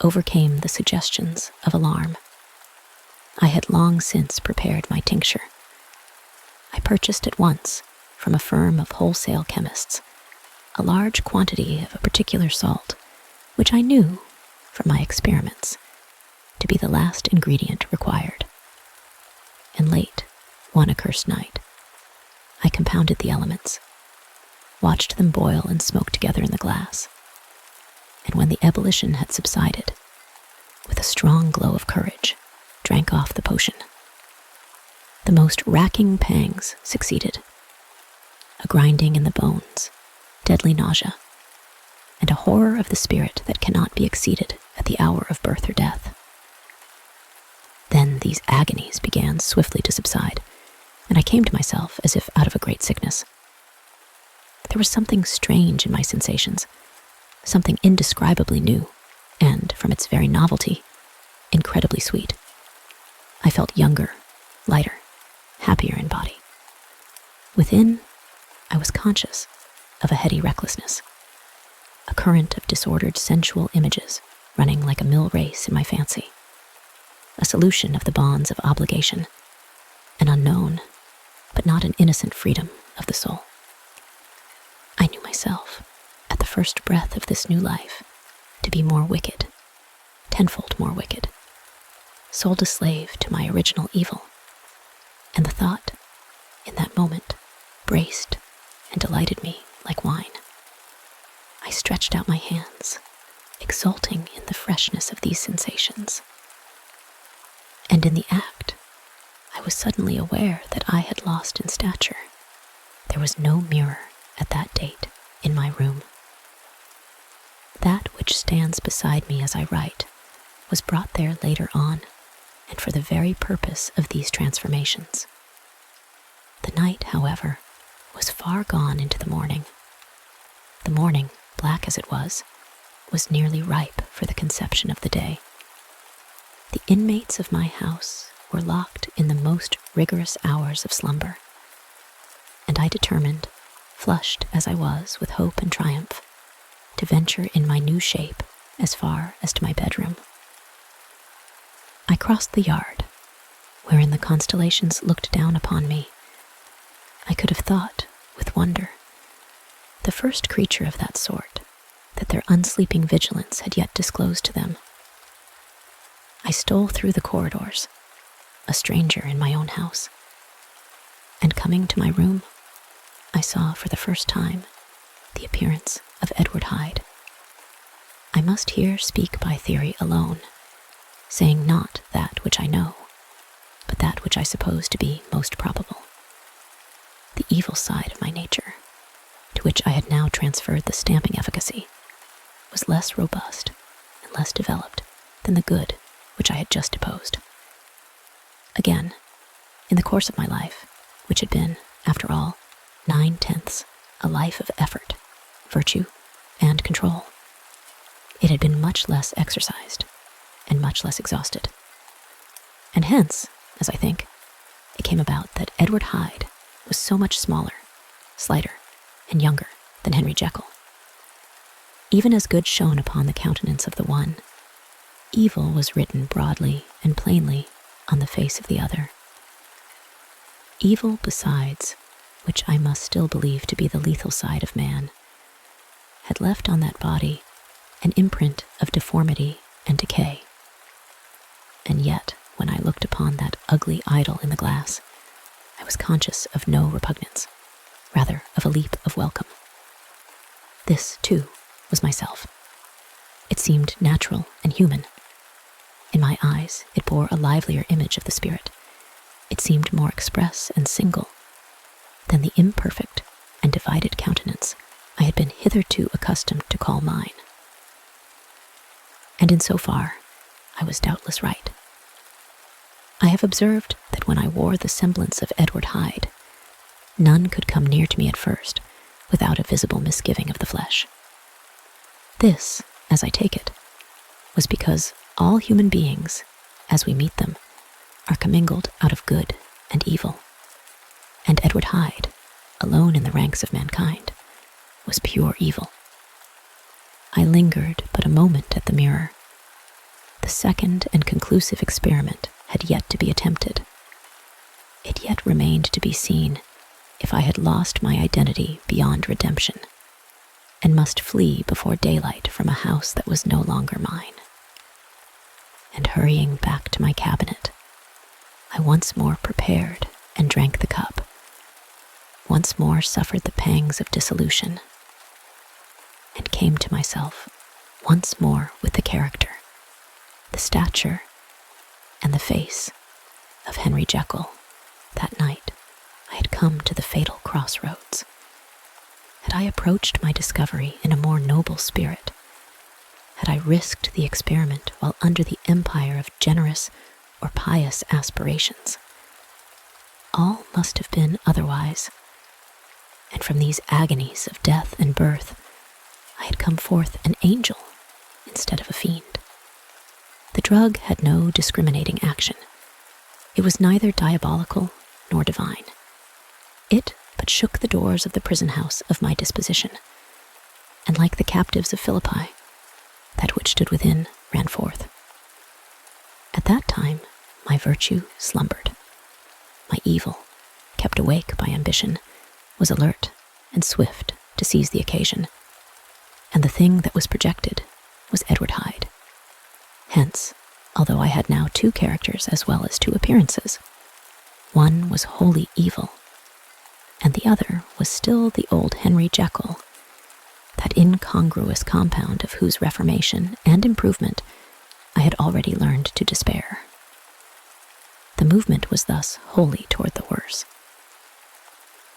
overcame the suggestions of alarm. I had long since prepared my tincture. I purchased at once, from a firm of wholesale chemists, a large quantity of a particular salt, which I knew, from my experiments, to be the last ingredient required. And late, one accursed night, I compounded the elements, watched them boil and smoke together in the glass, and when the ebullition had subsided, with a strong glow of courage, drank off the potion. The most racking pangs succeeded, a grinding in the bones, deadly nausea, and a horror of the spirit that cannot be exceeded at the hour of birth or death. Then these agonies began swiftly to subside, and I came to myself as if out of a great sickness. There was something strange in my sensations, something indescribably new, and, from its very novelty, incredibly sweet. I felt younger, lighter, happier in body. Within, I was conscious of a heady recklessness, a current of disordered sensual images running like a mill race in my fancy, a solution of the bonds of obligation, an unknown, but not an innocent freedom of the soul. I knew myself, at the first breath of this new life, to be more wicked, tenfold more wicked, sold a slave to my original evil, and the thought, in that moment, braced and delighted me like wine. I stretched out my hands, exulting in the freshness of these sensations. And in the act, I was suddenly aware that I had lost in stature. There was no mirror at that date in my room. That which stands beside me as I write was brought there later on, and for the very purpose of these transformations. The night, however, was far gone into the morning. The morning, black as it was nearly ripe for the conception of the day. The inmates of my house were locked in the most rigorous hours of slumber, and I determined, flushed as I was with hope and triumph, to venture in my new shape as far as to my bedroom. I crossed the yard, wherein the constellations looked down upon me. I could have thought, with wonder, the first creature of that sort, that their unsleeping vigilance had yet disclosed to them. I stole through the corridors, a stranger in my own house, and coming to my room, I saw for the first time the appearance of Edward Hyde. I must here speak by theory alone, saying not that which I know, but that which I suppose to be most probable. The evil side of my nature, to which I had now transferred the stamping efficacy, was less robust and less developed than the good which I had just deposed. Again, in the course of my life, which had been, after all, 9/10 a life of effort, virtue, and control, it had been much less exercised and much less exhausted. And hence, as I think, it came about that Edward Hyde was so much smaller, slighter, and younger than Henry Jekyll. Even as good shone upon the countenance of the one, evil was written broadly and plainly on the face of the other. Evil, besides, which I must still believe to be the lethal side of man, had left on that body an imprint of deformity and decay. And yet, when I looked upon that ugly idol in the glass, I was conscious of no repugnance, rather of a leap of welcome. This, too, was myself. It seemed natural and human. In my eyes, it bore a livelier image of the spirit. It seemed more express and single than the imperfect and divided countenance I had been hitherto accustomed to call mine. And in so far, I was doubtless right. I have observed that when I wore the semblance of Edward Hyde, none could come near to me at first without a visible misgiving of the flesh. This, as I take it, was because all human beings, as we meet them, are commingled out of good and evil, and Edward Hyde, alone in the ranks of mankind, was pure evil. I lingered but a moment at the mirror. The second and conclusive experiment had yet to be attempted. It yet remained to be seen if I had lost my identity beyond redemption, and must flee before daylight from a house that was no longer mine. And hurrying back to my cabinet, I once more prepared and drank the cup, once more suffered the pangs of dissolution, and came to myself once more with the character, the stature, and the face of Henry Jekyll. That night I had come to the fatal crossroads. Had I approached my discovery in a more noble spirit, had I risked the experiment while under the empire of generous or pious aspirations, all must have been otherwise, and from these agonies of death and birth, I had come forth an angel instead of a fiend. The drug had no discriminating action. It was neither diabolical nor divine. It but shook the doors of the prison house of my disposition, and like the captives of Philippi, that which stood within ran forth. At that time, my virtue slumbered. My evil, kept awake by ambition, was alert and swift to seize the occasion, and the thing that was projected was Edward Hyde. Hence, although I had now two characters as well as two appearances, one was wholly evil, and the other was still the old Henry Jekyll, that incongruous compound of whose reformation and improvement I had already learned to despair. The movement was thus wholly toward the worse.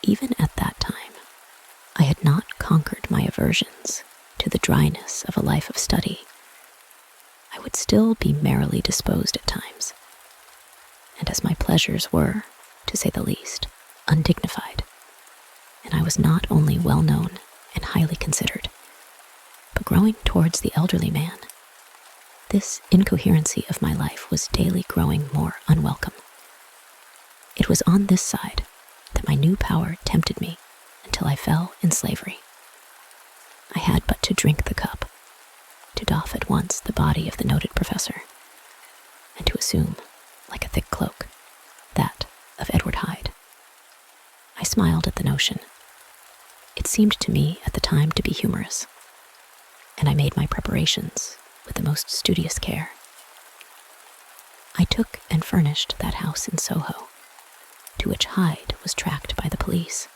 Even at that time, I had not conquered my aversions to the dryness of a life of study. I would still be merrily disposed at times, and as my pleasures were, to say the least, undignified, and I was not only well known and highly considered, but growing towards the elderly man, this incoherency of my life was daily growing more unwelcome. It was on this side that my new power tempted me until I fell in slavery. I had but to drink the cup, to doff at once the body of the noted professor, and to assume, like a thick cloak, that of Edward Hyde. I smiled at the notion. It seemed to me at the time to be humorous, and I made my preparations with the most studious care. I took and furnished that house in Soho, to which Hyde was tracked by the police,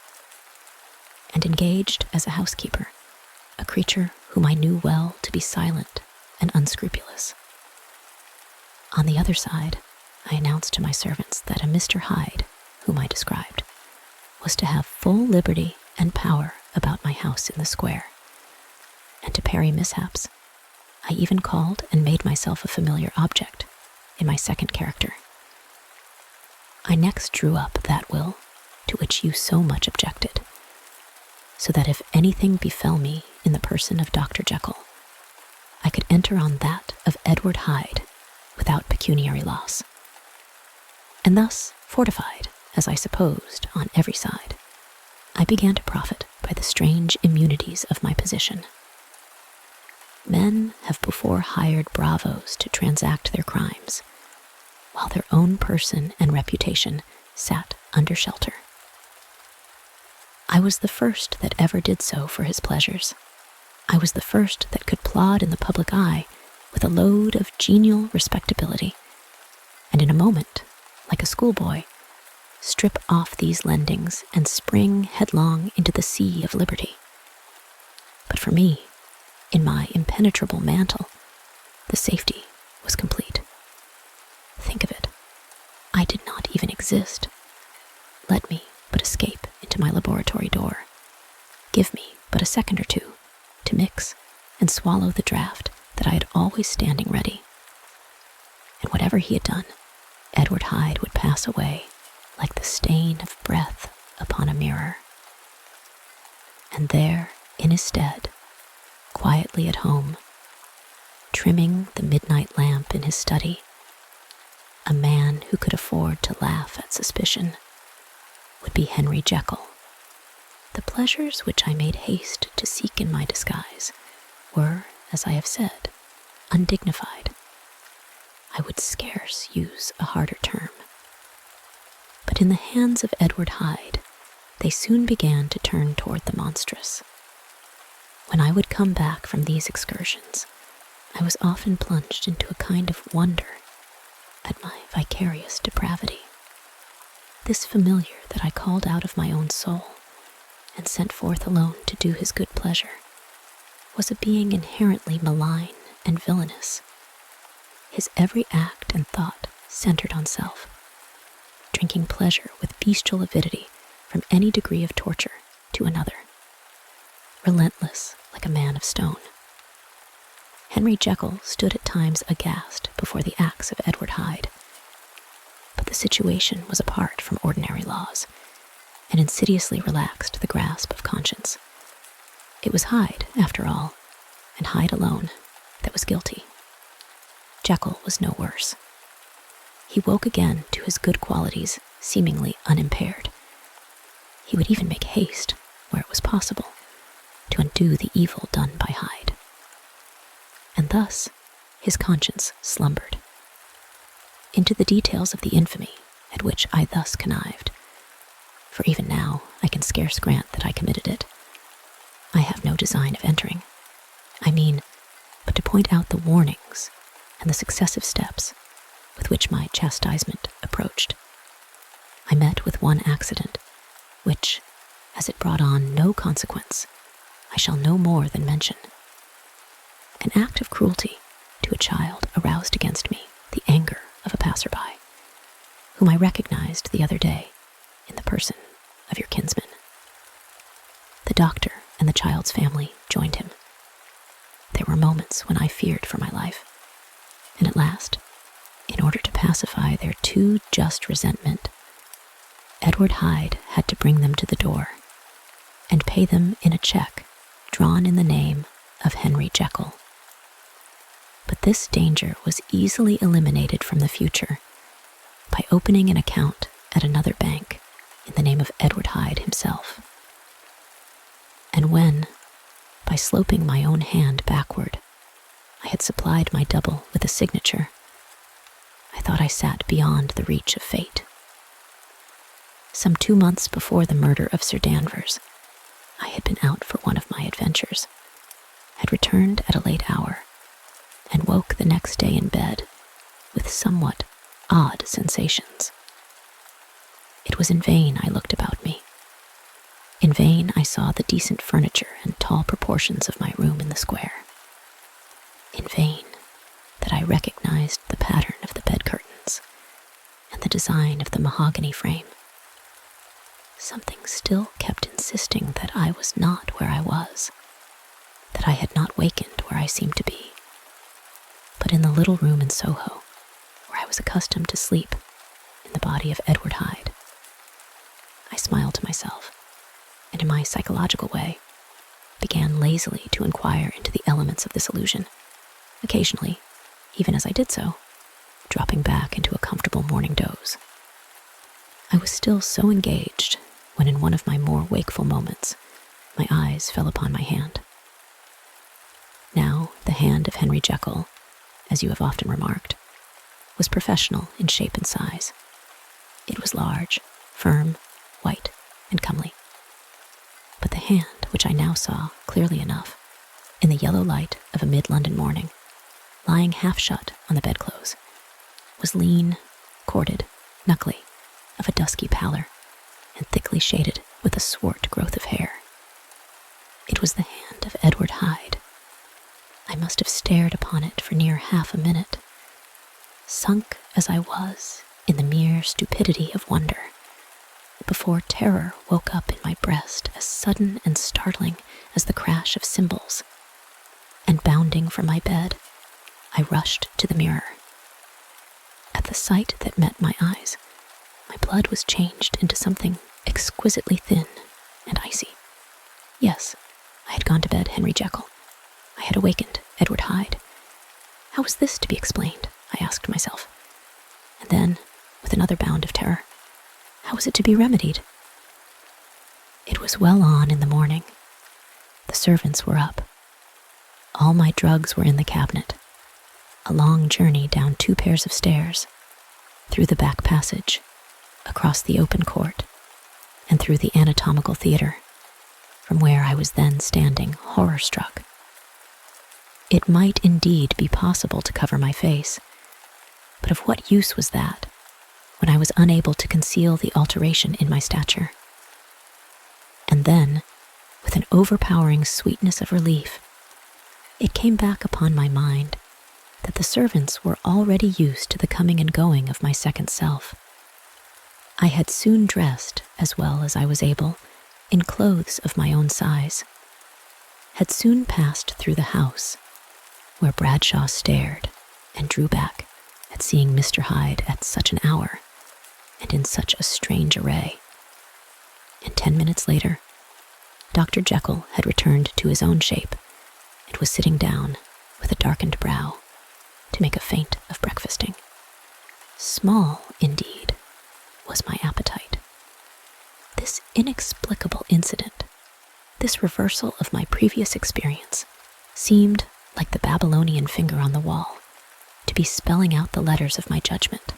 and engaged as a housekeeper a creature whom I knew well to be silent and unscrupulous. On the other side, I announced to my servants that a Mr. Hyde, whom I described, was to have full liberty and power about my house in the square, and to parry mishaps, I even called and made myself a familiar object in my second character. I next drew up that will to which you so much objected, so that if anything befell me in the person of Dr. Jekyll, I could enter on that of Edward Hyde without pecuniary loss. And thus, fortified, as I supposed, on every side, I began to profit by the strange immunities of my position. Men have before hired bravos to transact their crimes, while their own person and reputation sat under shelter. I was the first that ever did so for his pleasures. I was the first that could plod in the public eye with a load of genial respectability, and in a moment, like a schoolboy, strip off these lendings and spring headlong into the sea of liberty. But for me, in my impenetrable mantle, the safety was complete. Think of it. I did not even exist. Let me but escape into my laboratory door. Give me but a second or two to mix and swallow the draught that I had always standing ready. And whatever he had done, Edward Hyde would pass away like the stain of breath upon a mirror. And there, in his stead, quietly at home, trimming the midnight lamp in his study, a man who could afford to laugh at suspicion, would be Henry Jekyll. The pleasures which I made haste to seek in my disguise were, as I have said, undignified. I would scarce use a harder term. But in the hands of Edward Hyde, they soon began to turn toward the monstrous. When I would come back from these excursions, I was often plunged into a kind of wonder at my vicarious depravity. This familiar that I called out of my own soul and sent forth alone to do his good pleasure was a being inherently malign and villainous. His every act and thought centered on self, drinking pleasure with bestial avidity from any degree of torture to another, relentless like a man of stone. Henry Jekyll stood at times aghast before the acts of Edward Hyde, but the situation was apart from ordinary laws, and insidiously relaxed the grasp of conscience. It was Hyde, after all, and Hyde alone, that was guilty. Jekyll was no worse. He woke again to his good qualities, seemingly unimpaired. He would even make haste, where it was possible, to undo the evil done by Hyde. And thus his conscience slumbered. Into the details of the infamy at which I thus connived, for even now I can scarce grant that I committed it, I have no design of entering. I mean, but to point out the warnings and the successive steps with which my chastisement approached. I met with one accident, which, as it brought on no consequence, I shall no more than mention. An act of cruelty to a child aroused against me the anger of a passerby, whom I recognized the other day in the person of your kinsman. The doctor and the child's family joined him. There were moments when I feared for my life, and at last, in order to pacify their too just resentment, Edward Hyde had to bring them to the door and pay them in a check drawn in the name of Henry Jekyll. But that this danger was easily eliminated from the future by opening an account at another bank in the name of Edward Hyde himself. And when, by sloping my own hand backward, I had supplied my double with a signature, I thought I sat beyond the reach of fate. Some 2 months before the murder of Sir Danvers, I had been out for one of my adventures, had returned at a late hour, and woke the next day in bed with somewhat odd sensations. It was in vain I looked about me. In vain I saw the decent furniture and tall proportions of my room in the square. In vain that I recognized the pattern of the bed curtains and the design of the mahogany frame. Something still kept insisting that I was not where I was, that I had not wakened where I seemed to be, but in the little room in Soho, where I was accustomed to sleep, in the body of Edward Hyde. I smiled to myself, and in my psychological way, began lazily to inquire into the elements of this illusion, occasionally, even as I did so, dropping back into a comfortable morning doze. I was still so engaged when in one of my more wakeful moments, my eyes fell upon my hand. Now, the hand of Henry Jekyll, as you have often remarked, was professional in shape and size. It was large, firm, white, and comely. But the hand, which I now saw clearly enough, in the yellow light of a mid-London morning, lying half shut on the bedclothes, was lean, corded, knuckly, of a dusky pallor, and thickly shaded with a swart growth of hair. It was the hand of Edward Hyde. I must have stared upon it for near half a minute, sunk as I was in the mere stupidity of wonder, before terror woke up in my breast as sudden and startling as the crash of cymbals, and bounding from my bed, I rushed to the mirror. At the sight that met my eyes, my blood was changed into something exquisitely thin and icy. Yes, I had gone to bed Henry Jekyll. I had awakened Edward Hyde. How was this to be explained? I asked myself. And then, with another bound of terror, how was it to be remedied? It was well on in the morning. The servants were up. All my drugs were in the cabinet. A long journey down 2 pairs of stairs, through the back passage, across the open court, and through the anatomical theater, from where I was then standing horror-struck. It might indeed be possible to cover my face, but of what use was that, when I was unable to conceal the alteration in my stature? And then, with an overpowering sweetness of relief, it came back upon my mind that the servants were already used to the coming and going of my second self. I had soon dressed, as well as I was able, in clothes of my own size, had soon passed through the house, where Bradshaw stared and drew back at seeing Mr. Hyde at such an hour and in such a strange array. And 10 minutes later, Dr. Jekyll had returned to his own shape and was sitting down with a darkened brow to make a feint of breakfasting. Small, indeed, was my appetite. This inexplicable incident, this reversal of my previous experience, seemed, like the Babylonian finger on the wall, to be spelling out the letters of my judgment,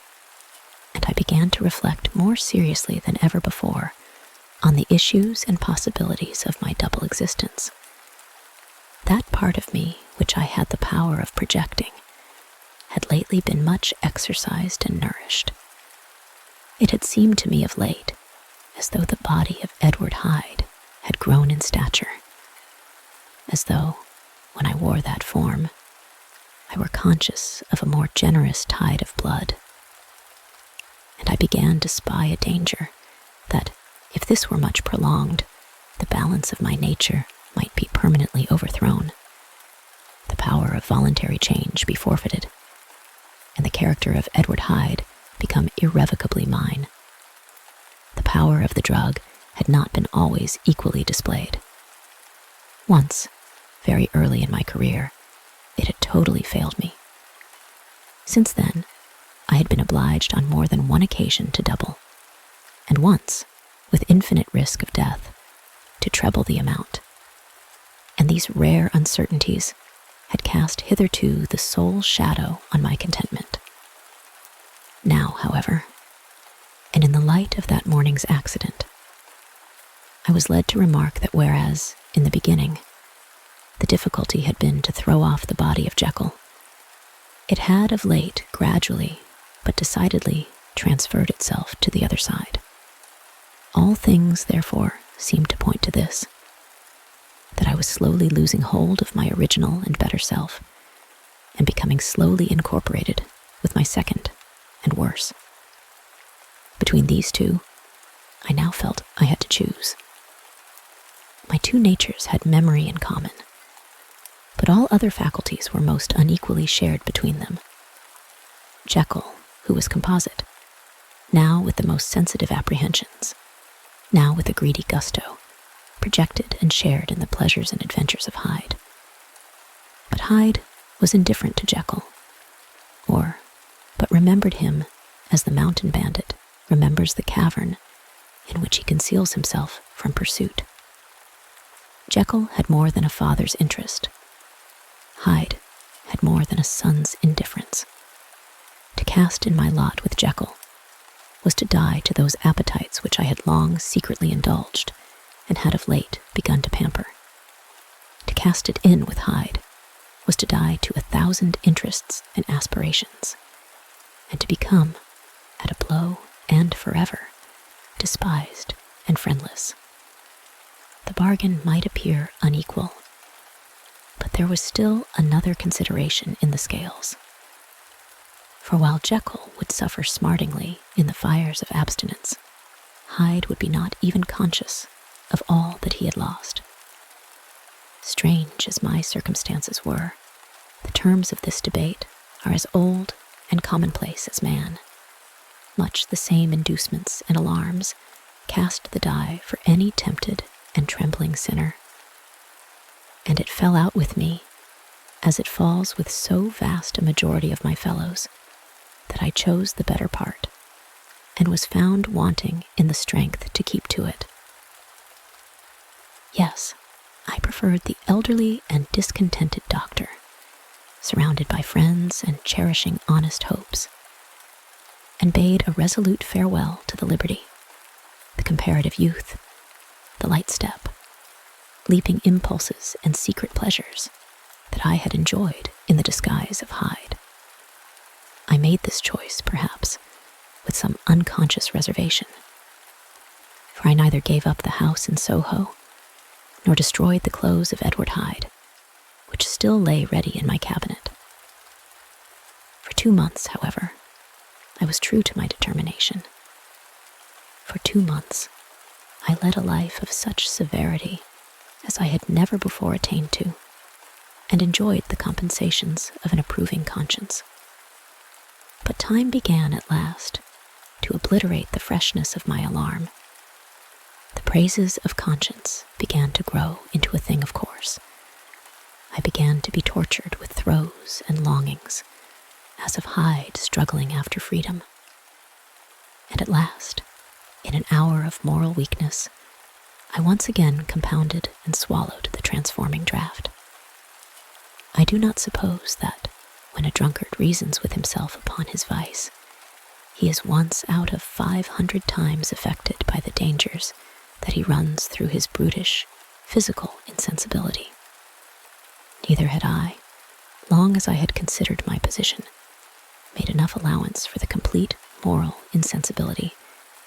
and I began to reflect more seriously than ever before on the issues and possibilities of my double existence. That part of me which I had the power of projecting had lately been much exercised and nourished. It had seemed to me of late as though the body of Edward Hyde had grown in stature, as though, when I wore that form, I were conscious of a more generous tide of blood. And I began to spy a danger that, if this were much prolonged, the balance of my nature might be permanently overthrown, the power of voluntary change be forfeited, and the character of Edward Hyde become irrevocably mine. The power of the drug had not been always equally displayed. Once, very early in my career, it had totally failed me, Since then, I had been obliged on more than one occasion to double, and once, with infinite risk of death, to treble the amount. And these rare uncertainties had cast hitherto the sole shadow on my contentment. Now, however, and in the light of that morning's accident, I was led to remark that whereas, in the beginning, the difficulty had been to throw off the body of Jekyll, it had of late gradually but decidedly transferred itself to the other side. All things, therefore, seemed to point to this, that I was slowly losing hold of my original and better self, and becoming slowly incorporated with my second and worse. Between these two, I now felt I had to choose. My two natures had memory in common, but all other faculties were most unequally shared between them. Jekyll, who was composite, now with the most sensitive apprehensions, now with a greedy gusto, projected and shared in the pleasures and adventures of Hyde. But Hyde was indifferent to Jekyll, but remembered him as the mountain bandit remembers the cavern in which he conceals himself from pursuit. Jekyll had more than a father's interest. Hyde had more than a son's indifference. To cast in my lot with Jekyll was to die to those appetites which I had long secretly indulged and had of late begun to pamper. To cast it in with Hyde was to die to 1,000 interests and aspirations, and to become, at a blow and forever, despised and friendless. The bargain might appear unequal, but there was still another consideration in the scales. For while Jekyll would suffer smartingly in the fires of abstinence, Hyde would be not even conscious of all that he had lost. Strange as my circumstances were, the terms of this debate are as old and commonplace as man. Much the same inducements and alarms cast the die for any tempted and trembling sinner. And it fell out with me, as it falls with so vast a majority of my fellows, that I chose the better part, and was found wanting in the strength to keep to it. Yes, I preferred the elderly and discontented doctor, surrounded by friends and cherishing honest hopes, and bade a resolute farewell to the liberty, the comparative youth, the light step, leaping impulses and secret pleasures that I had enjoyed in the disguise of Hyde. I made this choice, perhaps, with some unconscious reservation, for I neither gave up the house in Soho, nor destroyed the clothes of Edward Hyde, which still lay ready in my cabinet. For 2 months, however, I was true to my determination. For 2 months, I led a life of such severity as I had never before attained to, and enjoyed the compensations of an approving conscience. But time began at last to obliterate the freshness of my alarm. The praises of conscience began to grow into a thing of course. I began to be tortured with throes and longings, as of Hyde struggling after freedom. And at last, in an hour of moral weakness, I once again compounded and swallowed the transforming draught. I do not suppose that, when a drunkard reasons with himself upon his vice, he is once out of 500 times affected by the dangers that he runs through his brutish, physical insensibility. Neither had I, long as I had considered my position, made enough allowance for the complete moral insensibility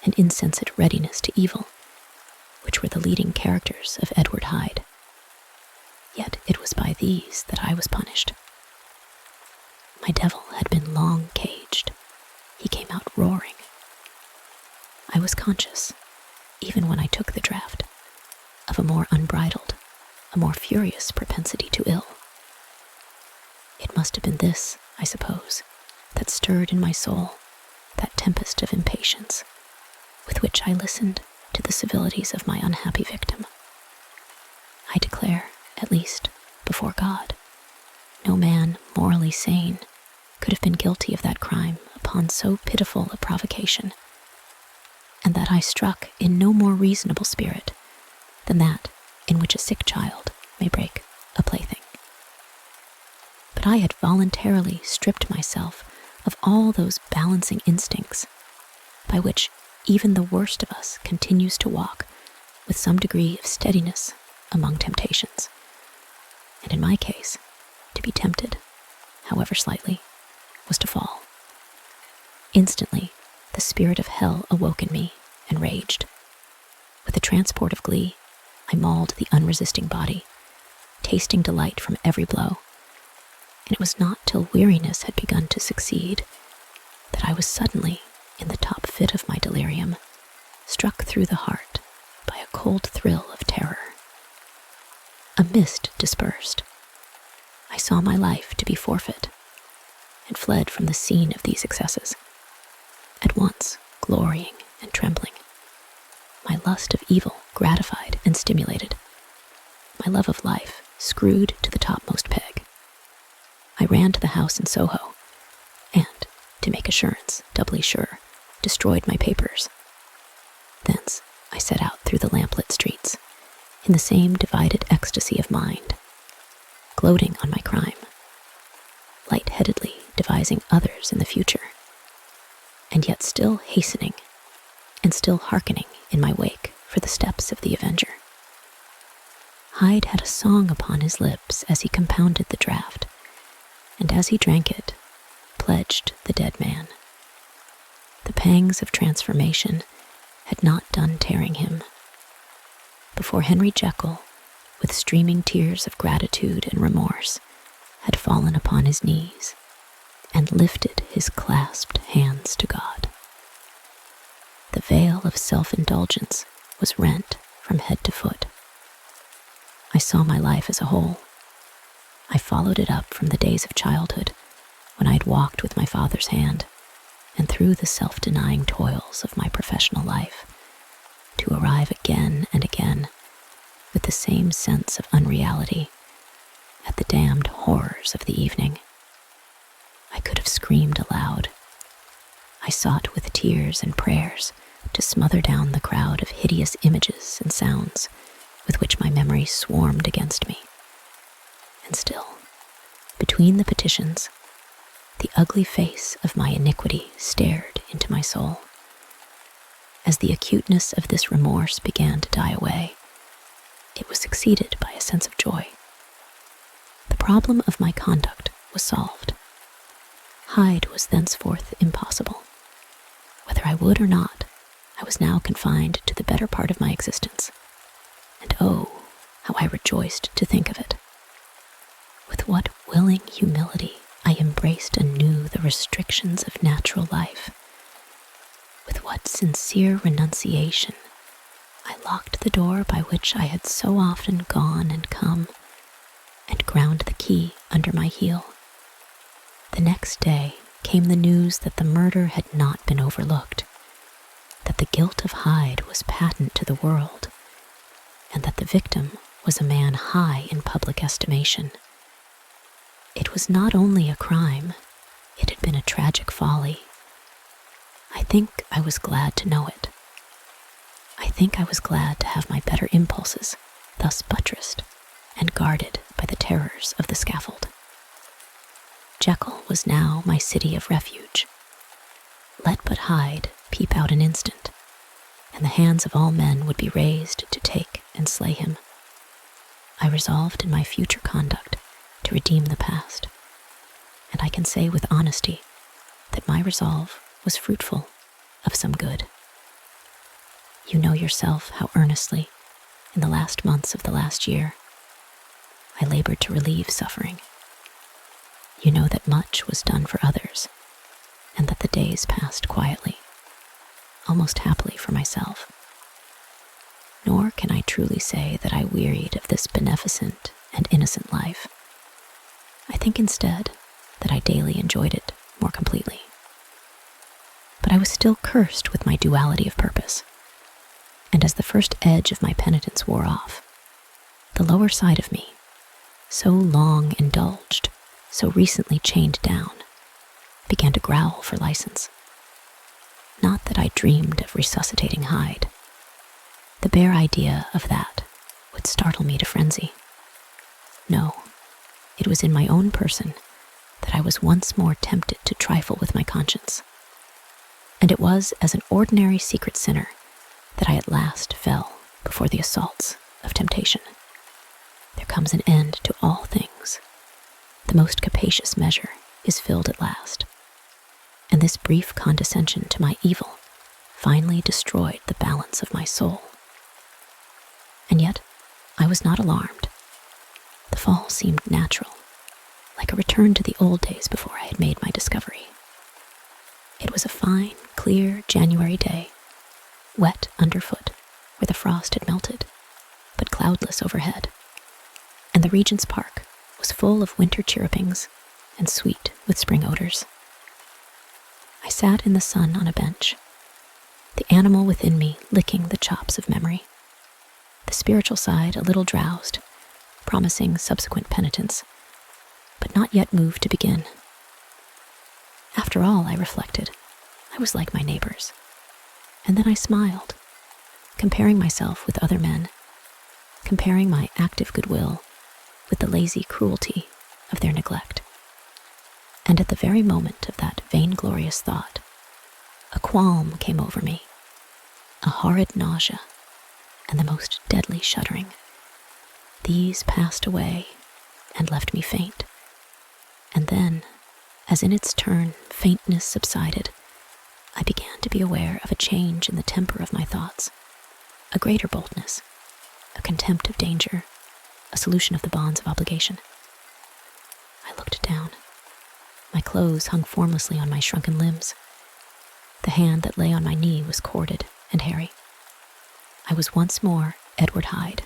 and insensate readiness to evil, which were the leading characters of Edward Hyde. Yet it was by these that I was punished. My devil had been long caged. He came out roaring. I was conscious, even when I took the draught, of a more unbridled, a more furious propensity to ill. It must have been this, I suppose, that stirred in my soul that tempest of impatience with which I listened to the civilities of my unhappy victim. I declare, at least, before God, no man morally sane could have been guilty of that crime upon so pitiful a provocation, and that I struck in no more reasonable spirit than that in which a sick child may break a plaything. But I had voluntarily stripped myself of all those balancing instincts by which even the worst of us continues to walk with some degree of steadiness among temptations. And in my case, to be tempted, however slightly, was to fall. Instantly, the spirit of hell awoke in me and raged. With a transport of glee, I mauled the unresisting body, tasting delight from every blow. And it was not till weariness had begun to succeed that I was suddenly, in the top fit of my delirium, struck through the heart by a cold thrill of terror. A mist dispersed. I saw my life to be forfeit, and fled from the scene of these excesses, at once glorying and trembling, my lust of evil gratified and stimulated, my love of life screwed to the topmost peg. I ran to the house in Soho, and, to make assurance doubly sure, destroyed my papers. Thence I set out through the lamplit streets, in the same divided ecstasy of mind, gloating on my crime, light-headedly devising others in the future, and yet still hastening and still hearkening in my wake for the steps of the avenger. Hyde had a song upon his lips as he compounded the draught, and as he drank it, pledged the dead man. The pangs of transformation had not done tearing him. Before Henry Jekyll, with streaming tears of gratitude and remorse, had fallen upon his knees and lifted his clasped hands to God. The veil of self-indulgence was rent from head to foot. I saw my life as a whole. I followed it up from the days of childhood, when I had walked with my father's hand, and through the self-denying toils of my professional life, to arrive again and again, with the same sense of unreality, at the damned horrors of the evening. I could have screamed aloud. I sought with tears and prayers to smother down the crowd of hideous images and sounds with which my memory swarmed against me. And still, between the petitions, the ugly face of my iniquity stared into my soul. As the acuteness of this remorse began to die away, it was succeeded by a sense of joy. The problem of my conduct was solved. Hyde was thenceforth impossible. Whether I would or not, I was now confined to the better part of my existence. And oh, how I rejoiced to think of it. With what willing humility I embraced anew the restrictions of natural life. With what sincere renunciation I locked the door by which I had so often gone and come, and ground the key under my heel. The next day came the news that the murder had not been overlooked, that the guilt of Hyde was patent to the world, and that the victim was a man high in public estimation. It was not only a crime, it had been a tragic folly. I think I was glad to know it. I think I was glad to have my better impulses thus buttressed and guarded by the terrors of the scaffold. Jekyll was now my city of refuge. Let but Hyde peep out an instant, and the hands of all men would be raised to take and slay him. I resolved in my future conduct to redeem the past, and I can say with honesty that my resolve was fruitful of some good. You know yourself how earnestly, in the last months of the last year, I labored to relieve suffering. You know that much was done for others, and that the days passed quietly, almost happily for myself. Nor can I truly say that I wearied of this beneficent and innocent life. I think instead that I daily enjoyed it more completely. But I was still cursed with my duality of purpose, and as the first edge of my penitence wore off, the lower side of me, so long indulged, so recently chained down, began to growl for license. Not that I dreamed of resuscitating Hyde. The bare idea of that would startle me to frenzy. No, it was in my own person that I was once more tempted to trifle with my conscience. And it was as an ordinary secret sinner that I at last fell before the assaults of temptation. There comes an end to all things. The most capacious measure is filled at last. And this brief condescension to my evil finally destroyed the balance of my soul. And yet, I was not alarmed. The fall seemed natural, like a return to the old days before I had made my discovery. It was a fine, clear January day, wet underfoot where the frost had melted, but cloudless overhead, and the Regent's Park was full of winter chirrupings and sweet with spring odors. I sat in the sun on a bench, the animal within me licking the chops of memory, the spiritual side a little drowsed, promising subsequent penitence, but not yet moved to begin. After all, I reflected, I was like my neighbors. And then I smiled, comparing myself with other men, comparing my active goodwill with the lazy cruelty of their neglect. And at the very moment of that vainglorious thought, a qualm came over me, a horrid nausea, and the most deadly shuddering. These passed away and left me faint. And then, as in its turn faintness subsided, I began to be aware of a change in the temper of my thoughts, a greater boldness, a contempt of danger, a solution of the bonds of obligation. I looked down. My clothes hung formlessly on my shrunken limbs. The hand that lay on my knee was corded and hairy. I was once more Edward Hyde.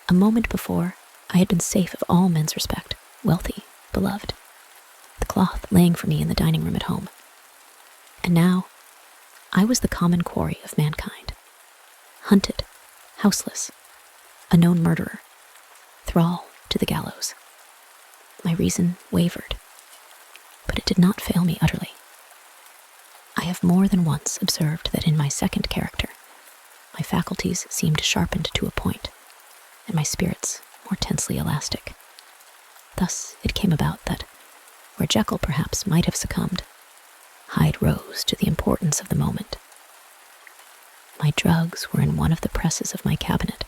A moment before, I had been safe of all men's respect, wealthy, beloved, the cloth laying for me in the dining room at home. And now, I was the common quarry of mankind, hunted, houseless, a known murderer, thrall to the gallows. My reason wavered, but it did not fail me utterly. I have more than once observed that in my second character, my faculties seemed sharpened to a point, and my spirits more tensely elastic. Thus it came about that, where Jekyll perhaps might have succumbed, Hyde rose to the importance of the moment. My drugs were in one of the presses of my cabinet.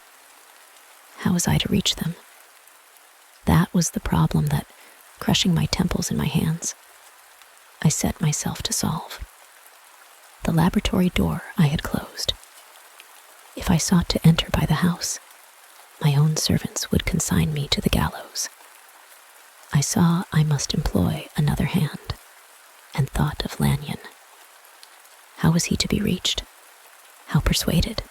How was I to reach them? That was the problem that, crushing my temples in my hands, I set myself to solve. The laboratory door I had closed. If I sought to enter by the house, my own servants would consign me to the gallows. I saw I must employ another hand, and thought of Lanyon. How was he to be reached? How persuaded?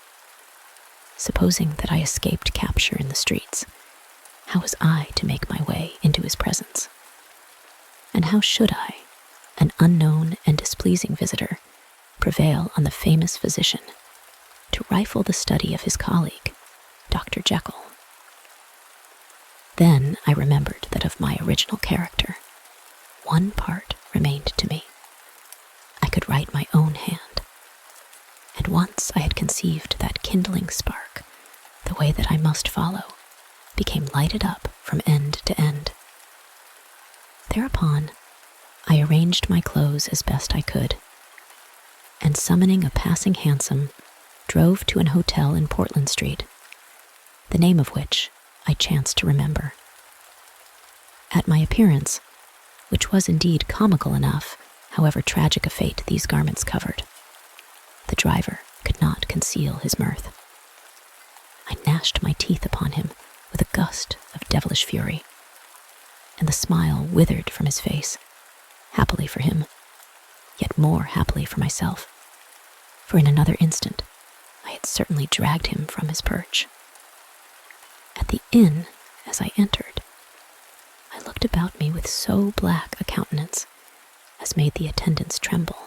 Supposing that I escaped capture in the streets, how was I to make my way into his presence? And how should I, an unknown and displeasing visitor, prevail on the famous physician to rifle the study of his colleague, Dr. Jekyll? Then I remembered that of my original character, one part remained to me. I could write my own hand. And once I had conceived that kindling spark, the way that I must follow became lighted up from end to end. Thereupon, I arranged my clothes as best I could, and summoning a passing hansom, drove to an hotel in Portland Street, the name of which I chanced to remember. At my appearance, which was indeed comical enough, however tragic a fate these garments covered, the driver could not conceal his mirth. I gnashed my teeth upon him with a gust of devilish fury, and the smile withered from his face, happily for him, yet more happily for myself, for in another instant I had certainly dragged him from his perch. At the inn, as I entered, I looked about me with so black a countenance as made the attendants tremble.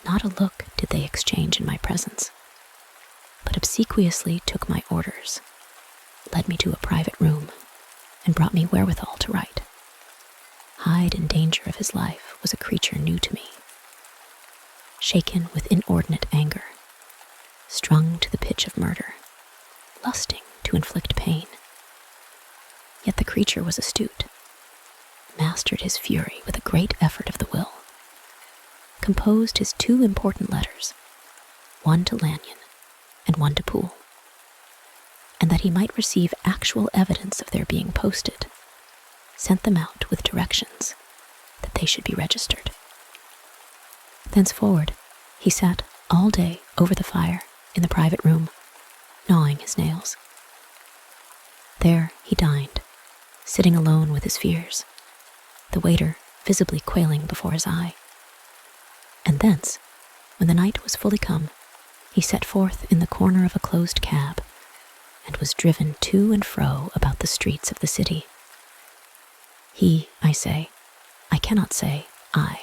Not a look did they exchange in my presence, but obsequiously took my orders, led me to a private room, and brought me wherewithal to write. Hyde, in danger of his life, was a creature new to me. Shaken with inordinate anger, strung to the pitch of murder, lusting to inflict pain. Yet the creature was astute, mastered his fury with a great effort of the will, composed his 2 important letters, one to Lanyon and one to Poole, and that he might receive actual evidence of their being posted, sent them out with directions that they should be registered. Thenceforward, he sat all day over the fire in the private room, gnawing his nails. There he dined, sitting alone with his fears, the waiter visibly quailing before his eye. And thence, when the night was fully come, he set forth in the corner of a closed cab, and was driven to and fro about the streets of the city. He, I say, I cannot say I.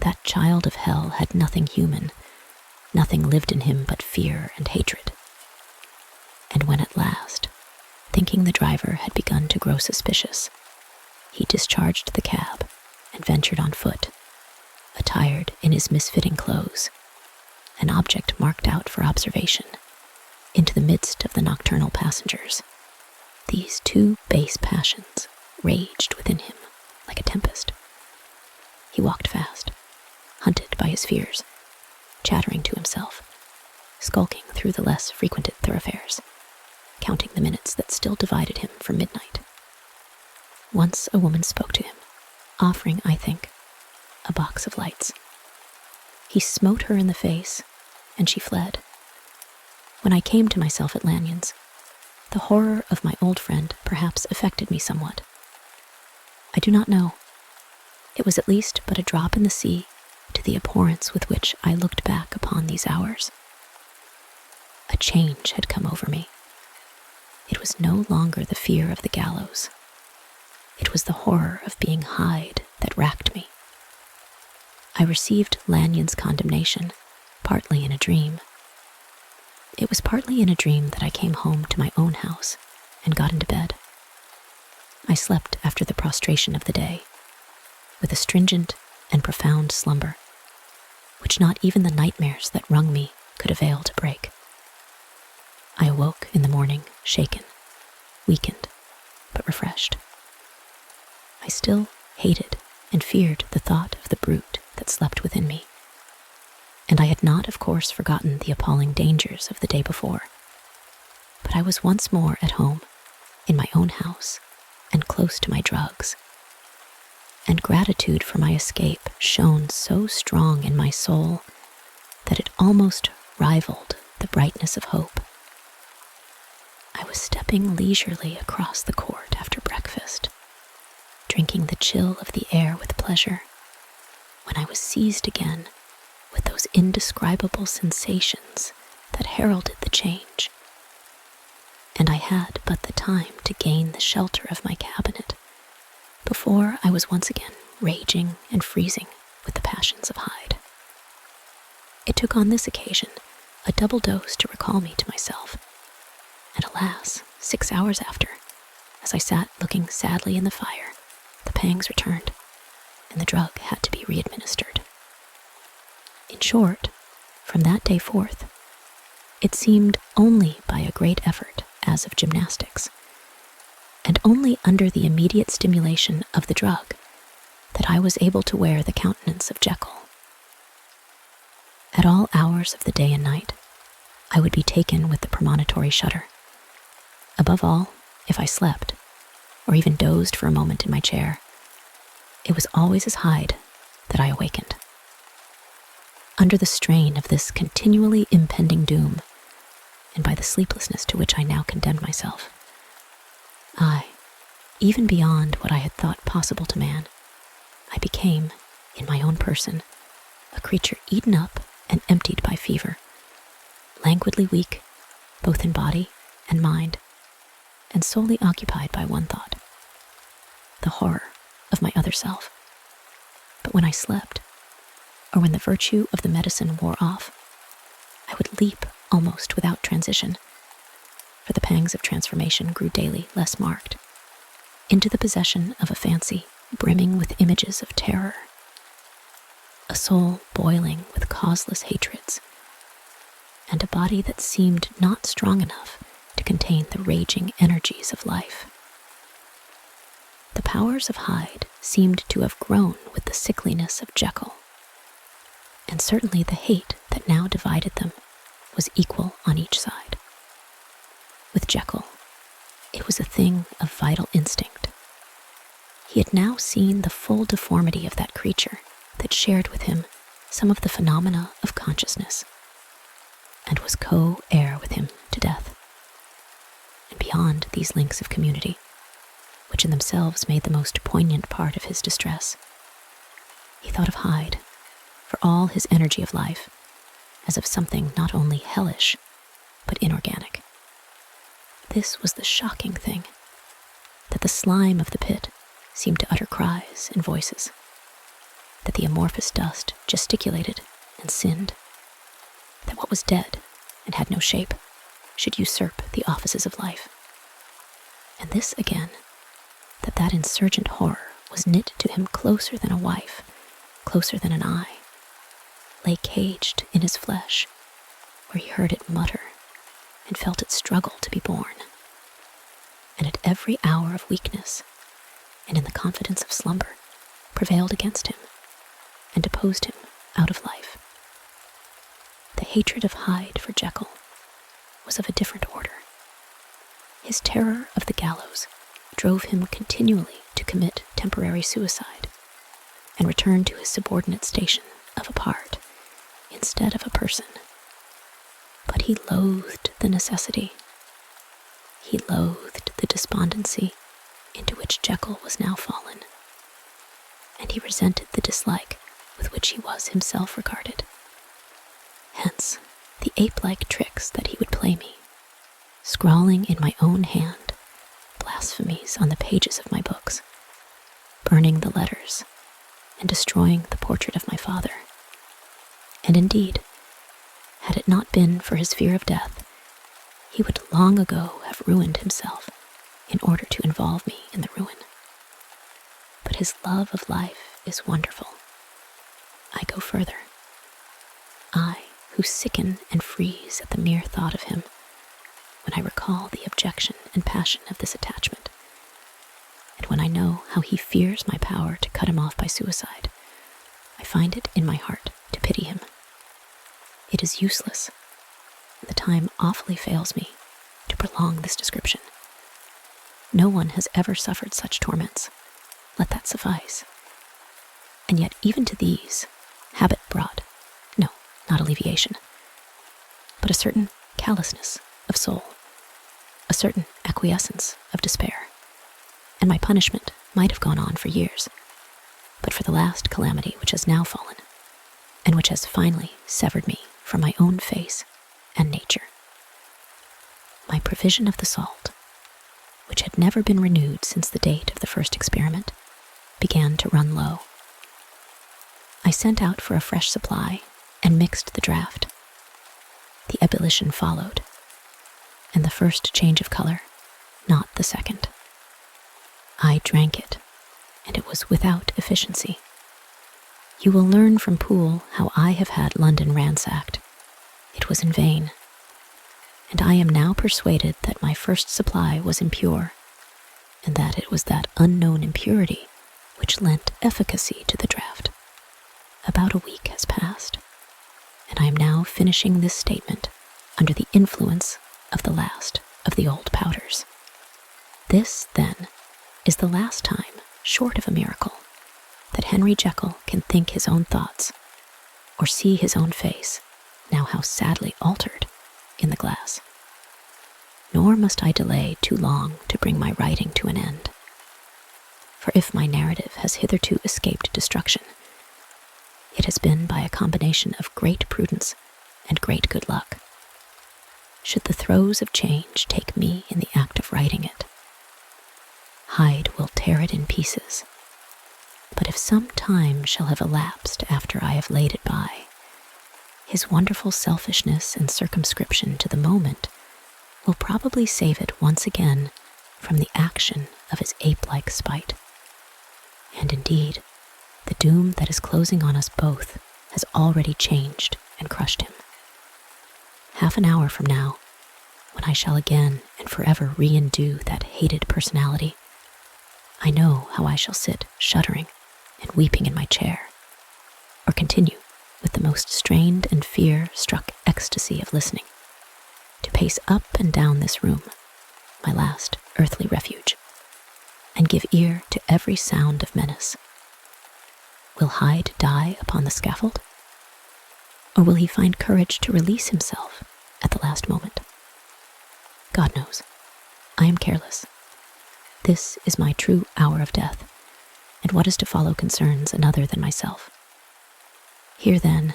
That child of hell had nothing human, nothing lived in him but fear and hatred. And when at last, thinking the driver had begun to grow suspicious, he discharged the cab and ventured on foot, attired in his misfitting clothes, an object marked out for observation, into the midst of the nocturnal passengers. These 2 base passions raged within him like a tempest. He walked fast, hunted by his fears, chattering to himself, skulking through the less frequented thoroughfares, counting the minutes that still divided him from midnight. Once a woman spoke to him, offering, I think, a box of lights. He smote her in the face, and she fled. When I came to myself at Lanyon's, the horror of my old friend perhaps affected me somewhat. I do not know. It was at least but a drop in the sea to the abhorrence with which I looked back upon these hours. A change had come over me. It was no longer the fear of the gallows. It was the horror of being Hyde that racked me. I received Lanyon's condemnation, partly in a dream. It was partly in a dream that I came home to my own house and got into bed. I slept after the prostration of the day, with a stringent and profound slumber, which not even the nightmares that wrung me could avail to break. I awoke in the morning, shaken, weakened, but refreshed. I still hated and feared the thought of the brute that slept within me, and I had not, of course, forgotten the appalling dangers of the day before. But I was once more at home, in my own house, and close to my drugs. And gratitude for my escape shone so strong in my soul that it almost rivaled the brightness of hope. I was stepping leisurely across the court after breakfast, drinking the chill of the air with pleasure, when I was seized again with those indescribable sensations that heralded the change. And I had but the time to gain the shelter of my cabinet before I was once again raging and freezing with the passions of Hyde. It took on this occasion a double dose to recall me to myself, and alas, 6 hours after, as I sat looking sadly in the fire, the pangs returned, and the drug had to be readministered. In short, from that day forth, it seemed only by a great effort as of gymnastics, and only under the immediate stimulation of the drug, that I was able to wear the countenance of Jekyll. At all hours of the day and night, I would be taken with the premonitory shudder. Above all, if I slept, or even dozed for a moment in my chair, it was always as Hyde that I awakened. Under the strain of this continually impending doom, and by the sleeplessness to which I now condemned myself, I, even beyond what I had thought possible to man, I became, in my own person, a creature eaten up and emptied by fever, languidly weak, both in body and mind, and solely occupied by one thought, the horror of my other self. But when I slept, or when the virtue of the medicine wore off, I would leap almost without transition, for the pangs of transformation grew daily less marked, into the possession of a fancy brimming with images of terror a soul boiling with causeless hatreds, and a body that seemed not strong enough to contain the raging energies of life. The powers of Hyde seemed to have grown with the sickliness of Jekyll, and certainly the hate that now divided them was equal on each side. With Jekyll, it was a thing of vital instinct. He had now seen the full deformity of that creature that shared with him some of the phenomena of consciousness, and was co-heir with him to death. And beyond these links of community, which in themselves made the most poignant part of his distress, he thought of Hyde, for all his energy of life, as of something not only hellish, but inorganic. This was the shocking thing, that the slime of the pit seemed to utter cries and voices, that the amorphous dust gesticulated and sinned, that what was dead and had no shape should usurp the offices of life. And this again, that insurgent horror was knit to him closer than a wife, closer than an eye, lay caged in his flesh, where he heard it mutter and felt it struggle to be born. And at every hour of weakness, and in the confidence of slumber, prevailed against him and deposed him out of life. The hatred of Hyde for Jekyll was of a different order. His terror of the gallows drove him continually to commit temporary suicide and return to his subordinate station of a part instead of a person. But he loathed the necessity. He loathed the despondency into which Jekyll was now fallen, and he resented the dislike with which he was himself regarded. Hence, the ape-like tricks that he would play me, scrawling in my own hand blasphemies on the pages of my books, burning the letters, and destroying the portrait of my father. And indeed, had it not been for his fear of death, he would long ago have ruined himself in order to involve me in the ruin. But his love of life is wonderful. I go further. I, who sicken and freeze at the mere thought of him, when I recall the objection and passion of this attachment, and when I know how he fears my power to cut him off by suicide, I find it in my heart to pity him. It is useless, and the time awfully fails me to prolong this description. No one has ever suffered such torments. Let that suffice. And yet even to these, habit brought, no, not alleviation, but a certain callousness of soul, a certain acquiescence of despair, and my punishment might have gone on for years, but for the last calamity which has now fallen, and which has finally severed me from my own face and nature. My provision of the salt, which had never been renewed since the date of the first experiment, began to run low. I sent out for a fresh supply and mixed the draught. The ebullition followed, and the first change of color, not the second. I drank it, and it was without efficiency. You will learn from Poole how I have had London ransacked. It was in vain, and I am now persuaded that my first supply was impure, and that it was that unknown impurity which lent efficacy to the draught. About a week has passed, and I am now finishing this statement under the influence of the last of the old powders. This, then, is the last time, short of a miracle, that Henry Jekyll can think his own thoughts, or see his own face, now how sadly altered, in the glass. Nor must I delay too long to bring my writing to an end. For if my narrative has hitherto escaped destruction, it has been by a combination of great prudence and great good luck. Should the throes of change take me in the act of writing it, Hyde will tear it in pieces. But if some time shall have elapsed after I have laid it by, his wonderful selfishness and circumscription to the moment will probably save it once again from the action of his ape-like spite. And indeed, the doom that is closing on us both has already changed and crushed him. Half an hour from now, when I shall again and forever re-endue that hated personality, I know how I shall sit shuddering and weeping in my chair, or continue with the most strained and fear-struck ecstasy of listening, to pace up and down this room, my last earthly refuge, and give ear to every sound of menace. Will Hyde die upon the scaffold? Or will he find courage to release himself at the last moment? God knows, I am careless. This is my true hour of death, and what is to follow concerns another than myself. Here then,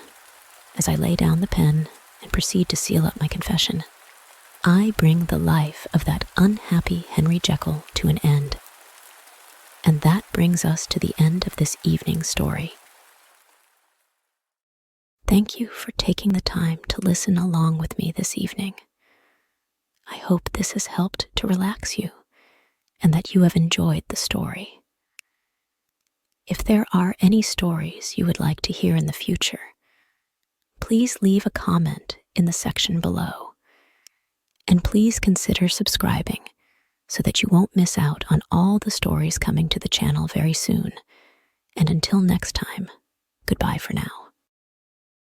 as I lay down the pen and proceed to seal up my confession, I bring the life of that unhappy Henry Jekyll to an end. And that brings us to the end of this evening's story. Thank you for taking the time to listen along with me this evening. I hope this has helped to relax you and that you have enjoyed the story. If there are any stories you would like to hear in the future, please leave a comment in the section below. And please consider subscribing so that you won't miss out on all the stories coming to the channel very soon. And until next time, goodbye for now.